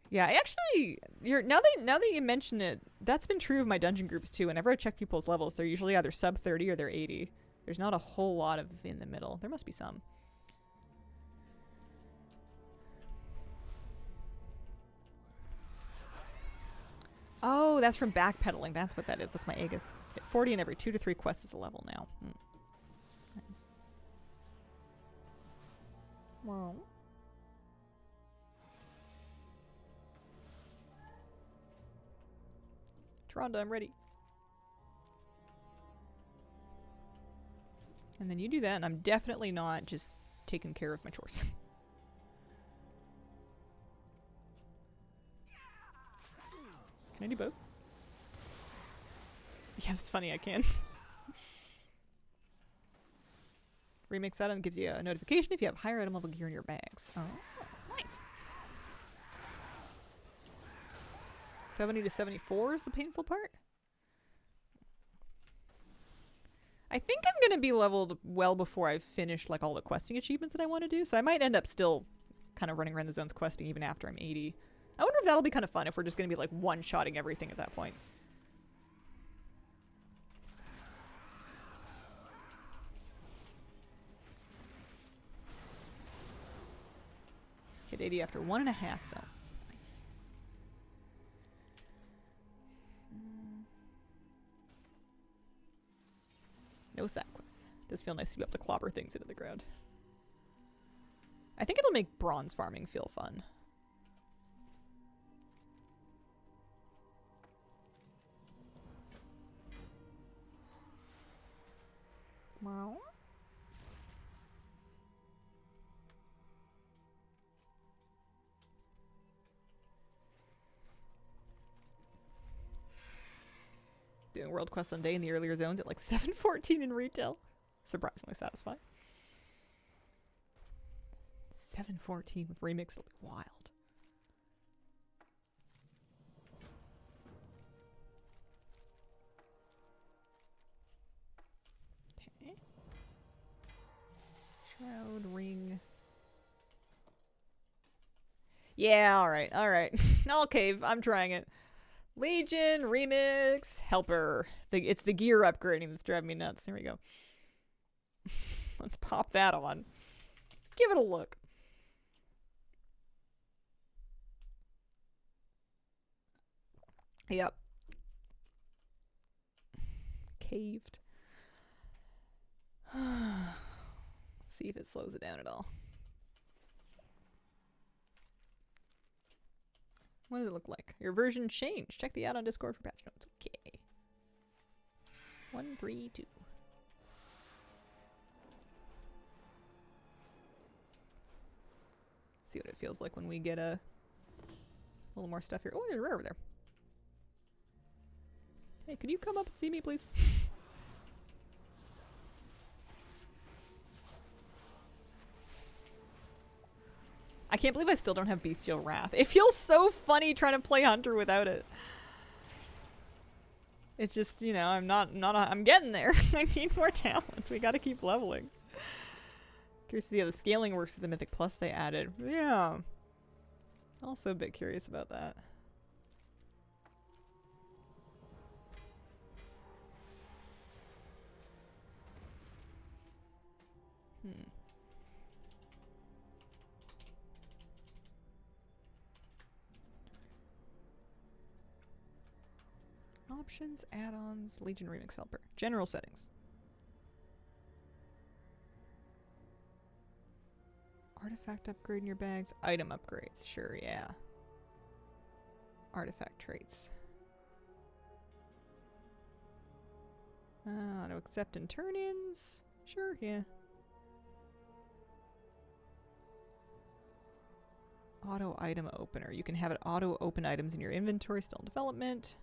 Yeah, actually, now that you mention it, that's been true of my dungeon groups too. Whenever I check people's levels, they're usually either sub 30 or they're 80. There's not a whole lot of in the middle. There must be some. Oh, that's from backpedaling. That's what that is. That's my Aegis. Hit 40 in every 2 to 3 quests is a level now. Nice. Wow. Tronda, I'm ready. And then you do that, and I'm definitely not just taking care of my chores. Can I do both? Yeah, that's funny, I can. Remix that and gives you a notification if you have higher item level gear in your bags. Oh, nice. 70 to 74 is the painful part? I think I'm gonna be leveled well before I've finished like all the questing achievements that I want to do, so I might end up still kind of running around the zones questing even after I'm 80. I wonder if that'll be kind of fun if we're just gonna be like one-shotting everything at that point. Hit 80 after 1.5 zones. Nice. No side quests. Does feel nice to be able to clobber things into the ground. I think it'll make bronze farming feel fun. Wow. Doing world quests on day in the earlier zones at like 7:14 in retail. Surprisingly satisfying. 7:14 with remix, it'll be wild. Okay. Shroud ring. Yeah, alright, alright. I'll cave. I'm trying it. Legion, remix, helper. It's the gear upgrading that's driving me nuts. Here we go. Let's pop that on. Give it a look. Yep. Caved. See if it slows it down at all. What does it look like? Your version changed. Check the ad on Discord for patch notes. Okay. 132. See what it feels like when we get a little more stuff here. Oh, there's a rare over there. Hey, could you come up and see me, please? I can't believe I still don't have Bestial Wrath. It feels so funny trying to play Hunter without it. It's just, you know, I'm getting there. I need more talents. We gotta keep leveling. Curious to see how the scaling works with the Mythic Plus they added. Yeah. Also a bit curious about that. Options, add-ons, Legion Remix Helper. General settings. Artifact upgrade in your bags. Item upgrades. Sure, yeah. Artifact traits. Auto accept and turn-ins. Sure, yeah. Auto item opener. You can have it auto open items in your inventory, still in development.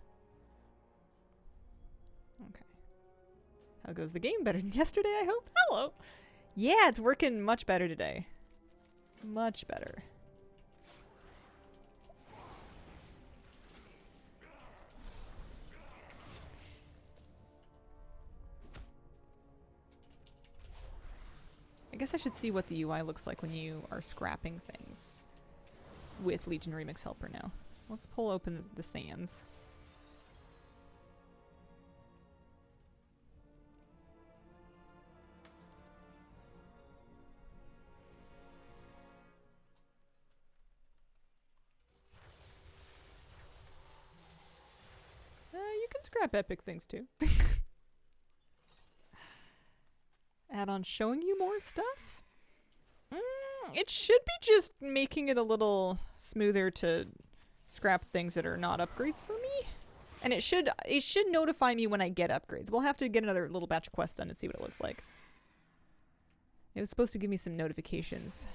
Okay. How goes the game? Better than yesterday, I hope? Hello! Yeah, it's working much better today. Much better. I guess I should see what the UI looks like when you are scrapping things with Legion Remix Helper now. Let's pull open the sands. You can scrap epic things too. Add-on showing you more stuff? It should be just making it a little smoother to scrap things that are not upgrades for me. And it should notify me when I get upgrades. We'll have to get another little batch of quests done and see what it looks like. It was supposed to give me some notifications.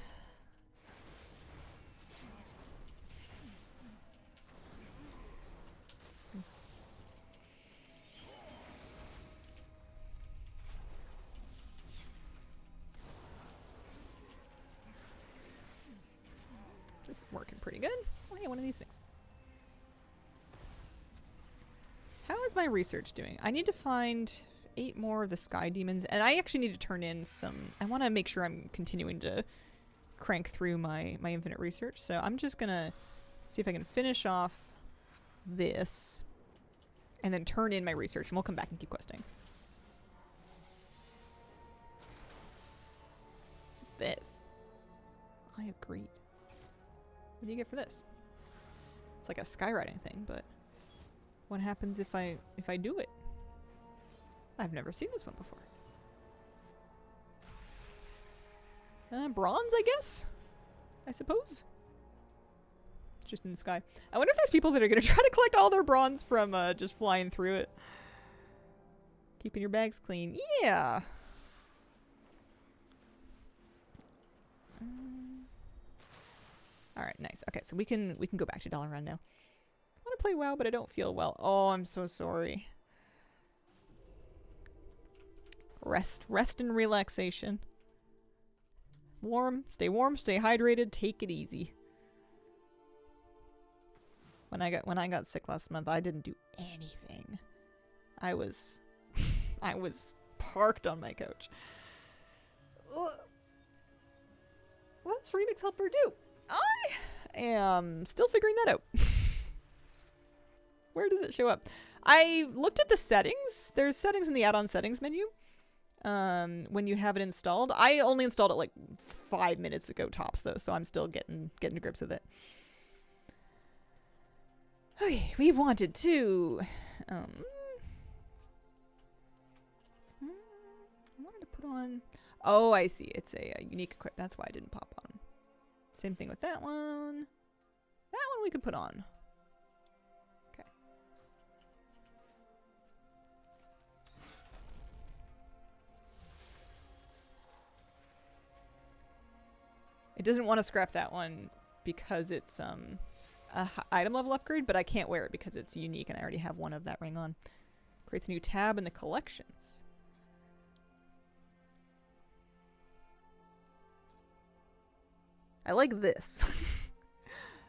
Just working pretty good. Oh, hey, one of these things. How is my research doing? I need to find 8 more of the sky demons, and I actually need to turn in some. I want to make sure I'm continuing to crank through my infinite research, so I'm just gonna see if I can finish off this and then turn in my research, and we'll come back and keep questing. What's this? Eye of Greed. What do you get for this? It's like a skywriting thing, but what happens if I do it? I've never seen this one before. Bronze, I guess? I suppose? It's just in the sky. I wonder if there's people that are going to try to collect all their bronze from just flying through it. Keeping your bags clean. Yeah! Alright, nice. Okay, so we can go back to Dalaran now. I want to play WoW, but I don't feel well. Oh, I'm so sorry. Rest and relaxation. Warm, stay hydrated, take it easy. When I got sick last month, I didn't do anything. I was I was parked on my couch. Ugh. What does Remix Helper do? I am still figuring that out. Where does it show up? I looked at the settings. There's settings in the add-on settings menu. When you have it installed. I only installed it like 5 minutes ago tops though, so I'm still getting to grips with it. Okay, we wanted to I wanted to put on, oh, I see, it's a unique equip. That's why I didn't pop on. Same thing with that one. That one we could put on. Okay. It doesn't want to scrap that one because it's a item level upgrade, but I can't wear it because it's unique and I already have one of that ring on. Creates a new tab in the collections. I like this.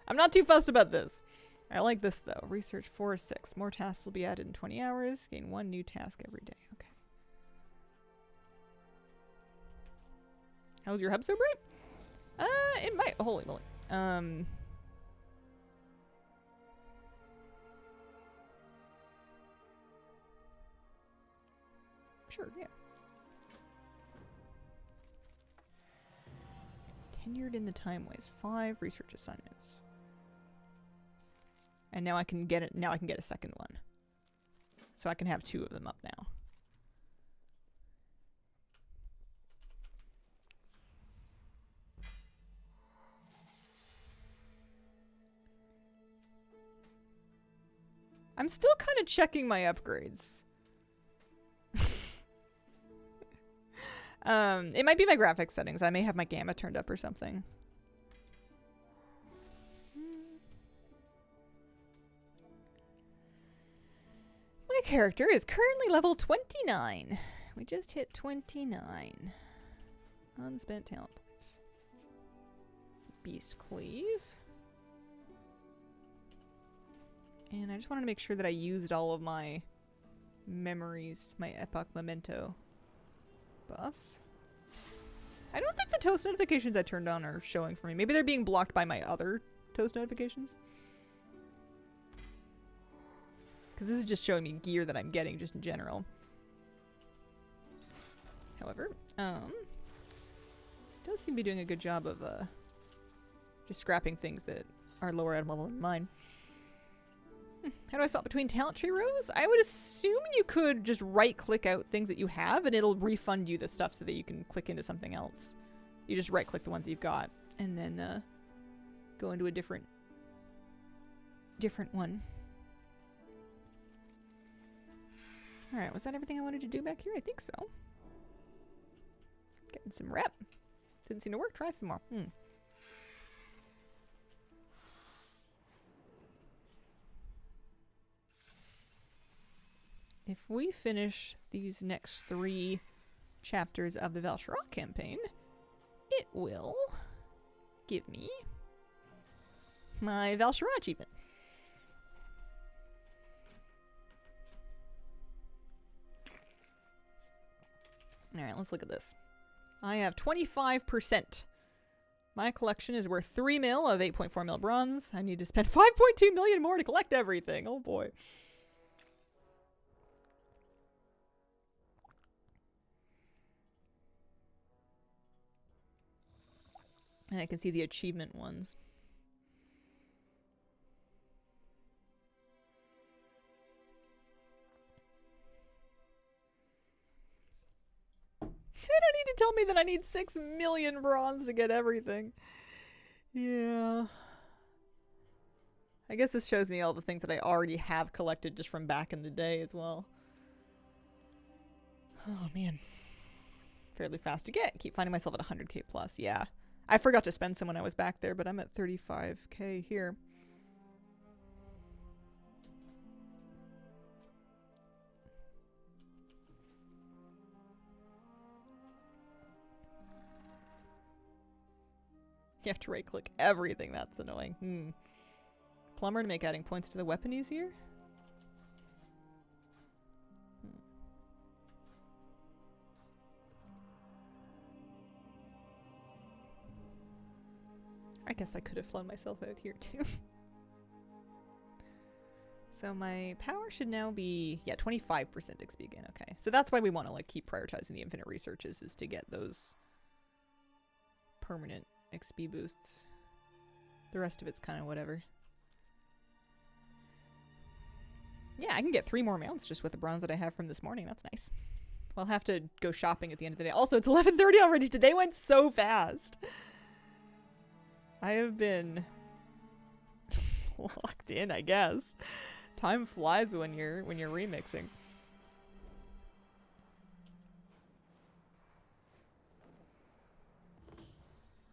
I'm not too fussed about this. I like this though. Research 4 or 6. More tasks will be added in 20 hours. Gain 1 new task every day. Okay. How's your hub so bright? It might. Holy moly. Sure, yeah. Tenured in the time waste. 5 research assignments. And now I can get it. Now I can get a second one. So I can have 2 of them up now. I'm still kind of checking my upgrades. It might be my graphics settings. I may have my gamma turned up or something. My character is currently level 29. We just hit 29. Unspent talent points. Beast Cleave. And I just wanted to make sure that I used all of my memories, my Epoch Memento buffs. I don't think the toast notifications I turned on are showing for me. Maybe they're being blocked by my other toast notifications. Because this is just showing me gear that I'm getting just in general. However, it does seem to be doing a good job of just scrapping things that are lower item level than mine. How do I swap between talent tree rows? I would assume you could just right click out things that you have and it'll refund you the stuff so that you can click into something else. You just right click the ones you've got and then go into a different one. Alright, was that everything I wanted to do back here? I think so. Getting some rep. Didn't seem to work. Try some more. If we finish these next 3 chapters of the Val'sharah campaign, it will give me my Val'sharah achievement. Alright, let's look at this. I have 25%. My collection is worth 3 mil of 8.4 mil bronze. I need to spend 5.2 million more to collect everything. Oh boy. And I can see the achievement ones. They don't need to tell me that I need 6 million bronze to get everything. Yeah. I guess this shows me all the things that I already have collected just from back in the day as well. Oh man. Fairly fast to get. Keep finding myself at 100k plus. Yeah. I forgot to spend some when I was back there, but I'm at 35k here. You have to right-click everything. That's annoying. Plumber to make adding points to the weapon easier? I guess I could have flown myself out here too. So my power should now be, yeah, 25% XP gain. Okay, so that's why we want to like keep prioritizing the infinite researches, is to get those permanent XP boosts. The rest of it's kind of whatever. Yeah, I can get 3 more mounts just with the bronze that I have from this morning. That's nice. I'll have to go shopping at the end of the day. Also, it's 11:30 already. Today went so fast. I have been locked in, I guess. Time flies when you're remixing.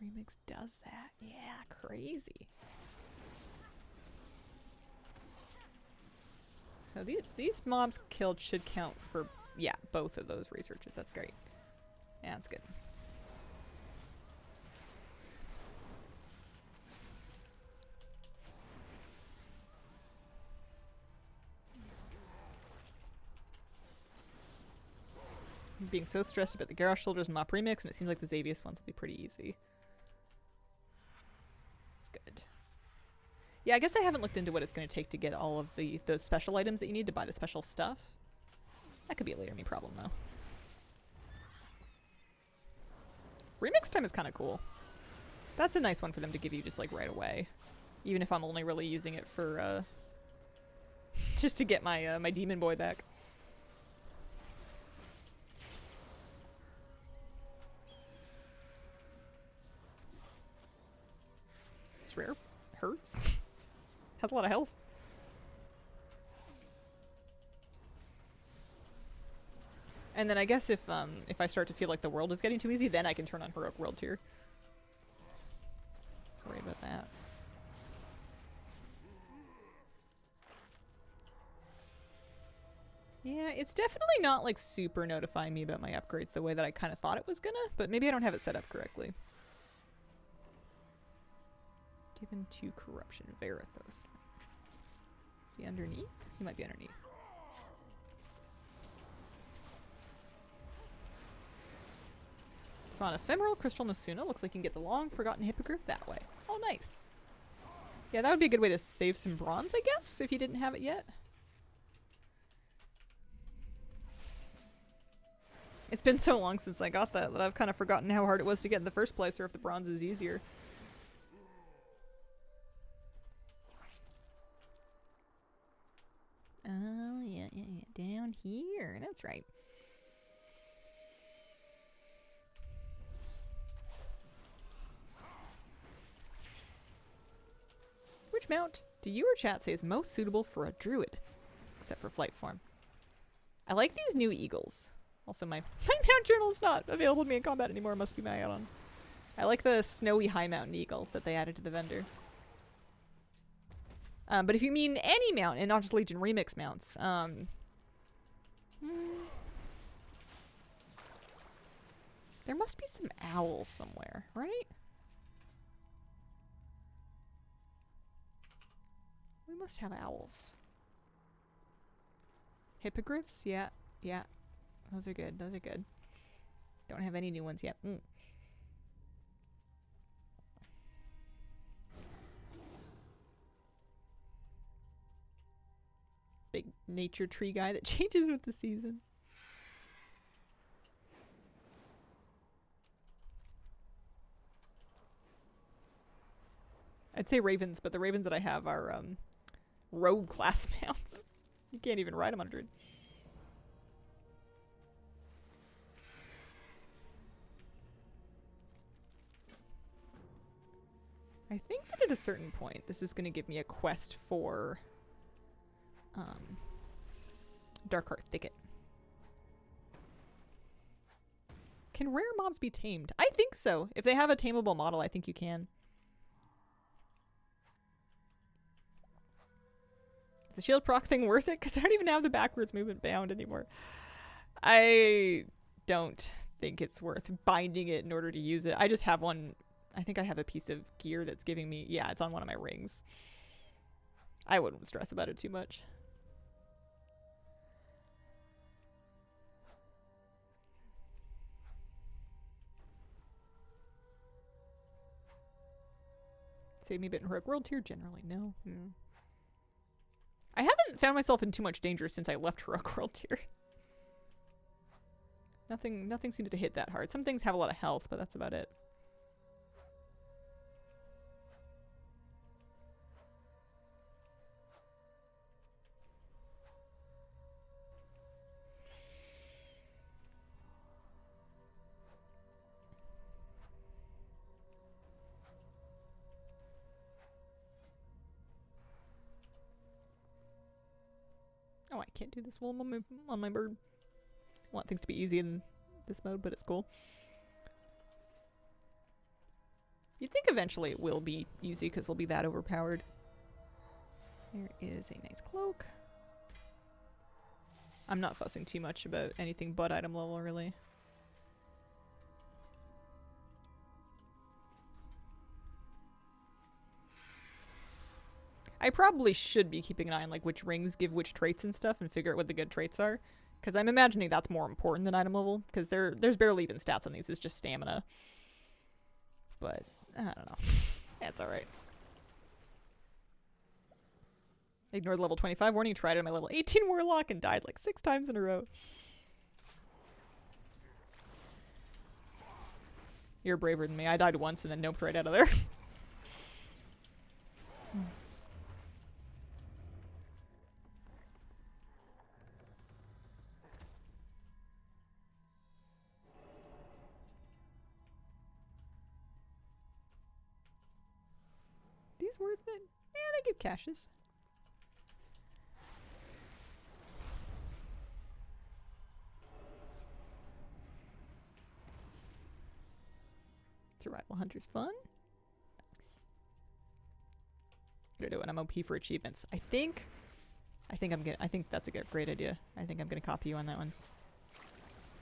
Remix does that. Yeah, crazy. So these mobs killed should count for, yeah, both of those researches. That's great. Yeah, that's good. I'm being so stressed about the Garrosh Shoulders mop remix, and it seems like the Xavius ones will be pretty easy. That's good. Yeah, I guess I haven't looked into what it's going to take to get all of the special items that you need to buy the special stuff. That could be a later me problem, though. Remix time is kind of cool. That's a nice one for them to give you just like right away. Even if I'm only really using it for, just to get my, my Demon Boy back. It's rare. Hurts. Has a lot of health. And then I guess if I start to feel like the world is getting too easy, then I can turn on Heroic World Tier. Worry about that. Yeah, it's definitely not like super notifying me about my upgrades the way that I kind of thought it was gonna, but maybe I don't have it set up correctly. Given to Corruption, Verathos. Is he underneath? He might be underneath. So on Ephemeral Crystal Nasuna, looks like you can get the long forgotten Hippogriff that way. Oh, nice. Yeah, that would be a good way to save some bronze, I guess, if you didn't have it yet. It's been so long since I got that I've kind of forgotten how hard it was to get in the first place, or if the bronze is easier. Oh, yeah, down here. That's right. Which mount do you or chat say is most suitable for a druid? Except for flight form. I like these new eagles. Also, my mount journal is not available to me in combat anymore. Must be my add-on. I like the snowy high mountain eagle that they added to the vendor. But if you mean any mount and not just Legion Remix mounts, there must be some owls somewhere, right? We must have owls. Hippogriffs? Yeah, yeah. Those are good. Those are good. Don't have any new ones yet. Big nature tree guy that changes with the seasons. I'd say ravens, but the ravens that I have are rogue class mounts. You can't even ride them on druid. I think that at a certain point, this is going to give me a quest for Darkheart Thicket. Can rare mobs be tamed? I think so. If they have a tameable model, I think you can. Is the shield proc thing worth it? Because I don't even have the backwards movement bound anymore. I don't think it's worth binding it in order to use it. I just have one. I think I have a piece of gear that's giving me... Yeah, it's on one of my rings. I wouldn't stress about it too much. Save me a bit in Heroic World Tier? Generally, no. I haven't found myself in too much danger since I left Heroic World Tier. Nothing seems to hit that hard. Some things have a lot of health, but that's about it. Oh, I can't do this while I'm on my bird. I want things to be easy in this mode, but it's cool. You'd think eventually it will be easy because we'll be that overpowered. There is a nice cloak. I'm not fussing too much about anything but item level, really. I probably should be keeping an eye on like which rings give which traits and stuff and figure out what the good traits are. Because I'm imagining that's more important than item level. Because there's barely even stats on these. It's just stamina. But, I don't know. That's alright. Ignored level 25 warning. Tried it on my level 18 warlock and died like 6 times in a row. You're braver than me. I died once and then noped right out of there. These worth it? Yeah, they give caches. Survival Hunter's fun. Nice. Gonna do an MOP for achievements. I think that's a great idea. I think I'm gonna copy you on that one.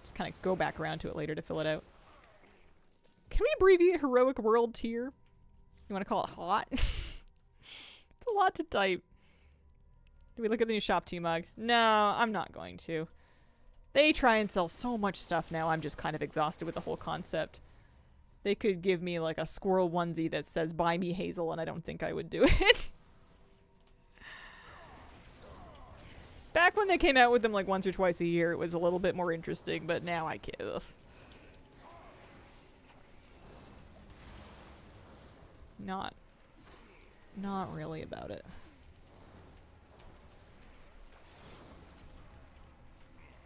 Just kind of go back around to it later to fill it out. Can we abbreviate Heroic World Tier? You want to call it HOT? It's a lot to type. Do we look at the new shop T-Mug? No, I'm not going to. They try and sell so much stuff now, I'm just kind of exhausted with the whole concept. They could give me like a squirrel onesie that says buy me Hazel and I don't think I would do it. Back when they came out with them like once or twice a year, it was a little bit more interesting, but now I can't. Ugh. Not really about it.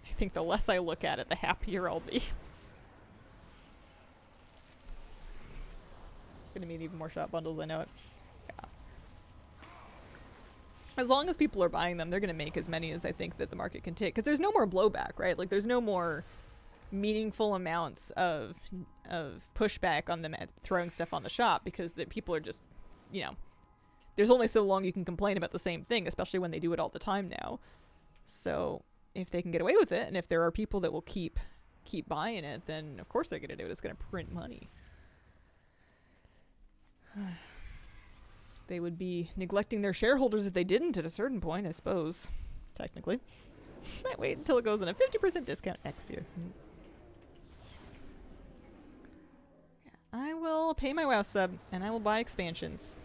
I think the less I look at it, the happier I'll be. Gonna mean even more shop bundles, I know it. Yeah. As long as people are buying them, they're gonna make as many as they think that the market can take. Because there's no more blowback, right? Like, there's no more meaningful amounts of pushback on them throwing stuff on the shop because the people are just, you know, there's only so long you can complain about the same thing, especially when they do it all the time now. So if they can get away with it, and if there are people that will keep buying it, then of course they're gonna do it. It's gonna print money. They would be neglecting their shareholders if they didn't at a certain point, I suppose. Technically. Might wait until it goes on a 50% discount next year. I will pay my WoW sub, and I will buy expansions.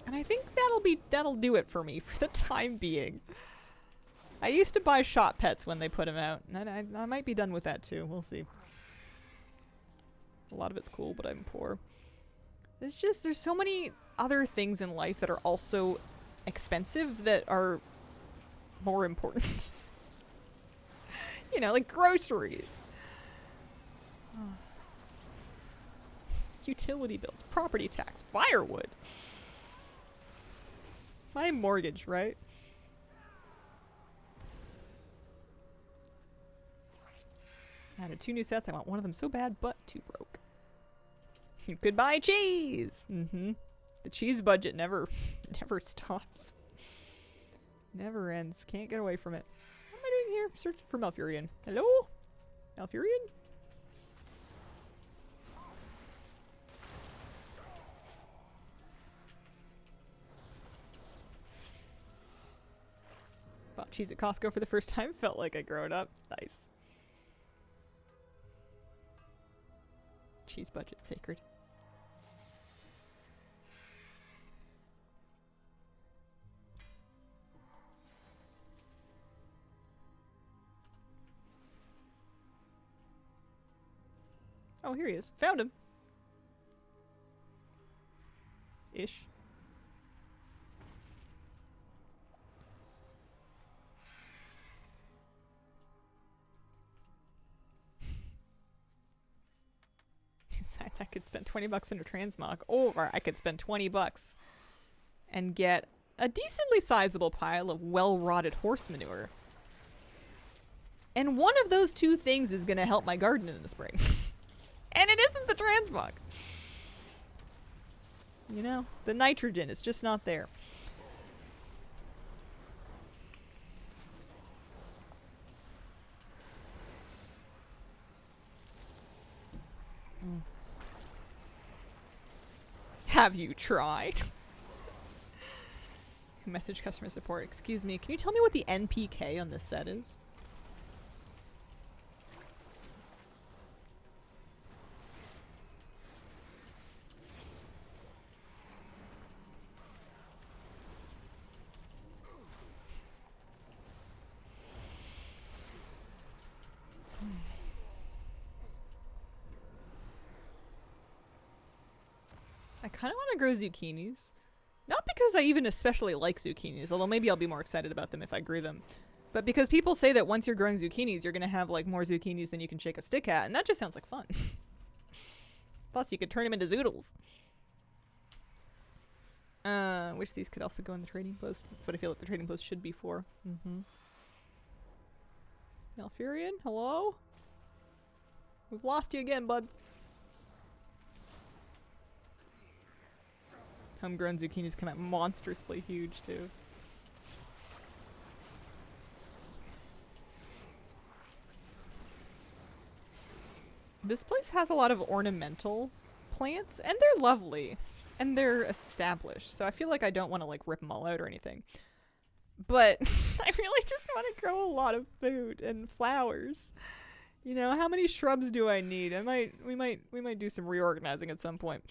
And I think that'll do it for me for the time being. I used to buy shop pets when they put them out, and I might be done with that too. We'll see. A lot of it's cool, but I'm poor. There's so many other things in life that are also expensive that are more important. You know, like groceries. Utility bills, property tax, firewood. My mortgage, right? Added 2 new sets. I want one of them so bad, but 2 broke. Goodbye, cheese! The cheese budget never stops. Never ends. Can't get away from it. What am I doing here? Searching for Malfurion. Hello? Malfurion? Bought cheese at Costco for the first time. Felt like I'd grown up. Nice. Cheese budget sacred. Oh, here he is. Found him. Ish. Besides, I could spend 20 bucks on a transmog, or I could spend 20 bucks and get a decently sizable pile of well-rotted horse manure. And one of those 2 things is going to help my garden in the spring. And it isn't the transmog. You know, the nitrogen is just not there. Have you tried? Message customer support. Excuse me, can you tell me what the NPK on this set is? I kind of want to grow zucchinis. Not because I even especially like zucchinis, although maybe I'll be more excited about them if I grew them. But because people say that once you're growing zucchinis, you're going to have like more zucchinis than you can shake a stick at, and that just sounds like fun. Plus, you could turn them into zoodles. Wish these could also go in the trading post. That's what I feel like the trading post should be for. Malfurion, hello? We've lost you again, bud. Homegrown zucchinis come out monstrously huge, too. This place has a lot of ornamental plants, and they're lovely. And they're established, so I feel like I don't want to, like, rip them all out or anything. But I really just want to grow a lot of food and flowers. You know, how many shrubs do I need? We might do some reorganizing at some point.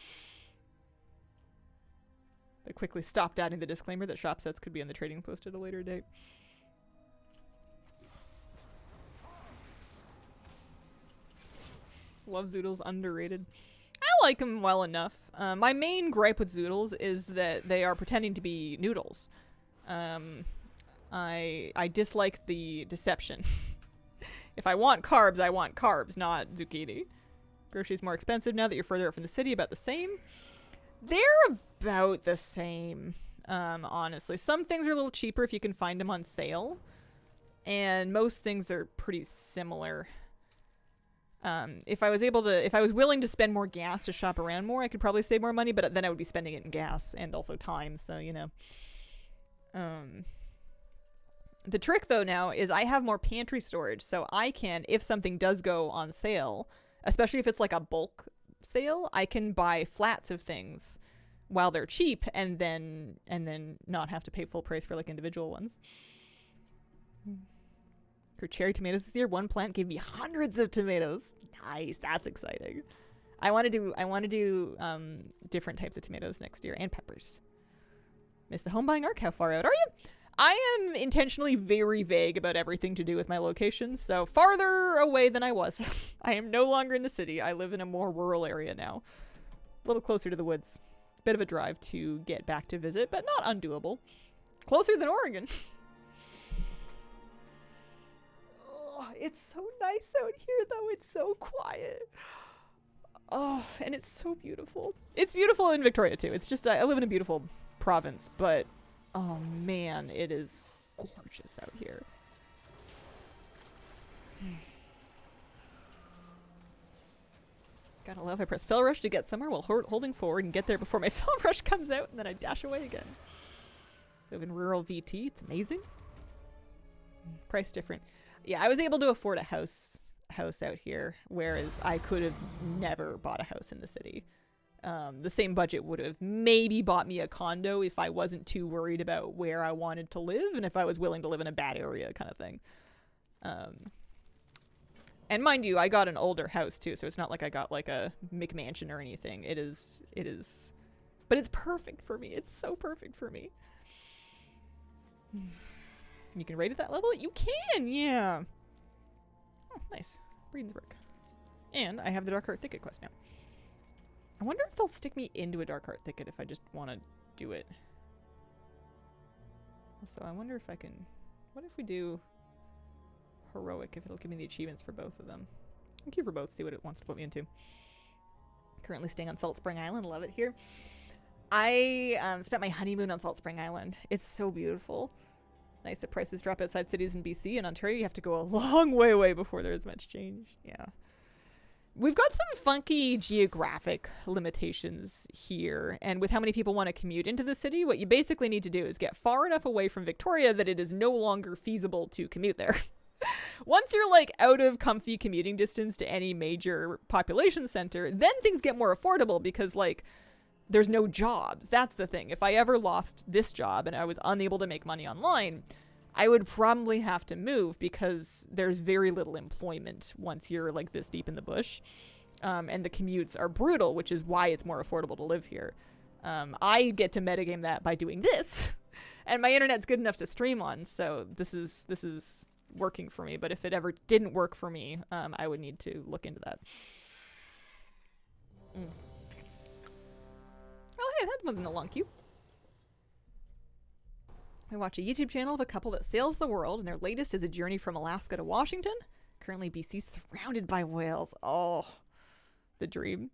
They quickly stopped adding the disclaimer that shop sets could be on the trading post at a later date. Love zoodles, underrated. I like them well enough. My main gripe with zoodles is that they are pretending to be noodles. I dislike the deception. If I want carbs, not zucchini. Groceries more expensive now that you're further up from the city, about the same. They're about the same, honestly. Some things are a little cheaper if you can find them on sale. And most things are pretty similar. If I was willing to spend more gas to shop around more, I could probably save more money, but then I would be spending it in gas and also time, so, you know. The trick, though, now is I have more pantry storage, so I can, if something does go on sale, especially if it's like a bulk sale, I can buy flats of things while they're cheap and then not have to pay full price for like individual ones. Grew cherry tomatoes this year. One plant gave me hundreds of tomatoes. Nice, that's exciting. I want to do different types of tomatoes next year and peppers. Miss the home buying arc. How far out are you? I am intentionally very vague about everything to do with my locations, so farther away than I was. I am no longer in the city. I live in a more rural area now. A little closer to the woods. Bit of a drive to get back to visit, but not undoable. Closer than Oregon. Oh, it's so nice out here, though. It's so quiet. Oh, and it's so beautiful. It's beautiful in Victoria, too. It's just, I live in a beautiful province, but oh man, it is gorgeous out here. Gotta love I press Fel Rush to get somewhere while holding forward and get there before my Fel Rush comes out, and then I dash away again. Live in rural VT, it's amazing. Price different. Yeah, I was able to afford a house out here, whereas I could have never bought a house in the city. The same budget would have maybe bought me a condo if I wasn't too worried about where I wanted to live and if I was willing to live in a bad area kind of thing. And mind you, I got an older house too, so it's not like I got like a McMansion or anything. It is, but it's perfect for me. It's so perfect for me. You can raid at that level? You can, yeah. Oh, nice. Breedensburg. And I have the Dark Heart Thicket quest now. I wonder if they'll stick me into a Dark Heart Thicket if I just want to do it. Also, I wonder if I can... What if we do Heroic, if it'll give me the achievements for both of them. I'll queue for both, see what it wants to put me into. Currently staying on Salt Spring Island. Love it here. I spent my honeymoon on Salt Spring Island. It's so beautiful. Nice that prices drop outside cities in BC. In Ontario, you have to go a long way before there's much change. Yeah. We've got some funky geographic limitations here, and with how many people want to commute into the city, what you basically need to do is get far enough away from Victoria that it is no longer feasible to commute there. Once you're like out of comfy commuting distance to any major population center, then things get more affordable because like there's no jobs. That's the thing. If I ever lost this job and I was unable to make money online, I would probably have to move because there's very little employment once you're like this deep in the bush. And the commutes are brutal, which is why it's more affordable to live here. I get to metagame that by doing this, and my internet's good enough to stream on, so this is working for me. But if it ever didn't work for me, I would need to look into that. Oh, hey, that wasn't a long queue. I watch a YouTube channel of a couple that sails the world, and their latest is a journey from Alaska to Washington. Currently, BC surrounded by whales. Oh, the dream.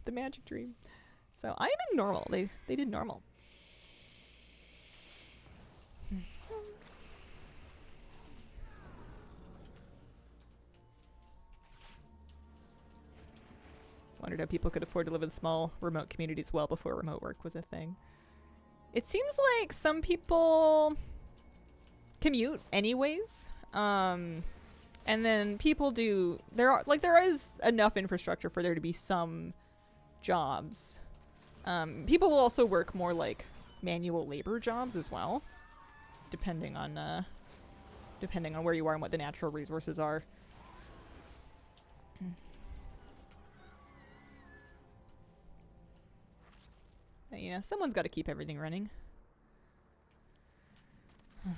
The magic dream. So I'm in normal. They did normal. Wondered how people could afford to live in small, remote communities well before remote work was a thing. It seems like some people commute anyways. And then people do, there is enough infrastructure for there to be some jobs. People will also work more like manual labor jobs as well, depending on where you are and what the natural resources are. Yeah, someone's got to keep everything running. Can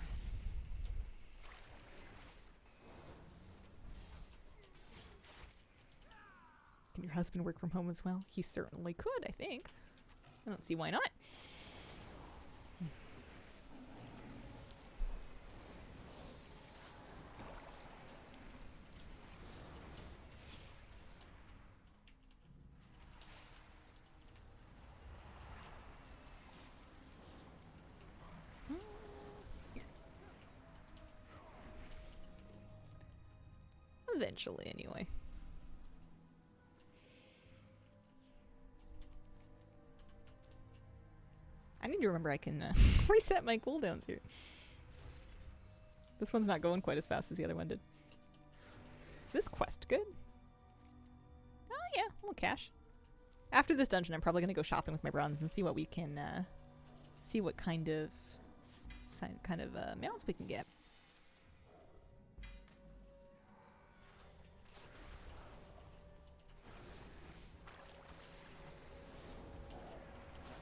your husband work from home as well? He certainly could, I think. I don't see why not. Eventually, anyway. I need to remember I can reset my cooldowns here. This one's not going quite as fast as the other one did. Is this quest good? Oh yeah, a little cash. After this dungeon, I'm probably going to go shopping with my bronze and see what we can, see what kind of mounts we can get.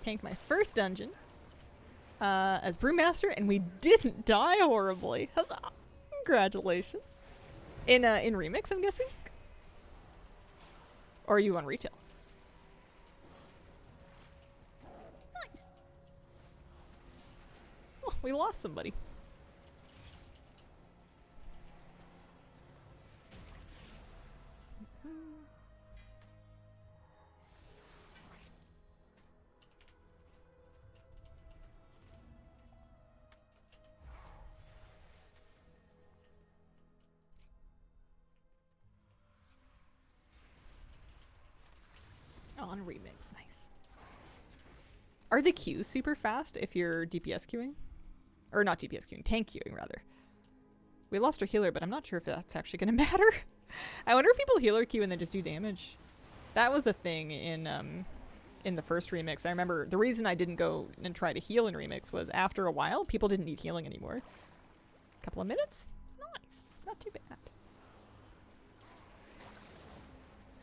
tanked my first dungeon as Brewmaster, and we didn't die horribly. Huzzah! Congratulations. In Remix, I'm guessing? Or are you on retail? Nice. Oh, we lost somebody. On Remix, nice. Are the queues super fast if you're DPS queuing? Or not DPS queuing, tank queuing rather. We lost our healer, but I'm not sure if that's actually going to matter. I wonder if people healer queue and then just do damage. That was a thing in the first Remix. I remember the reason I didn't go and try to heal in Remix was after a while, people didn't need healing anymore. A couple of minutes? Nice. Not too bad.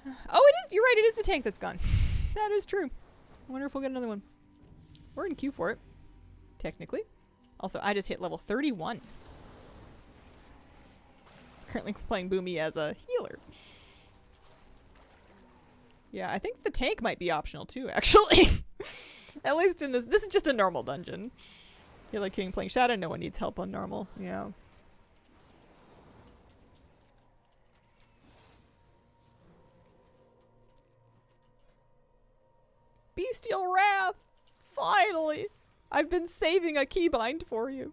Oh, it is! You're right, it is the tank that's gone. That is true. I wonder if we'll get another one. We're in queue for it. Technically. Also, I just hit level 31. Currently playing Boomy as a healer. Yeah, I think the tank might be optional too, actually. At least in this. This is just a normal dungeon. Healer King playing Shadow, no one needs help on normal. Yeah. Bestial Wrath! Finally! I've been saving a keybind for you.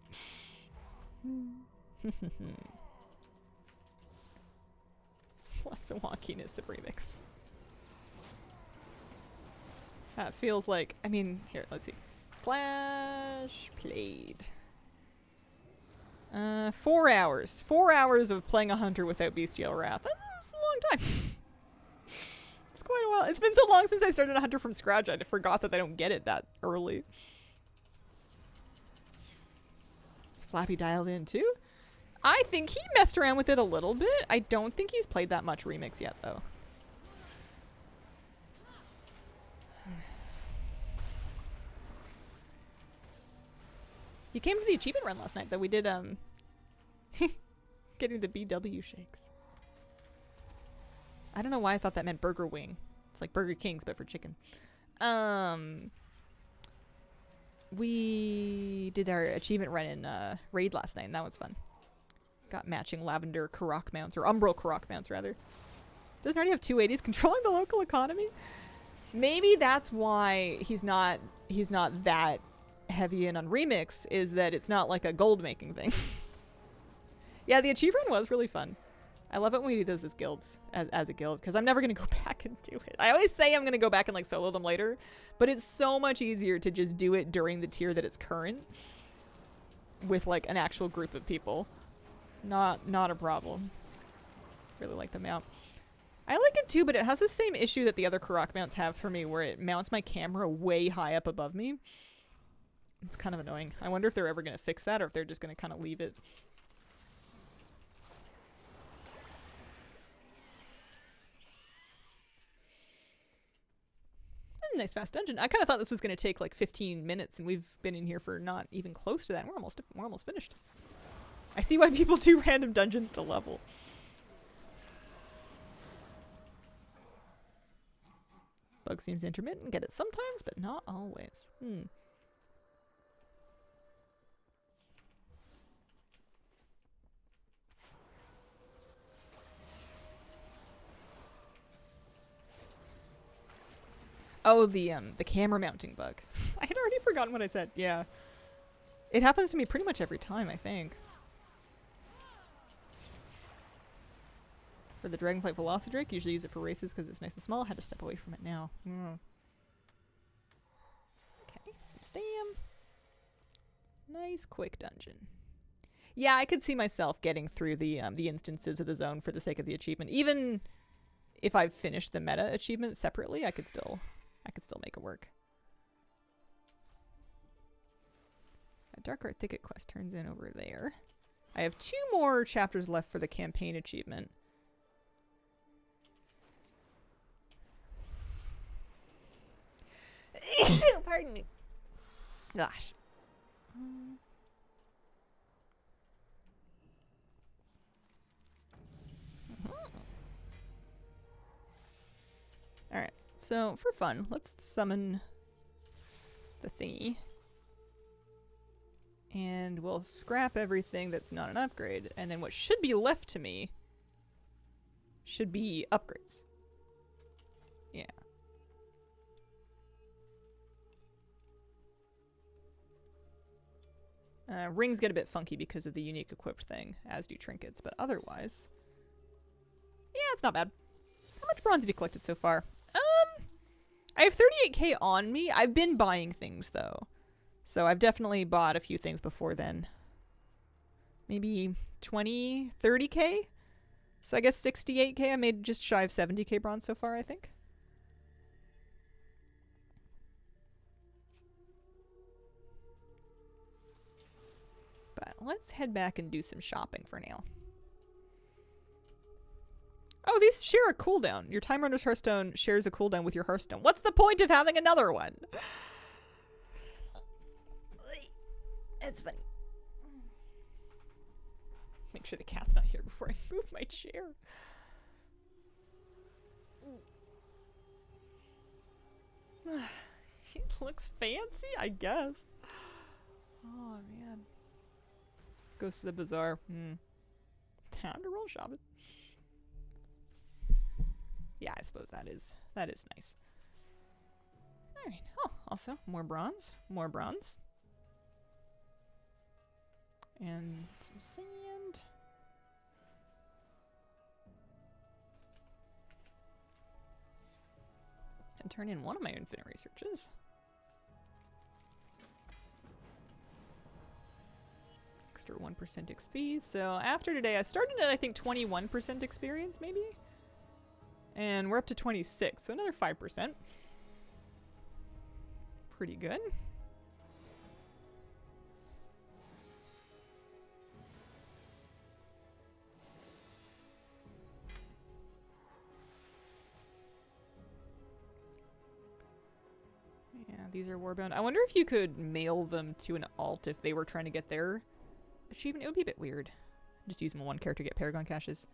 Plus the wonkiness of Remix. That feels like, I mean, here, let's see. Slash played. 4 hours. 4 hours of playing a hunter without Bestial Wrath. That's a long time. It's quite a while. It's been so long since I started a hunter from scratch, I forgot that they don't get it that early. Is Flappy dialed in too? I think he messed around with it a little bit. I don't think he's played that much Remix yet, though. He came to the achievement run last night, though. We did, getting the BW shakes. I don't know why I thought that meant Burger Wing. It's like Burger King's, but for chicken. We did our achievement run in Raid last night, and that was fun. Got matching lavender Karak mounts, or umbral Karak mounts, rather. Doesn't already have 280s controlling the local economy? Maybe that's why he's not that heavy in on Remix, is that it's not like a gold making thing. Yeah, the achievement was really fun. I love it when we do those as guilds, as a guild, because I'm never going to go back and do it. I always say I'm going to go back and like solo them later, but it's so much easier to just do it during the tier that it's current with like an actual group of people. Not a problem. Really like the mount. I like it too, but it has the same issue that the other Karak mounts have for me, where it mounts my camera way high up above me. It's kind of annoying. I wonder if they're ever going to fix that, or if they're just going to kind of leave it. Nice fast dungeon. I kind of thought this was going to take like 15 minutes, and we've been in here for not even close to that. We're almost finished. I see why people do random dungeons to level. Bug seems intermittent. Get it sometimes, but not always. Oh, the camera mounting bug. I had already forgotten what I said. Yeah. It happens to me pretty much every time, I think. For the Dragonflight Velocidrake, usually use it for races because it's nice and small. I had to step away from it now. Okay, some stam. Nice quick dungeon. Yeah, I could see myself getting through the instances of the zone for the sake of the achievement. Even if I've finished the meta achievement separately, I could still make it work. A Darkheart Thicket quest turns in over there. I have 2 more chapters left for the campaign achievement. Pardon pardon me. Gosh. Alright, so for fun, let's summon the thingy. And we'll scrap everything that's not an upgrade, and then what should be left to me should be upgrades. Yeah. Rings get a bit funky because of the unique equipped thing, as do trinkets, but otherwise... yeah, it's not bad. How much bronze have you collected so far? I have 38k on me. I've been buying things, though. So I've definitely bought a few things before then. Maybe 20, 30k? So I guess 68k. I made just shy of 70k bronze so far, I think. But let's head back and do some shopping for now. Oh, these share a cooldown. Your Time Runner's Hearthstone shares a cooldown with your Hearthstone. What's the point of having another one? It's funny. Make sure the cat's not here before I move my chair. It looks fancy, I guess. Oh, man. Goes to the bazaar. Time to roll shopping. Yeah, I suppose that is nice. Alright. Oh, also, more bronze. More bronze. And some sand. And turn in one of my infinite researches. Extra 1% XP. So after today, I started at I think 21% experience, maybe? And we're up to 26, so another 5%. Pretty good. Yeah, these are warbound. I wonder if you could mail them to an alt if they were trying to get their achievement. It would be a bit weird. Just using one character to get Paragon caches.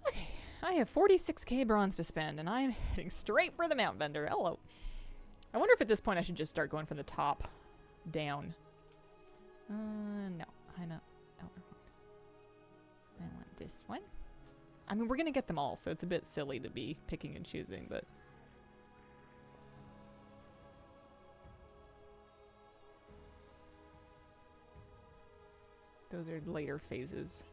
Okay, I have 46k bronze to spend, and I'm heading straight for the Mount Vendor. Hello. I wonder if at this point I should just start going from the top down. No. I'm a Elder one. I want this one. I mean, we're gonna get them all, so it's a bit silly to be picking and choosing, but... those are later phases.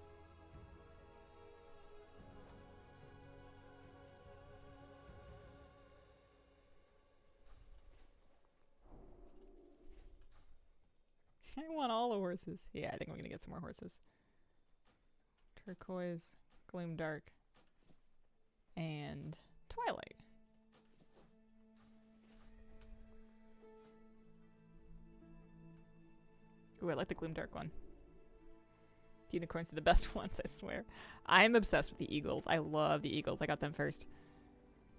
I want all the horses. Yeah, I think I'm gonna get some more horses. Turquoise, Gloomdark, and Twilight. Ooh, I like the Gloomdark one. Unicorns are the best ones, I swear. I'm obsessed with the Eagles. I love the Eagles. I got them first.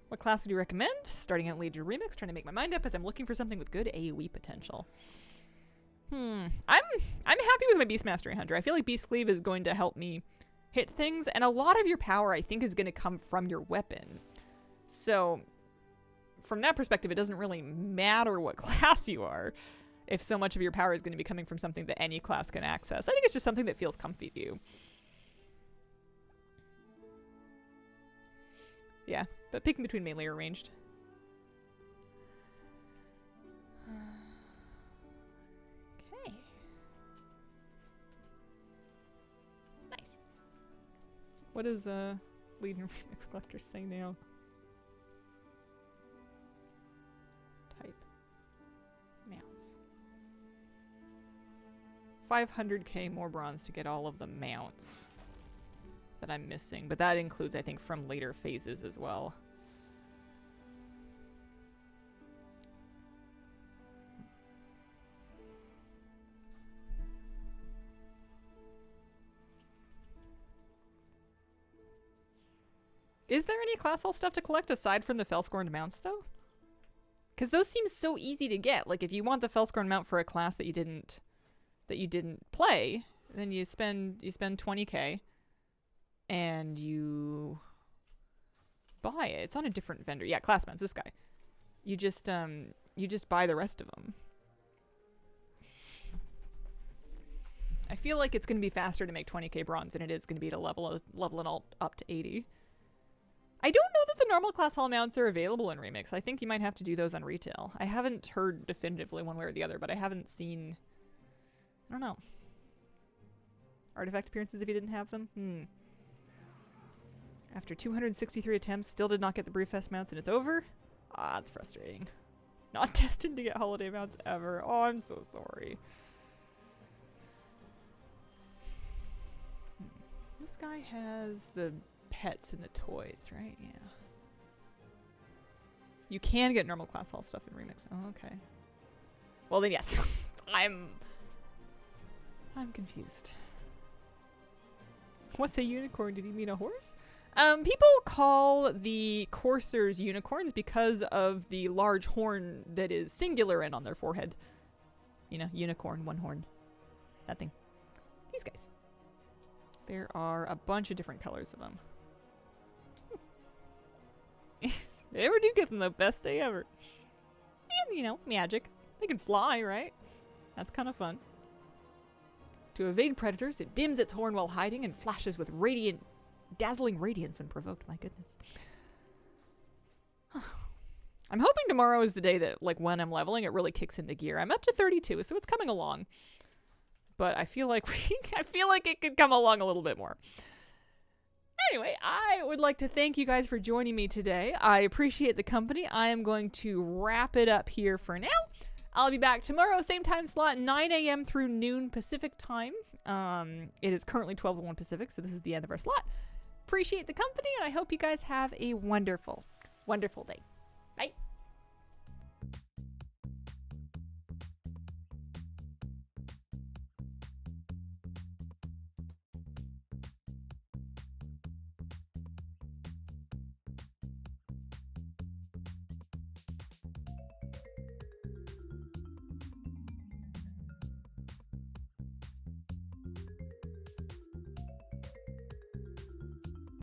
What class would you recommend? Starting at Legion Remix, trying to make my mind up as I'm looking for something with good AoE potential. I'm happy with my Beast Mastery Hunter. I feel like Beast Cleave is going to help me hit things, and a lot of your power, I think, is going to come from your weapon. So, from that perspective, it doesn't really matter what class you are, if so much of your power is going to be coming from something that any class can access. I think it's just something that feels comfy to you. Yeah, but picking between melee or ranged. Okay. Nice. What does Legion Remix Collector say now? Type. Mounts. 500k more bronze to get all of the mounts that I'm missing, but that includes, I think, from later phases as well. Is there any class hall stuff to collect aside from the Felscorned mounts, though? Because those seem so easy to get. Like, if you want the Felscorn mount for a class that you didn't play, then you spend 20k and you buy it. It's on a different vendor. Yeah, Classman's this guy. You just buy the rest of them. I feel like it's going to be faster to make 20k bronze than it is going to be to level an alt up to 80. I don't know that the normal class hall mounts are available in Remix. I think you might have to do those on retail. I haven't heard definitively one way or the other, but I haven't seen... I don't know. Artifact appearances if you didn't have them? After 263 attempts, still did not get the Brewfest mounts and it's over? Ah, that's frustrating. Not destined to get holiday mounts ever. Oh, I'm so sorry. This guy has the pets and the toys, right? Yeah. You can get normal class hall stuff in Remix. Oh, okay. Well then, yes. I'm confused. What's a unicorn? Did he mean a horse? People call the coursers unicorns because of the large horn that is singular and on their forehead. You know, unicorn, one horn. That thing. These guys. There are a bunch of different colors of them. They ever do give them the best day ever. And, you know, magic. They can fly, right? That's kind of fun. To evade predators, it dims its horn while hiding and flashes with dazzling radiance when provoked. My goodness. I'm hoping tomorrow is the day that, like, when I'm leveling, it really kicks into gear. I'm up to 32, so it's coming along. But I feel like it could come along a little bit more. Anyway, I would like to thank you guys for joining me today. I appreciate the company. I am going to wrap it up here for now. I'll be back tomorrow, same time slot, 9 a.m. through noon Pacific time. It is currently 12:01 Pacific, so this is the end of our slot. Appreciate the company, and I hope you guys have a wonderful, wonderful day.